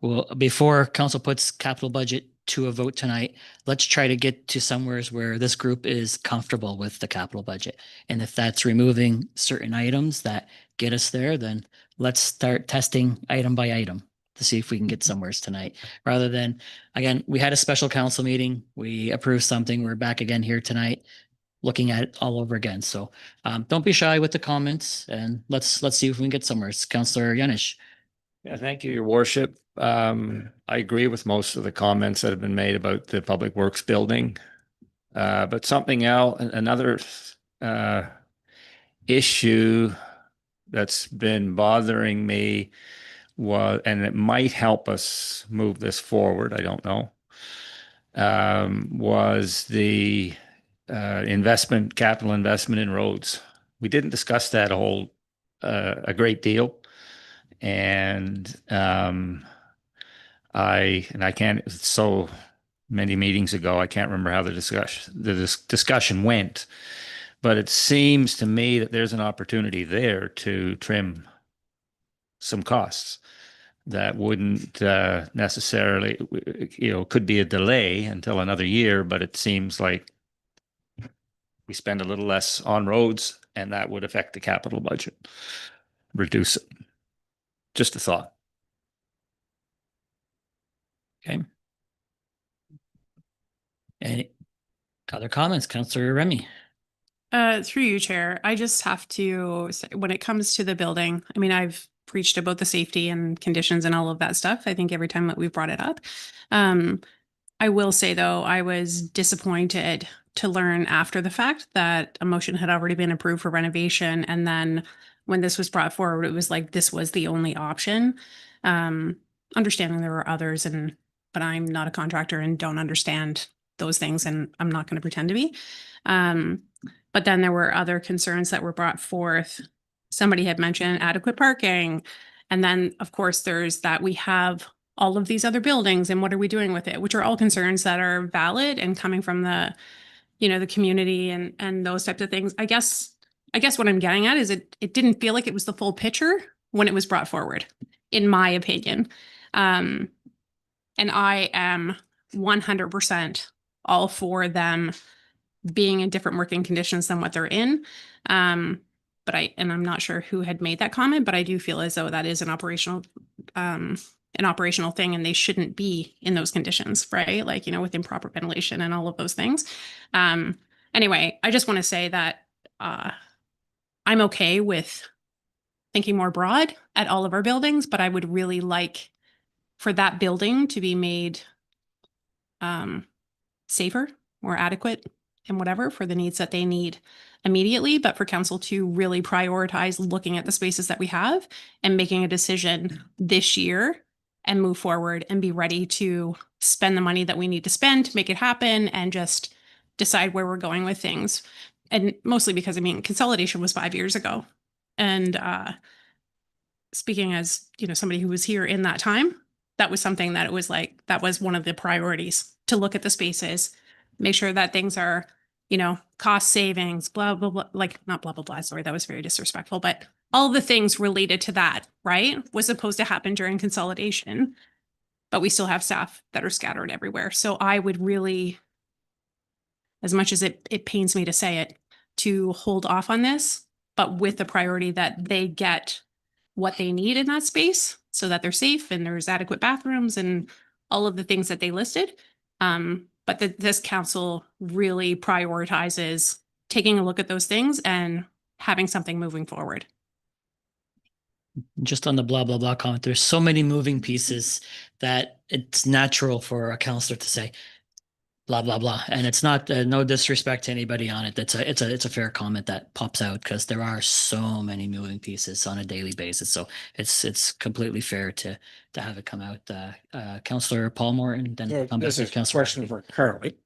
we'll, before council puts capital budget to a vote tonight, let's try to get to somewhere where this group is comfortable with the capital budget. And if that's removing certain items that get us there, then let's start testing item by item to see if we can get somewhere tonight. Rather than, again, we had a special council meeting, we approved something, we're back again here tonight, looking at it all over again. So don't be shy with the comments, and let's see if we can get somewhere. It's Councillor Yanish. Yeah, thank you, Your Worship. I agree with most of the comments that have been made about the Public Works building. But something else, another issue that's been bothering me was, and it might help us move this forward, I don't know, was the capital investment in roads. We didn't discuss that a great deal. And I can't, so many meetings ago, I can't remember how the discussion went, but it seems to me that there's an opportunity there to trim some costs that wouldn't necessarily, could be a delay until another year, but it seems like we spend a little less on roads and that would affect the capital budget, reduce it. Just a thought. Okay. Any other comments, Councillor Remy? Through you, Chair, I just have to say, when it comes to the building, I mean, I've preached about the safety and conditions and all of that stuff. I think every time that we've brought it up. I will say, though, I was disappointed to learn after the fact that a motion had already been approved for renovation. And then when this was brought forward, it was like this was the only option. Understanding there were others, but I'm not a contractor and don't understand those things, and I'm not going to pretend to be. But then there were other concerns that were brought forth. Somebody had mentioned adequate parking. And then, of course, there's that we have all of these other buildings and what are we doing with it, which are all concerns that are valid and coming from the, the community and those types of things. I guess what I'm getting at is it didn't feel like it was the full picture when it was brought forward, in my opinion. And I am 100% all for them being in different working conditions than what they're in. But I'm not sure who had made that comment, but I do feel as though that is an operational thing, and they shouldn't be in those conditions, right? Like, with improper ventilation and all of those things. Anyway, I just want to say that I'm okay with thinking more broad at all of our buildings, but I would really like for that building to be made safer, more adequate, and whatever for the needs that they need immediately, but for council to really prioritize looking at the spaces that we have and making a decision this year and move forward and be ready to spend the money that we need to spend to make it happen and just decide where we're going with things. And mostly because, consolidation was 5 years ago. And speaking as, somebody who was here in that time, that was something that it was like, that was one of the priorities, to look at the spaces, make sure that things are, cost savings, blah, blah, blah, like not blah, blah, blah. Sorry, that was very disrespectful, but all the things related to that, right, was supposed to happen during consolidation. But we still have staff that are scattered everywhere. So I would really, as much as it pains me to say it, to hold off on this, but with the priority that they get what they need in that space so that they're safe and there's adequate bathrooms and all of the things that they listed. But that this council really prioritizes taking a look at those things and having something moving forward. Just on the blah, blah, blah comment, there's so many moving pieces that it's natural for a counselor to say blah, blah, blah. And it's not, no disrespect to anybody on it. It's a fair comment that pops out because there are so many moving pieces on a daily basis. So it's completely fair to have it come out. Counselor Palmore and then come back This to is a Counselor. question for Carly.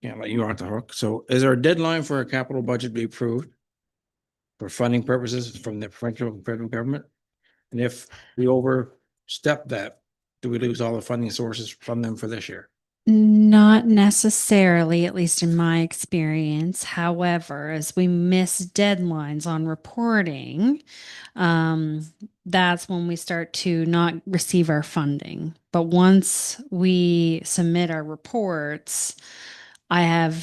Yeah, but you are off the hook. So is there a deadline for a capital budget to be approved for funding purposes from the provincial and federal government? And if we overstep that, do we lose all the funding sources from them for this year? Not necessarily, at least in my experience. However, as we miss deadlines on reporting, that's when we start to not receive our funding. But once we submit our reports, I'm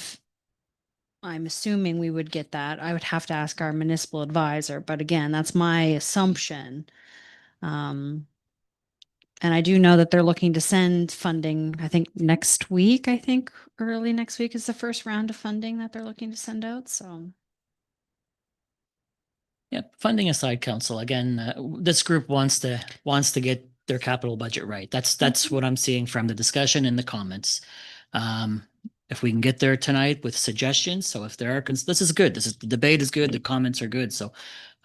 assuming we would get that. I would have to ask our municipal advisor, but again, that's my assumption. And I do know that they're looking to send funding, I think next week, early next week is the first round of funding that they're looking to send out. So. Yeah, funding aside, council, again, this group wants to get their capital budget right. That's what I'm seeing from the discussion and the comments. If we can get there tonight with suggestions, so if there are, this is good. The debate is good. The comments are good. So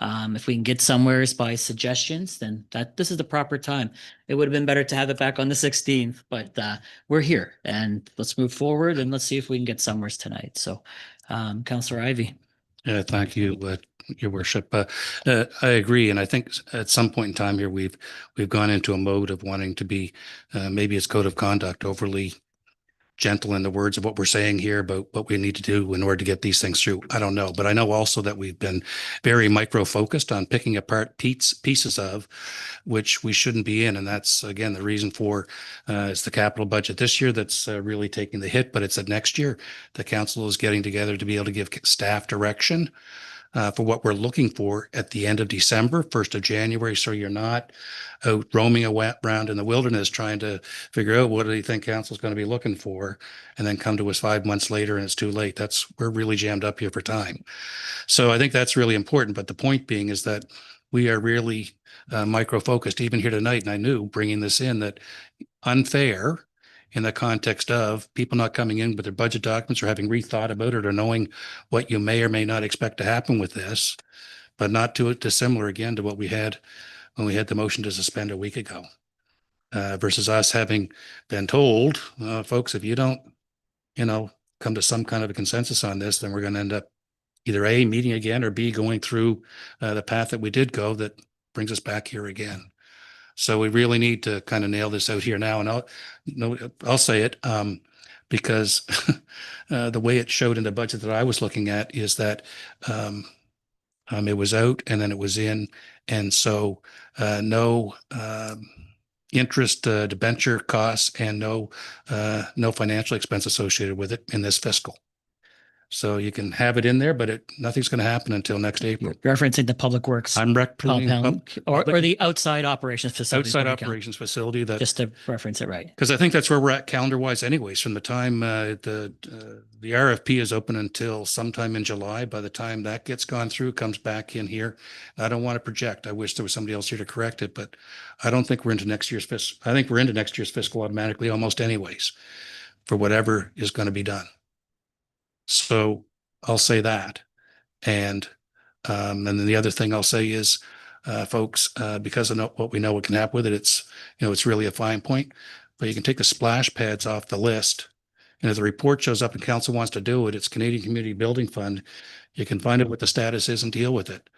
if we can get somewheres by suggestions, then this is the proper time. It would have been better to have it back on the 16th, but we're here and let's move forward and let's see if we can get somewheres tonight. So Councillor Ivey. Thank you, Your Worship. I agree, and I think at some point in time here we've gone into a mode of wanting to be maybe it's code of conduct overly gentle in the words of what we're saying here about what we need to do in order to get these things through. I don't know, but I know also that we've been very micro focused on picking apart pieces of which we shouldn't be in, and that's again the reason for it's the capital budget this year that's really taking the hit, but it's that next year the council is getting together to be able to give staff direction for what we're looking for at the end of December, 1st of January. So you're not out roaming around in the wilderness trying to figure out what do you think council's going to be looking for, and then come to us 5 months later and it's too late. We're really jammed up here for time. So I think that's really important. But the point being is that we are really micro-focused even here tonight. And I knew bringing this in that unfair in the context of people not coming in with their budget documents or having rethought about it or knowing what you may or may not expect to happen with this, but not too dissimilar again to what we had when we had the motion to suspend a week ago, versus us having been told, folks, if you don't, come to some kind of a consensus on this, then we're going to end up either A, meeting again, or B, going through the path that we did go that brings us back here again. So we really need to kind of nail this out here now. And I'll say it because the way it showed in the budget that I was looking at is that it was out and then it was in. And so no interest, debenture costs, and no financial expense associated with it in this fiscal. So you can have it in there, but nothing's going to happen until next April. You're referencing the Public Works I'm compound or the outside operations facility. Outside operations facility. Just to reference it right. Because I think that's where we're at calendar-wise anyways. From the time the RFP is open until sometime in July, by the time that gets gone through, comes back in here. I don't want to project. I wish there was somebody else here to correct it, but I don't think we're into next year's fiscal. I think we're into next year's fiscal automatically almost anyways for whatever is going to be done. So I'll say that. And then the other thing I'll say is, folks, because of what we know what can happen with it, it's really a fine point, but you can take the splash pads off the list. And if the report shows up and council wants to do it, it's Canadian Community Building Fund. You can find out what the status is and deal with it.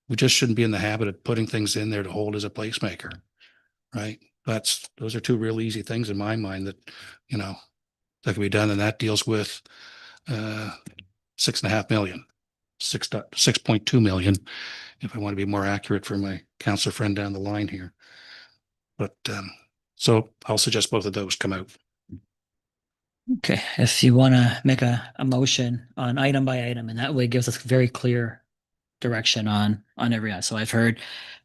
We just shouldn't be in the habit of putting things in there to hold as a placemaker, right? Those are two real easy things in my mind that can be done. And that deals with $6.5 million. 6.2 million, if I want to be more accurate for my council friend down the line here. But so I'll suggest both of those come out. Okay, if you want to make a motion on item by item, and that way gives us very clear direction on every item. So I've heard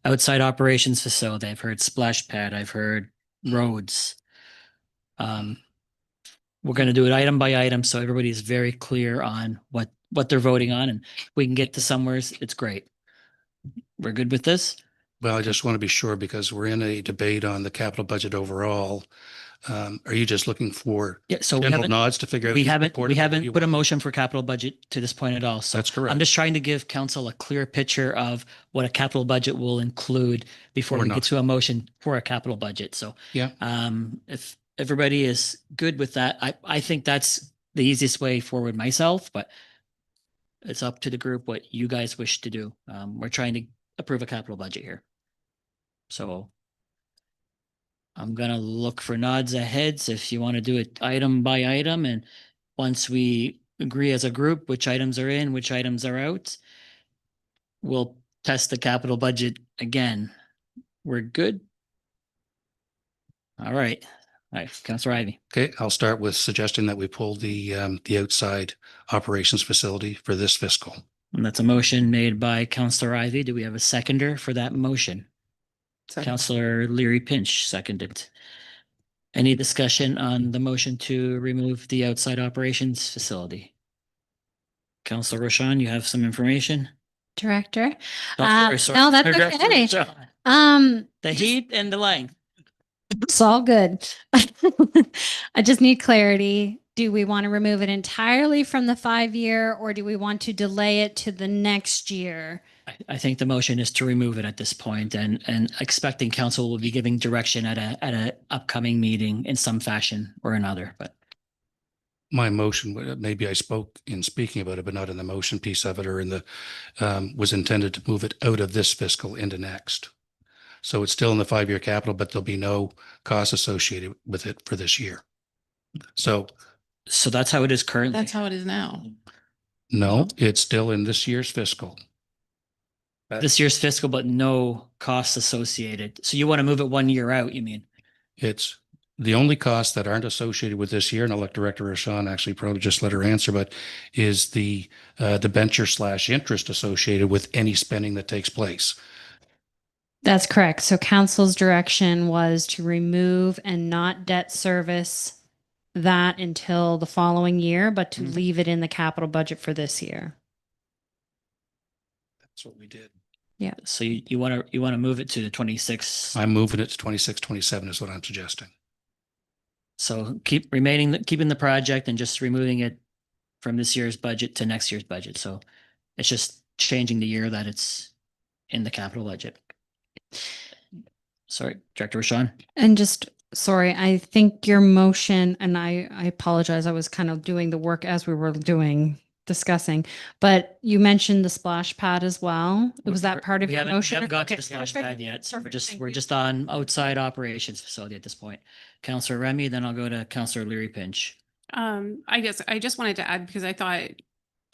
outside operations facility, I've heard splash pad, I've heard roads. We're going to do it item by item, so everybody's very clear on what they're voting on, and we can get to somewheres, it's great. We're good with this? Well, I just want to be sure because we're in a debate on the capital budget overall. Are you just looking for So general nods to figure out? We who's haven't supportive of what you put a want? motion for capital budget to this point at all. So That's correct. I'm just trying to give council a clear picture of what a capital budget will include before Or we not. get to a motion for a capital budget. So Yeah. if everybody is good with that, I think that's the easiest way forward myself, but it's up to the group what you guys wish to do. We're trying to approve a capital budget here. So I'm gonna look for nods of heads if you want to do it item by item, and once we agree as a group which items are in, which items are out, we'll test the capital budget again. We're good? All right. All right, Councillor Ivy. Okay, I'll start with suggesting that we pull the outside operations facility for this fiscal. And that's a motion made by Councillor Ivy. Do we have a seconder for that motion? Councillor Leary Pinch seconded. Any discussion on the motion to remove the outside operations facility? Councillor Roshan, you have some information? Director. Oh, sorry. No, that's Director okay. Roshan. The heat and the line. It's all good. I just need clarity. Do we want to remove it entirely from the 5-year, or do we want to delay it to the next year? I think the motion is to remove it at this point, and expecting council will be giving direction at a upcoming meeting in some fashion or another, but. My motion, maybe I spoke in speaking about it, but not in the motion piece of it or in the, was intended to move it out of this fiscal into next. So it's still in the 5-year capital, but there'll be no costs associated with it for this year. So that's how it is currently. That's how it is now. no, it's still in this year's fiscal. This year's fiscal, but no costs associated. So you want to move it 1 year out, you mean? It's the only costs that aren't associated with this year, and I'll let Director Rashawn actually probably just let her answer, but is the debenture / interest associated with any spending that takes place. That's correct. So council's direction was to remove and not debt service that until the following year, but to leave it in the capital budget for this year. That's what we did. Yeah. So you want to move it to the 26. I'm moving it to 26, 27 is what I'm suggesting. So keeping the project and just removing it from this year's budget to next year's budget. So it's just changing the year that it's in the capital budget. Sorry, Director Rashawn. And just, sorry, I think your motion, and I apologize, I was kind of doing the work as we were discussing, but you mentioned the splash pad as well. Was that part of your motion? We haven't got to Okay, the splash perfect. pad yet. So Perfect, we're thank just on outside operations facility at this point. Councillor Remy, then I'll go to Councillor Leary Pinch. I guess I just wanted to add, because I thought,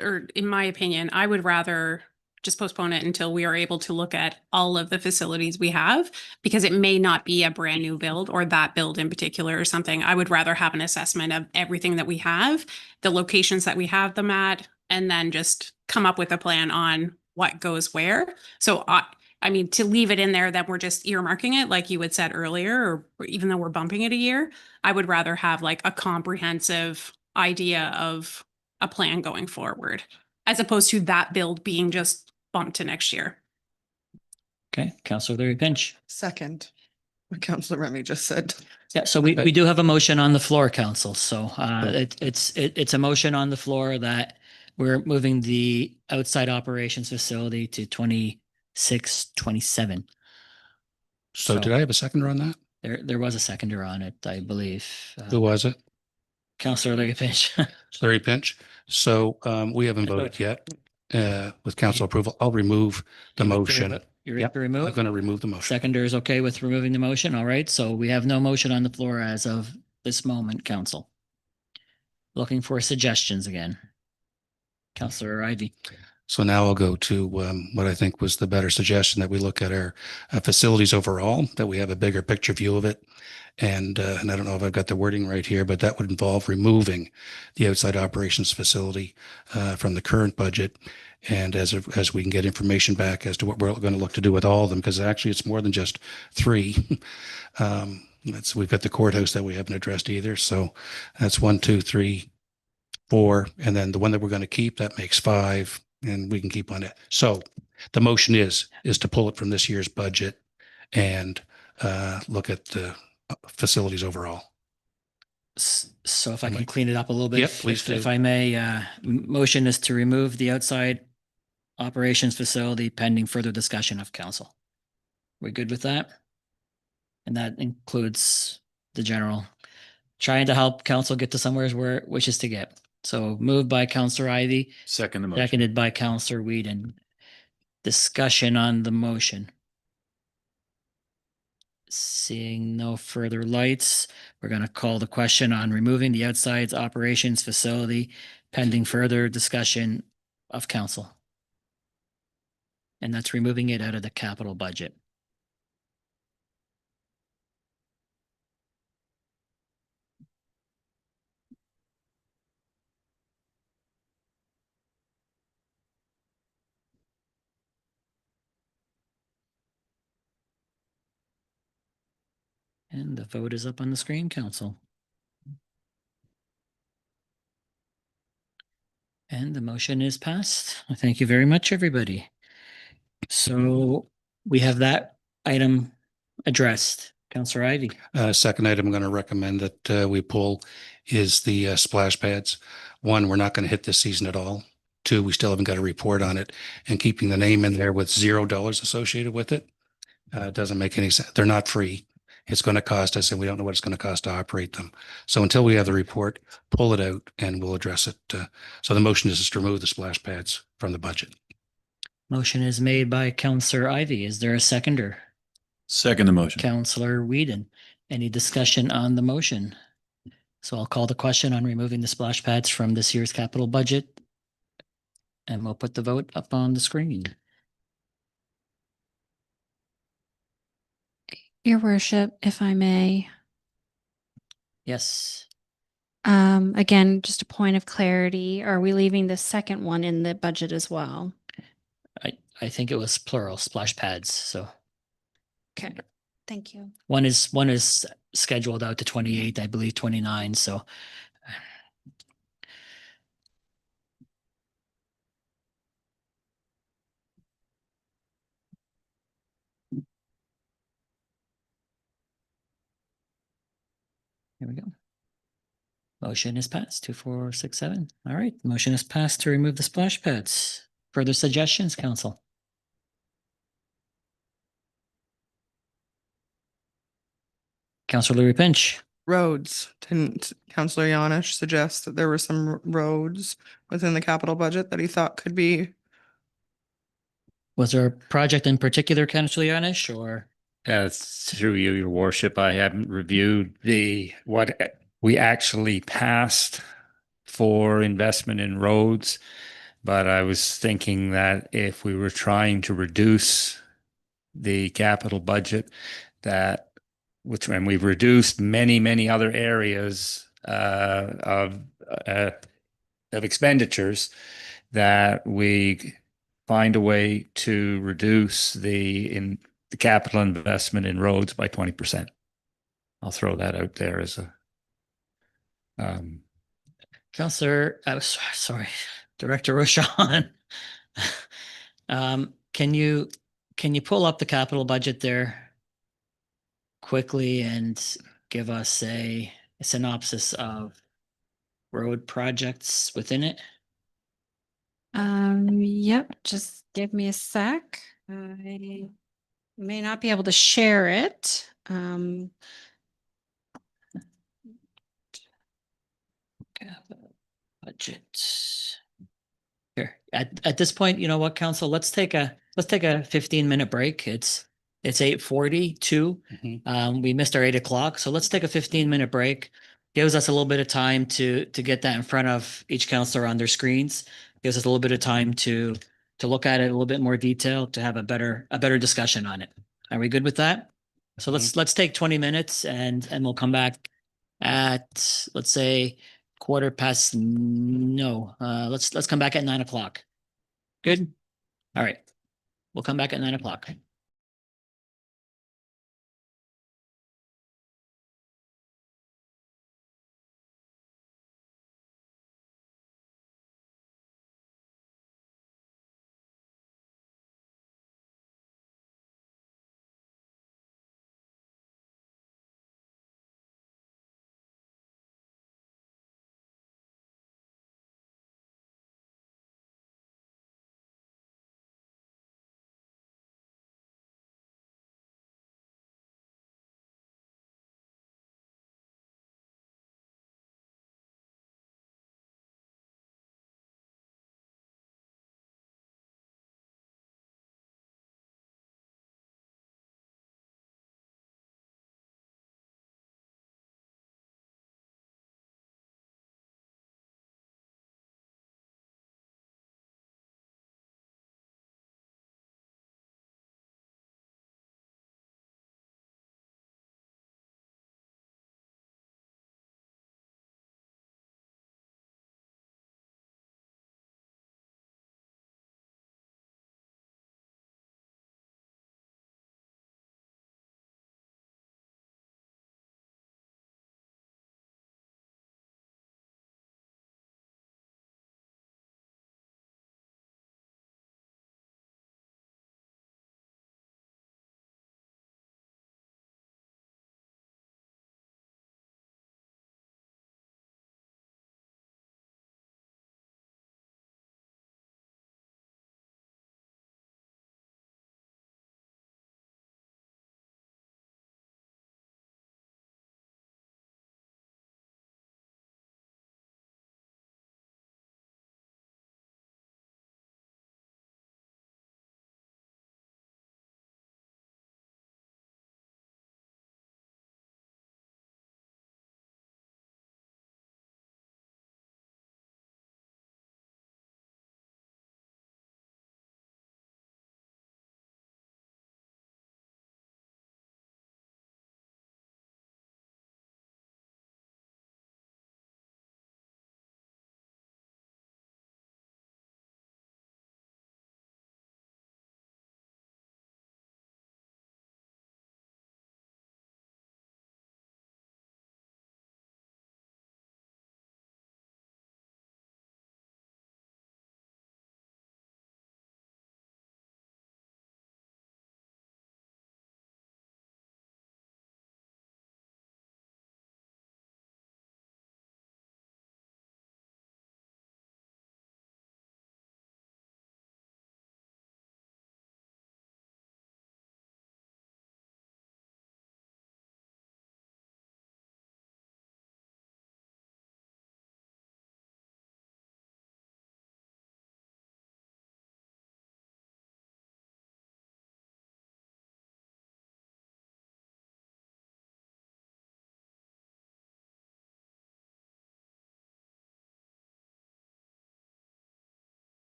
or in my opinion, I would rather just postpone it until we are able to look at all of the facilities we have, because it may not be a brand new build or that build in particular or something. I would rather have an assessment of everything that we have, the locations that we have them at, and then just come up with a plan on what goes where. So I mean, to leave it in there that we're just earmarking it, like you had said earlier, or even though we're bumping it a year, I would rather have like a comprehensive idea of a plan going forward, as opposed to that build being just bumped to next year. Okay, Councillor Leary Pinch. Second, what Councillor Remy just said. Yeah, so we do have a motion on the floor, council. So it's a motion on the floor that we're moving the outside operations facility to 26, 27. So did I have a seconder on that? There was a seconder on it, I believe. Who was it? Councillor Larry Pinch. Larry Pinch. So we haven't voted yet. With council approval, I'll remove the motion. You're ready to remove? I'm going to remove the motion. Seconder is okay with removing the motion. All right. So we have no motion on the floor as of this moment, council. Looking for suggestions again. Councillor Ivy. So now I'll go to what I think was the better suggestion, that we look at our facilities overall, that we have a bigger picture view of it. And I don't know if I've got the wording right here, but that would involve removing the outside operations facility from the current budget. And as we can get information back as to what we're going to look to do with all of them, because actually it's more than just three. We've got the courthouse that we haven't addressed either. So that's 1, 2, 3, 4, and then the one that we're going to keep, that makes 5, and we can keep on it. So the motion is to pull it from this year's budget and look at the facilities overall. So if I can clean it up a little bit. Yep, please if do. I may, motion is to remove the outside operations facility pending further discussion of council. We good with that? And that includes the general, trying to help council get to somewhere where it wishes to get. So moved by Councillor Ivy, Second the motion. seconded by Councillor Whedon. Discussion on the motion. Seeing no further lights, we're going to call the question on removing the outside operations facility pending further discussion of council. And that's removing it out of the capital budget. And the vote is up on the screen, council. And the motion is passed. Thank you very much, everybody. So we have that item addressed. Councillor Ivy. Second item I'm going to recommend that we pull is the splash pads. 1, we're not going to hit this season at all. 2, we still haven't got a report on it, and keeping the name in there with $0 associated with it doesn't make any sense. They're not free. It's going to cost us, and we don't know what it's going to cost to operate them. So until we have the report, pull it out and we'll address it. So the motion is to remove the splash pads from the budget. Motion is made by Councillor Ivy. Is there a seconder? Second the motion. Councillor Whedon. Any discussion on the motion? So I'll call the question on removing the splash pads from this year's capital budget. And we'll put the vote up on the screen. Your worship, if I may. Yes. Again, just a point of clarity. Are we leaving the second one in the budget as well? I think it was plural, splash pads. So Okay, thank you. one is scheduled out to 28, I believe 29. So here we go. Motion is passed. 2, 4, 6, 7. All right. Motion is passed to remove the splash pads. Further suggestions, council? Councillor Louis Pinch. Roads. Didn't Councillor Yanish suggest that there were some roads within the capital budget that he thought could be? Was there a project in particular, Councillor Yanish, or? Through you, your worship, I haven't reviewed what we actually passed for investment in roads, but I was thinking that if we were trying to reduce the capital budget, and we've reduced many other areas of expenditures, that we find a way to reduce the capital investment in roads by 20%. I'll throw that out there as a Councillor, sorry, Director Rochon. Can you pull up the capital budget there quickly and give us a synopsis of road projects within it? Yep, just give me a sec. I may not be able to share it. Budget. Here, at this point, you know what, council, let's take a 15-minute break. It's 8:42. We missed our 8 o'clock. So let's take a 15-minute break. Gives us a little bit of time to get that in front of each councillor on their screens. Gives us a little bit of time to to look at it in a little bit more detail, to have a better discussion on it. Are we good with that? So let's take 20 minutes and we'll come back at, let's say, let's come back at 9 o'clock. Good? All right. We'll come back at 9 o'clock.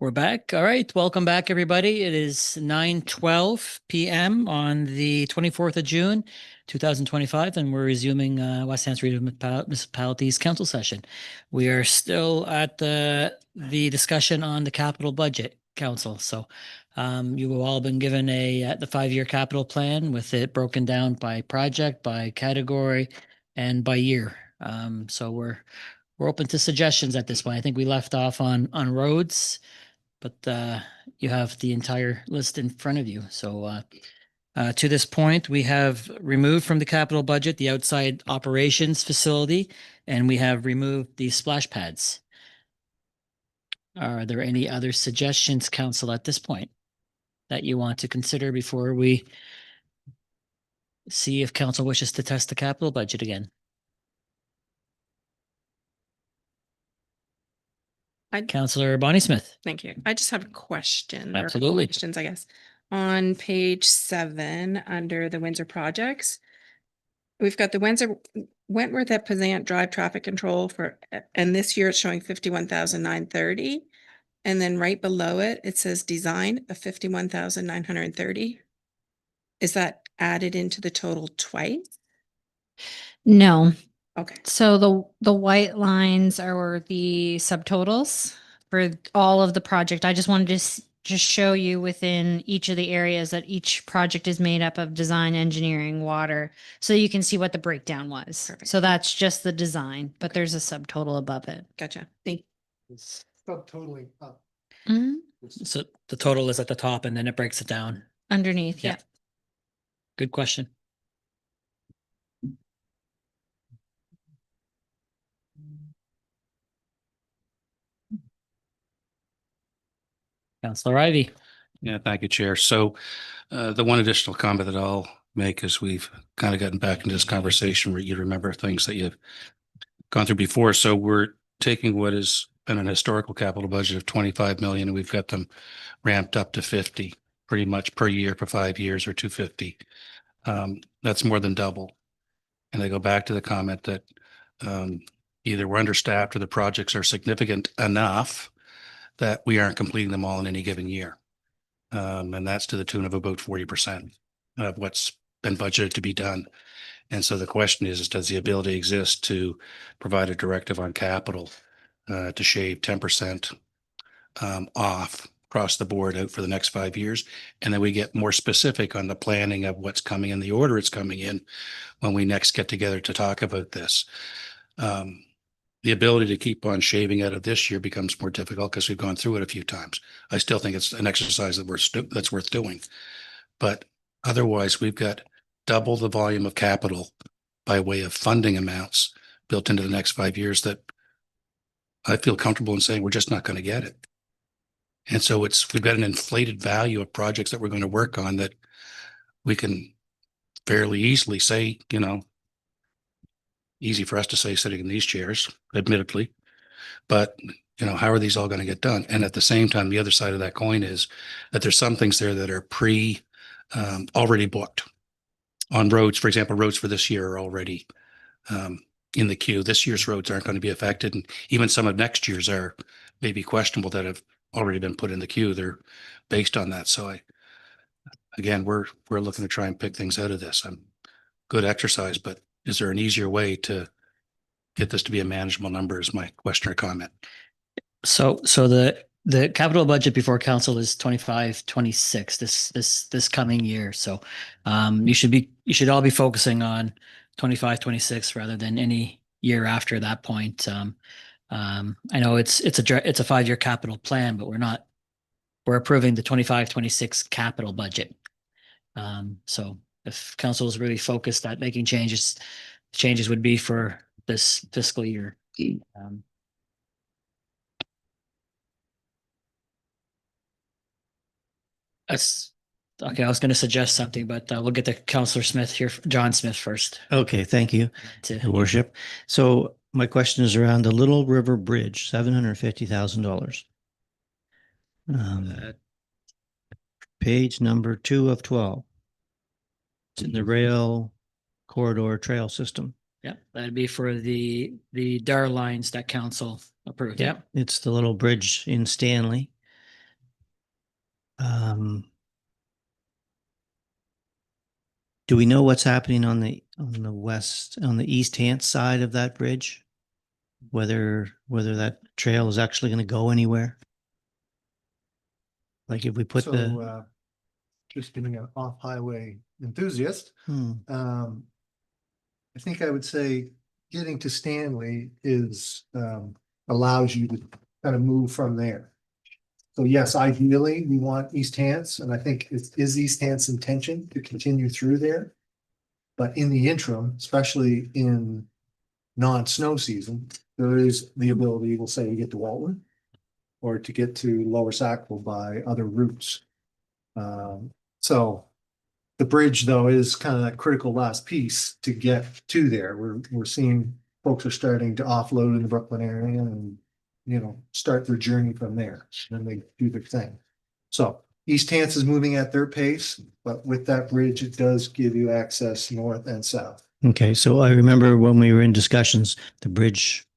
We're back. All right. Welcome back, everybody. It is 9:12 p.m. on the 24th of June, 2025, and we're resuming West Hants Regional Municipalities Council session. We are still at the discussion on the capital budget council. So you have all been given the 5-year capital plan with it broken down by project, by category, and by year. So we're open to suggestions at this point. I think we left off on roads, but you have the entire list in front of you. So to this point, we have removed from the capital budget the outside operations facility, and we have removed the splash pads. Are there any other suggestions, council, at this point that you want to consider before we see if council wishes to test the capital budget again? Councillor Bonnie Smith. Thank you. I just have a question. or Absolutely. Questions, I guess. On page 7, under the Windsor projects, we've got the Wentworth at Pazant Drive traffic control and this year it's showing 51,930. And then right below it, it says design of 51,930. Is that added into the total twice? No. Okay. So the white lines are the subtotals for all of the project. I just wanted to just show you within each of the areas that each project is made up of design, engineering, water, so you can see what the breakdown was. Perfect. So that's just the design, but there's a subtotal above it. Gotcha. Thank you. Subtotally up. So the total is at the top and then it breaks it down. Underneath, yeah. Good question. Councillor Ivy. Yeah, thank you, Chair. So the one additional comment that I'll make is we've kind of gotten back into this conversation where you remember things that you've gone through before. So we're taking what has been an historical capital budget of 25 million and we've got them ramped up to 50 pretty much per year for 5 years, or 250. That's more than double. And I go back to the comment that either we're understaffed or the projects are significant enough that we aren't completing them all in any given year. And that's to the tune of about 40% of what's been budgeted to be done. And so the question is does the ability exist to provide a directive on capital to shave 10% off across the board out for the next 5 years? And then we get more specific on the planning of what's coming in, the order it's coming in when we next get together to talk about this. The ability to keep on shaving out of this year becomes more difficult because we've gone through it a few times. I still think it's an exercise that's worth doing. But otherwise, we've got double the volume of capital by way of funding amounts built into the next 5 years that I feel comfortable in saying we're just not going to get it. And so we've got an inflated value of projects that we're going to work on that we can fairly easily say, easy for us to say sitting in these chairs, admittedly, but how are these all going to get done? And at the same time, the other side of that coin is that there's some things there that are already booked on roads. For example, roads for this year are already in the queue. This year's roads aren't going to be affected. And even some of next year's are maybe questionable that have already been put in the queue. They're based on that. So again, we're looking to try and pick things out of this. Good exercise, but is there an easier way to get this to be a manageable number is my question or comment. So the capital budget before council is 25-26 this coming year. So you should all be focusing on 25-26 rather than any year after that point. I know it's a 5-year capital plan, but we're approving the 25-26 capital budget. So if council is really focused at making changes would be for this fiscal year. Okay, I was going to suggest something, but we'll get to Councillor Smith here, John Smith first. Okay, thank you, Your Worship. So my question is around the Little River Bridge, $750,000. Page number 2 of 12. It's in the rail corridor trail system. Yeah, that'd be for the DAR lines that council approved. Yeah, it's the little bridge in Stanley. Do we know what's happening on the east hand side of that bridge? Whether that trail is actually going to go anywhere? Like if we put the just being an off-highway enthusiast, Hmm. I think I would say getting to Stanley is allows you to kind of move from there. So yes, ideally we want East Hants, and I think it is East Hants' intention to continue through there. But in the interim, especially in non-snow season, there is the ability, we'll say, to get to Walton or to get to Lower Sackville by other routes. So the bridge, though, is kind of that critical last piece to get to there. We're seeing folks are starting to offload in the Brooklyn area and, start their journey from there. And then they do their thing. So East Hants is moving at their pace, but with that bridge, it does give you access north and south. Okay, so I remember when we were in discussions, the bridge,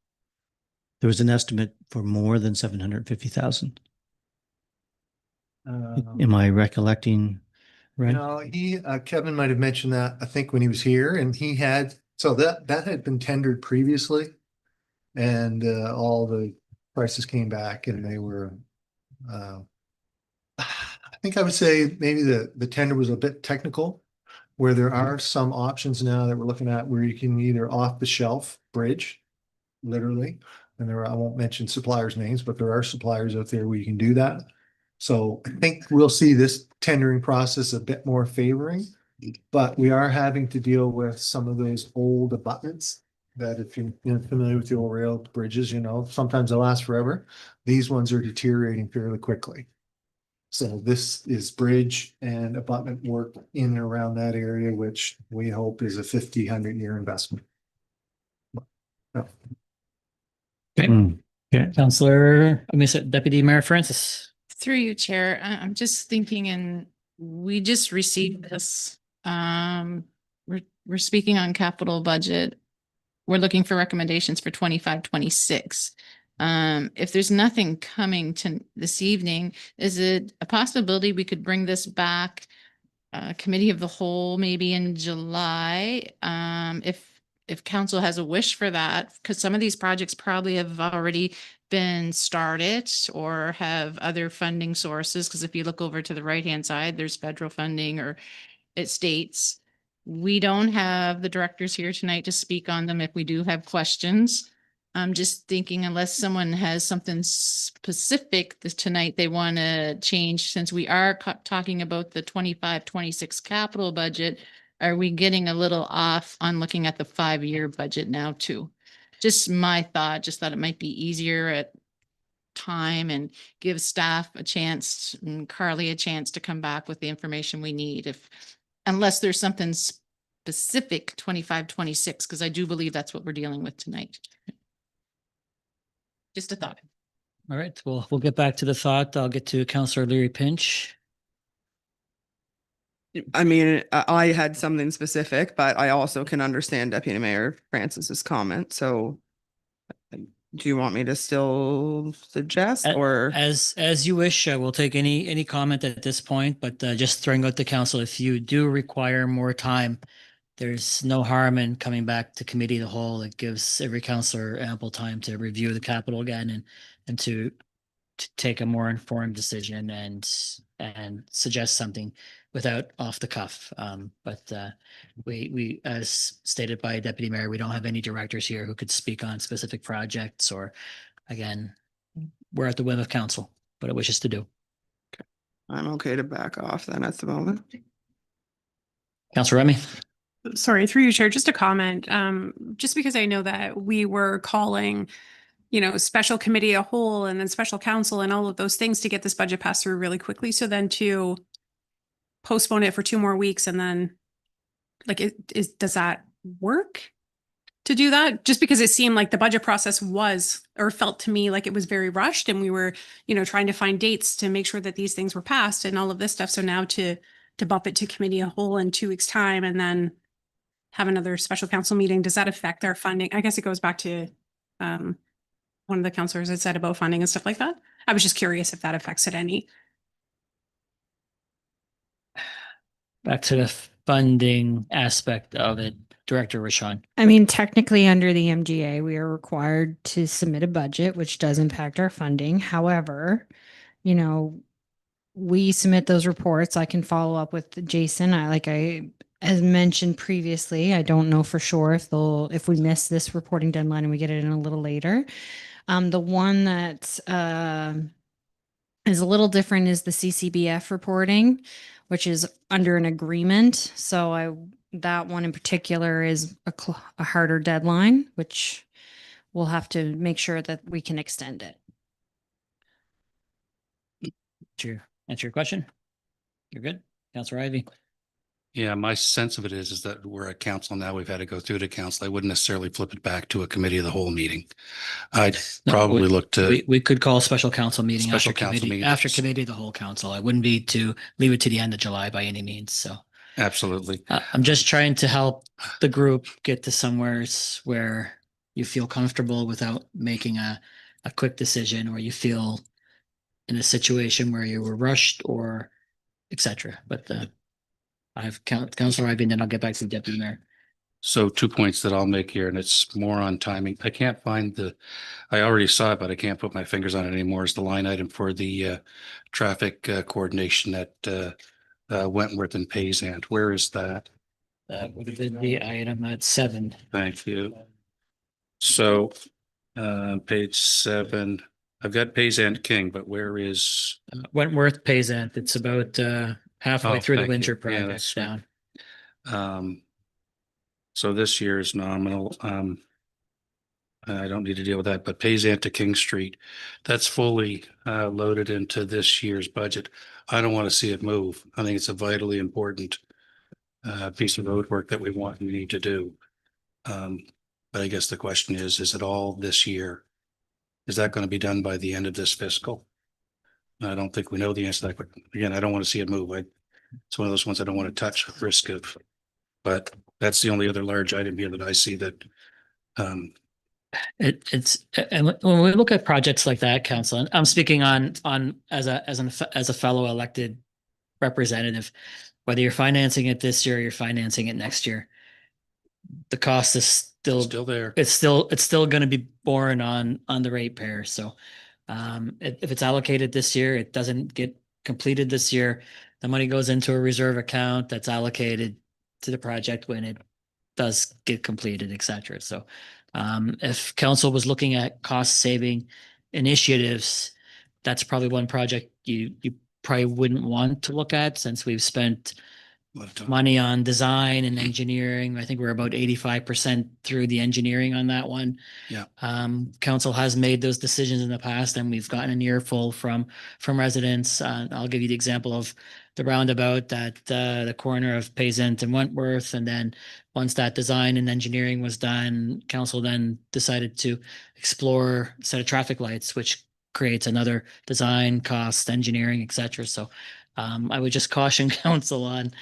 there was an estimate for more than 750,000. Am I recollecting right? Kevin might have mentioned that, I think, when he was here, and he had, so that had been tendered previously. And all the prices came back and they were, I think I would say maybe the tender was a bit technical, where there are some options now that we're looking at where you can either off the shelf bridge, literally, and I won't mention suppliers' names, but there are suppliers out there where you can do that. So I think we'll see this tendering process a bit more favoring, but we are having to deal with some of those old abutments that, if you're familiar with the old rail bridges, sometimes they last forever. These ones are deteriorating fairly quickly. So this is bridge and abutment work in and around that area, which we hope is a 50-100-year investment. Okay. Yeah, Councillor, Deputy Mayor Francis. Through you, Chair, I'm just thinking, and we just received this. We're speaking on capital budget. We're looking for recommendations for 25-26. If there's nothing coming to this evening, is it a possibility we could bring this back, committee of the whole, maybe in July? If council has a wish for that, because some of these projects probably have already been started or have other funding sources. Because if you look over to the right-hand side, there's federal funding, or it states. We don't have the directors here tonight to speak on them if we do have questions. I'm just thinking, unless someone has something specific tonight they want to change, since we are talking about the 25-26 capital budget, are we getting a little off on looking at the 5-year budget now too? Just my thought, just thought it might be easier at time and give staff a chance and Carly a chance to come back with the information we need, unless there's something specific 25-26, because I do believe that's what we're dealing with tonight. Just a thought. All right, well, we'll get back to the thought. I'll get to Councillor Leary Pinch. I mean, I had something specific, but I also can understand Deputy Mayor Francis's comment. So do you want me to still suggest, or? As you wish, we'll take any comment at this point, but just throwing out to council, if you do require more time, there's no harm in coming back to committee of the whole. It gives every councillor ample time to review the capital again and to take a more informed decision and suggest something without off the cuff. But we, as stated by Deputy Mayor, we don't have any directors here who could speak on specific projects, or again, we're at the whim of council, what it wishes to do. I'm okay to back off then at the moment. Councillor Remy. Sorry, through you, Chair, just a comment. Just because I know that we were calling, special committee a whole and then special council and all of those things to get this budget passed through really quickly. So then to postpone it for 2 more weeks and then does that work to do that? Just because it seemed like the budget process felt to me like it was very rushed, and we were, trying to find dates to make sure that these things were passed and all of this stuff. So now to bump it to committee a whole in 2 weeks' time and then have another special council meeting, does that affect our funding? I guess it goes back to one of the councilors had said about funding and stuff like that. I was just curious if that affects it any. back to the funding aspect of it, Director Rashawn. I mean, technically under the MGA, we are required to submit a budget, which does impact our funding. However, you know, we submit those reports. I can follow up with Jason. As mentioned previously, I don't know for sure if we miss this reporting deadline and we get it in a little later. The one that is a little different is the CCBF reporting, which is under an agreement. So that one in particular is a harder deadline, which we'll have to make sure that we can extend it. Answer your question? You're good? Councillor Ivy? Yeah, my sense of it is that we're at council now. We've had to go through to council. I wouldn't necessarily flip it back to a committee of the whole meeting. I'd probably look to. We could call a special council meeting Special after council committee, meeting. after committee of the whole council. I wouldn't be to leave it to the end of July by any means. So Absolutely. I'm just trying to help the group get to somewhere where you feel comfortable without making a quick decision, or you feel in a situation where you were rushed or etc. But I have Councillor Ivy, and then I'll get back to the Deputy Mayor. So 2 points that I'll make here, and it's more on timing. I can't find I already saw it, but I can't put my fingers on it anymore. Is the line item for the traffic coordination at Wentworth and Payzant. Where is that? That would have been the item at 7. Thank you. So page 7, I've got Payzant King, but where is? Wentworth Payzant. It's about halfway through the thank Windsor you. Yeah, project that's down. So this year is nominal. I don't need to deal with that, but Payzant to King Street, that's fully loaded into this year's budget. I don't want to see it move. I think it's a vitally important piece of road work that we want and need to do. But I guess the question is it all this year? Is that going to be done by the end of this fiscal? I don't think we know the answer to that, but again, I don't want to see it move. It's one of those ones I don't want to touch at risk of, but that's the only other large item here that I see that It's and when we look at projects like that, Council, and I'm speaking on as a fellow elected representative, whether you're financing it this year or you're financing it next year, the cost is still there. It's still going to be borne on the ratepayer. So if it's allocated this year, it doesn't get completed this year. The money goes into a reserve account that's allocated to the project when it does get completed, etc. So if council was looking at cost saving initiatives, that's probably one project you probably wouldn't want to look at, since we've spent money on design and engineering. I think we're about 85% through the engineering on that one. Yeah. Council has made those decisions in the past, and we've gotten an earful from residents. I'll give you the example of the roundabout at the corner of Payzant and Wentworth. And then once that design and engineering was done, council then decided to explore a set of traffic lights, which creates another design cost, engineering, etc. So I would just caution council on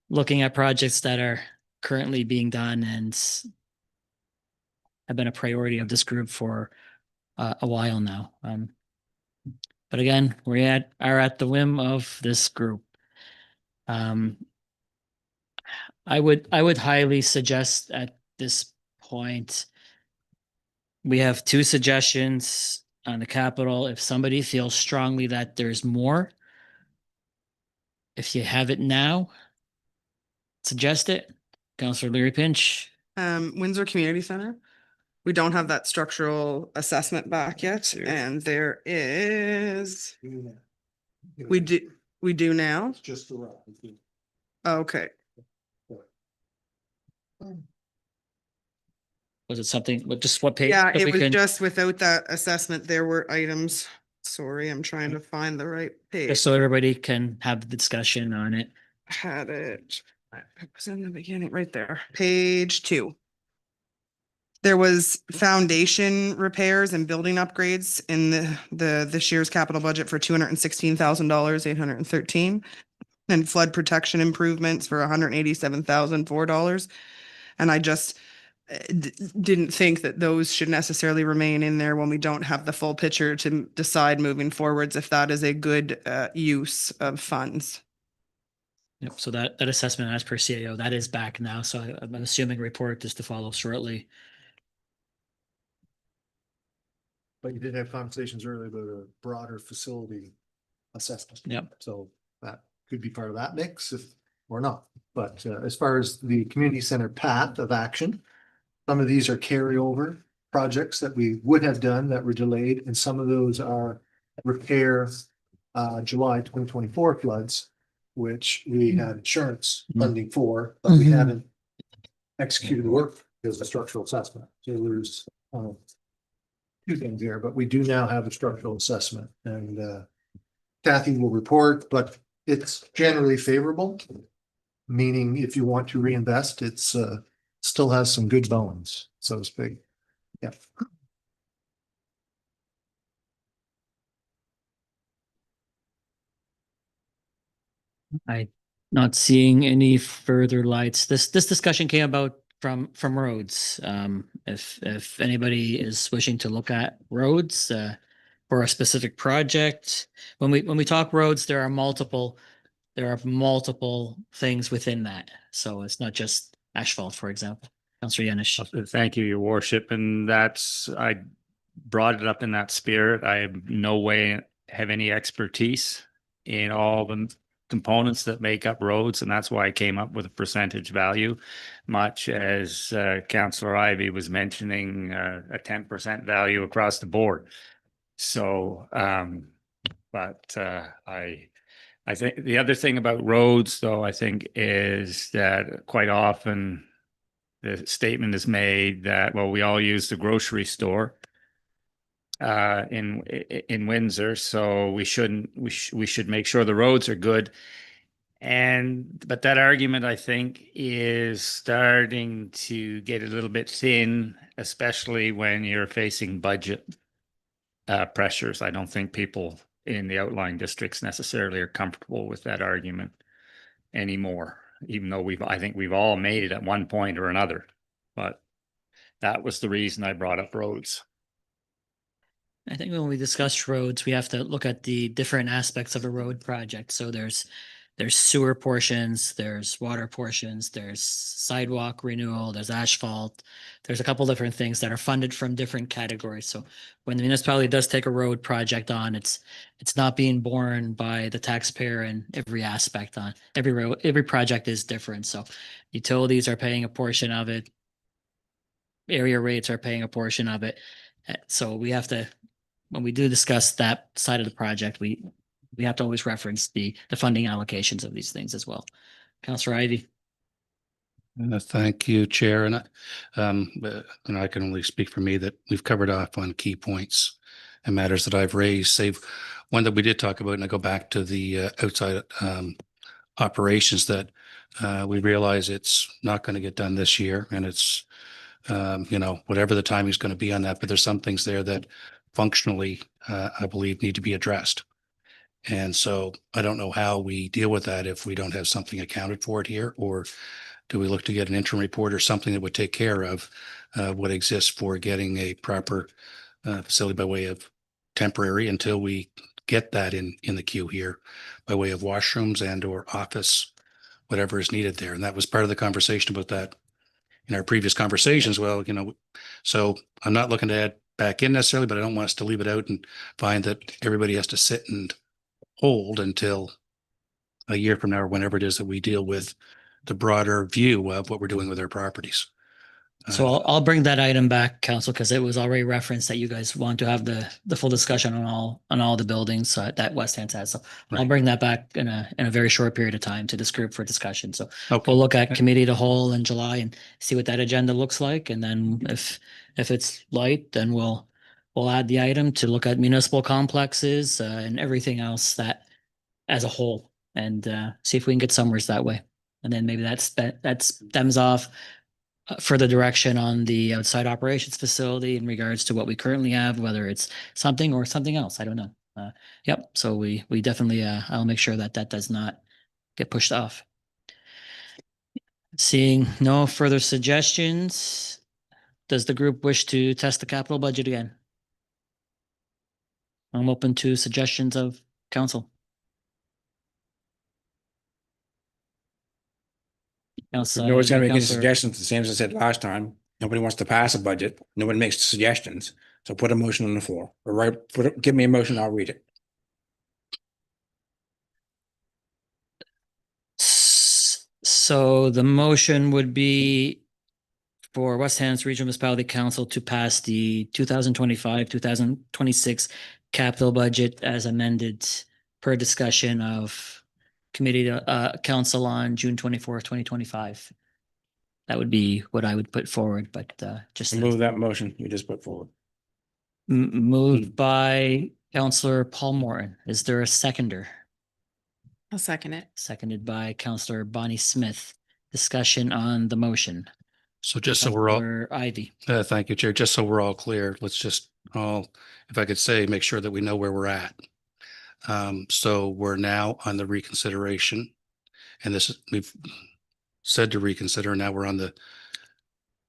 looking at projects that are currently being done and have been a priority of this group for a while now. But again, we are at the whim of this group. I would highly suggest at this point, we have 2 suggestions on the capital. If somebody feels strongly that there's more, if you have it now, suggest it. Councillor Leary Pinch. Windsor Community Center. We don't have that structural assessment back yet, and there is. We do now. Just around. Okay. Was it something with just what page? Yeah, if it we was can- just without that assessment, there were items. Sorry, I'm trying to find the right page. Just so everybody can have the discussion on it. Had it. It was in the beginning, right there. Page 2. There was foundation repairs and building upgrades in this year's capital budget for $216,000, 813, and flood protection improvements for $187,004. And I just didn't think that those should necessarily remain in there when we don't have the full picture to decide moving forwards if that is a good use of funds. Yep, so that assessment as per CAO, that is back now, so I'm assuming report is to follow shortly. But you did have conversations earlier about a broader facility assessment. Yep. So that could be part of that mix or not. But as far as the community center path of action, some of these are carryover projects that we would have done that were delayed, and some of those are repair July 2024 floods, which we had insurance funding for, but we haven't executed the work because of structural assessment. So there's two things here, but we do now have a structural assessment, and Kathy will report, but it's generally favorable. Meaning if you want to reinvest, it's still has some good bones, so to speak. Yeah. I not seeing any further lights. This discussion came about from roads. If anybody is wishing to look at roads for a specific project, when we talk roads, there are multiple things within that. So it's not just asphalt, for example. Councillor Yanish. Thank you, Your Worship. And I brought it up in that spirit. I have no way have any expertise in all the components that make up roads. And that's why I came up with a percentage value, much as Councillor Ivy was mentioning a 10% value across the board. So, I think the other thing about roads, though, I think is that quite often the statement is made that, well, we all use the grocery store in Windsor, so we should make sure the roads are good. But that argument, I think, is starting to get a little bit thin, especially when you're facing budget pressures. I don't think people in the outlying districts necessarily are comfortable with that argument anymore, even though I think we've all made it at one point or another. But that was the reason I brought up roads. I think when we discuss roads, we have to look at the different aspects of a road project. So there's sewer portions, there's water portions, there's sidewalk renewal, there's asphalt. There's a couple different things that are funded from different categories. So when the municipality does take a road project on, it's not being borne by the taxpayer in every aspect on every road. Every project is different. So utilities are paying a portion of it. Area rates are paying a portion of it. So we have to, when we do discuss that side of the project, we have to always reference the funding allocations of these things as well. Councillor Ivy. Thank you, Chair. And I can only speak for me that we've covered off on key points and matters that I've raised, save one that we did talk about. And I go back to the outside operations that we realize it's not going to get done this year. And it's, whatever the timing is going to be on that. But there's some things there that functionally, I believe, need to be addressed. And so I don't know how we deal with that if we don't have something accounted for it here, or do we look to get an interim report or something that would take care of what exists for getting a proper facility by way of temporary until we get that in the queue here by way of washrooms and or office, whatever is needed there. And that was part of the conversation about that in our previous conversations. Well, so I'm not looking to add back in necessarily, but I don't want us to leave it out and find that everybody has to sit and hold until a year from now or whenever it is that we deal with the broader view of what we're doing with our properties. So I'll bring that item back, Council, because it was already referenced that you guys want to have the full discussion on all the buildings that West Hand has. So I'll bring that back in a very short period of time to this group for discussion. So we'll look at committee to whole in July and see what that agenda looks like. And then if it's light, then we'll add the item to look at municipal complexes and everything else that as a whole, and see if we can get somewhere that way. And then maybe that stems off further direction on the outside operations facility in regards to what we currently have, whether it's something or something else. I don't know. Yep. So we definitely, I'll make sure that does not get pushed off. Seeing no further suggestions, does the group wish to test the capital budget again? I'm open to suggestions of council. Nobody's gonna make any Councillor- suggestions, the same as I said last time. Nobody wants to pass a budget. Nobody makes suggestions. So put a motion on the floor, or give me a motion, I'll read it. So the motion would be for West Hants Regional Municipality Council to pass the 2025, 2026 capital budget as amended per discussion of committee, council on June 24th, 2025. That would be what I would put forward, but just Move that motion you just put forward. moved by Councillor Paul Morton. Is there a seconder? I'll second it. Seconded by Councillor Bonnie Smith. Discussion on the motion. So just so we're all, Councillor Ivy. thank you, Chair. Just so we're all clear, let's just all, if I could say, make sure that we know where we're at. So we're now on the reconsideration, and this is, we've said to reconsider, now we're on the,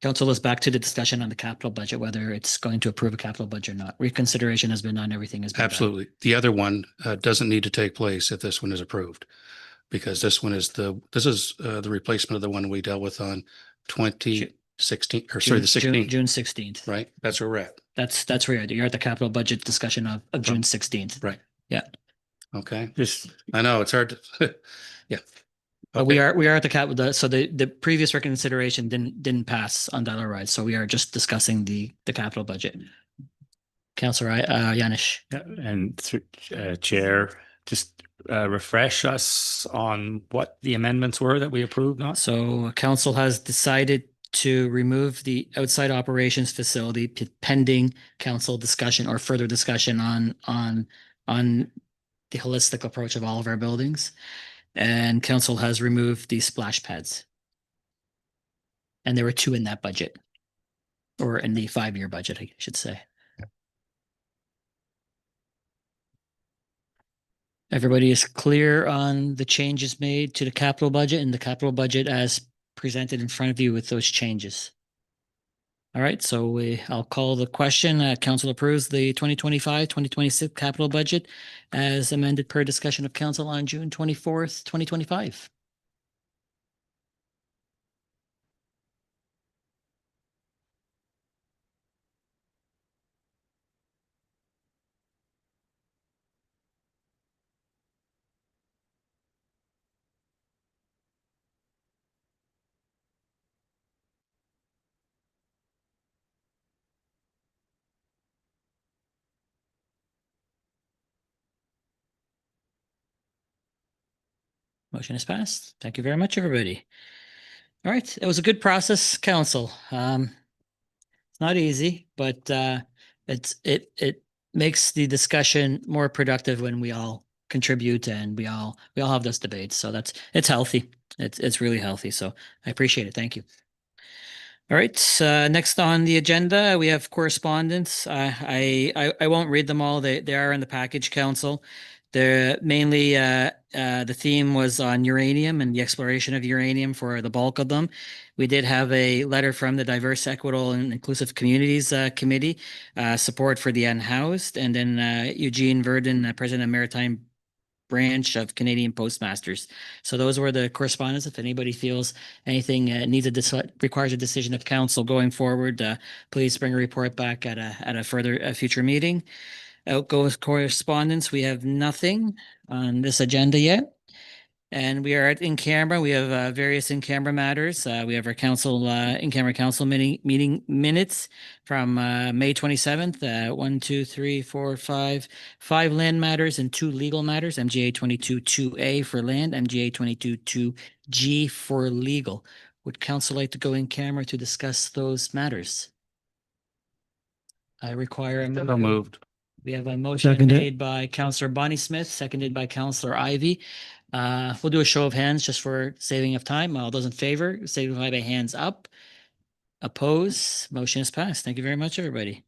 Council is back to the discussion on the capital budget, whether it's going to approve a capital budget or not. Reconsideration has been done, everything has been done. absolutely. The other one doesn't need to take place if this one is approved. Because this one is the replacement of the one we dealt with on 2016, or sorry, the 16th. June 16th. Right? That's where we're at. That's where you're at. You're at the capital budget discussion of June 16th. Right. Yeah. Okay. I know it's hard to, yeah. But we are at the cap, so the previous reconsideration didn't pass on that override. So we are just discussing the capital budget. Councillor Yanish. Yeah, and Chair, just refresh us on what the amendments were that we approved, not? So council has decided to remove the outside operations facility pending council discussion or further discussion on the holistic approach of all of our buildings. And council has removed the splash pads. And there were 2 in that budget, or in the 5-year budget, I should say. Everybody is clear on the changes made to the capital budget and the capital budget as presented in front of you with those changes. All right, so I'll call the question. Council approves the 2025-2026 capital budget as amended per discussion of council on June 24th, 2025. Motion is passed. Thank you very much, everybody. All right, it was a good process, council. It's not easy, but it makes the discussion more productive when we all contribute and we all have those debates. So it's healthy. It's really healthy. So I appreciate it. Thank you. All right, next on the agenda, we have correspondence. I won't read them all. They are in the package, council. They're mainly the theme was on uranium and the exploration of uranium for the bulk of them. We did have a letter from the Diverse, Equitable, and Inclusive Communities Committee, support for the unhoused, and then Eugene Verdon, President of Maritime Branch of Canadian Postmasters. So those were the correspondence. If anybody feels anything requires a decision of council going forward, please bring a report back at a future meeting. Outgoing correspondence, we have nothing on this agenda yet. And we are in camera. We have various in camera matters. We have our council in camera council meeting minutes from May 27th. 1, 2, 3, 4, 5 land matters and 2 legal matters. MGA 22-2A for land, MGA 22-2G for legal. Would council like to go in camera to discuss those matters? I require a So moved. We have a motion made by Councillor Bonnie Smith, seconded by Councillor Ivy. We'll do a show of hands just for saving of time. All those in favor, signify by hands up. Oppose, motion is passed. Thank you very much, everybody.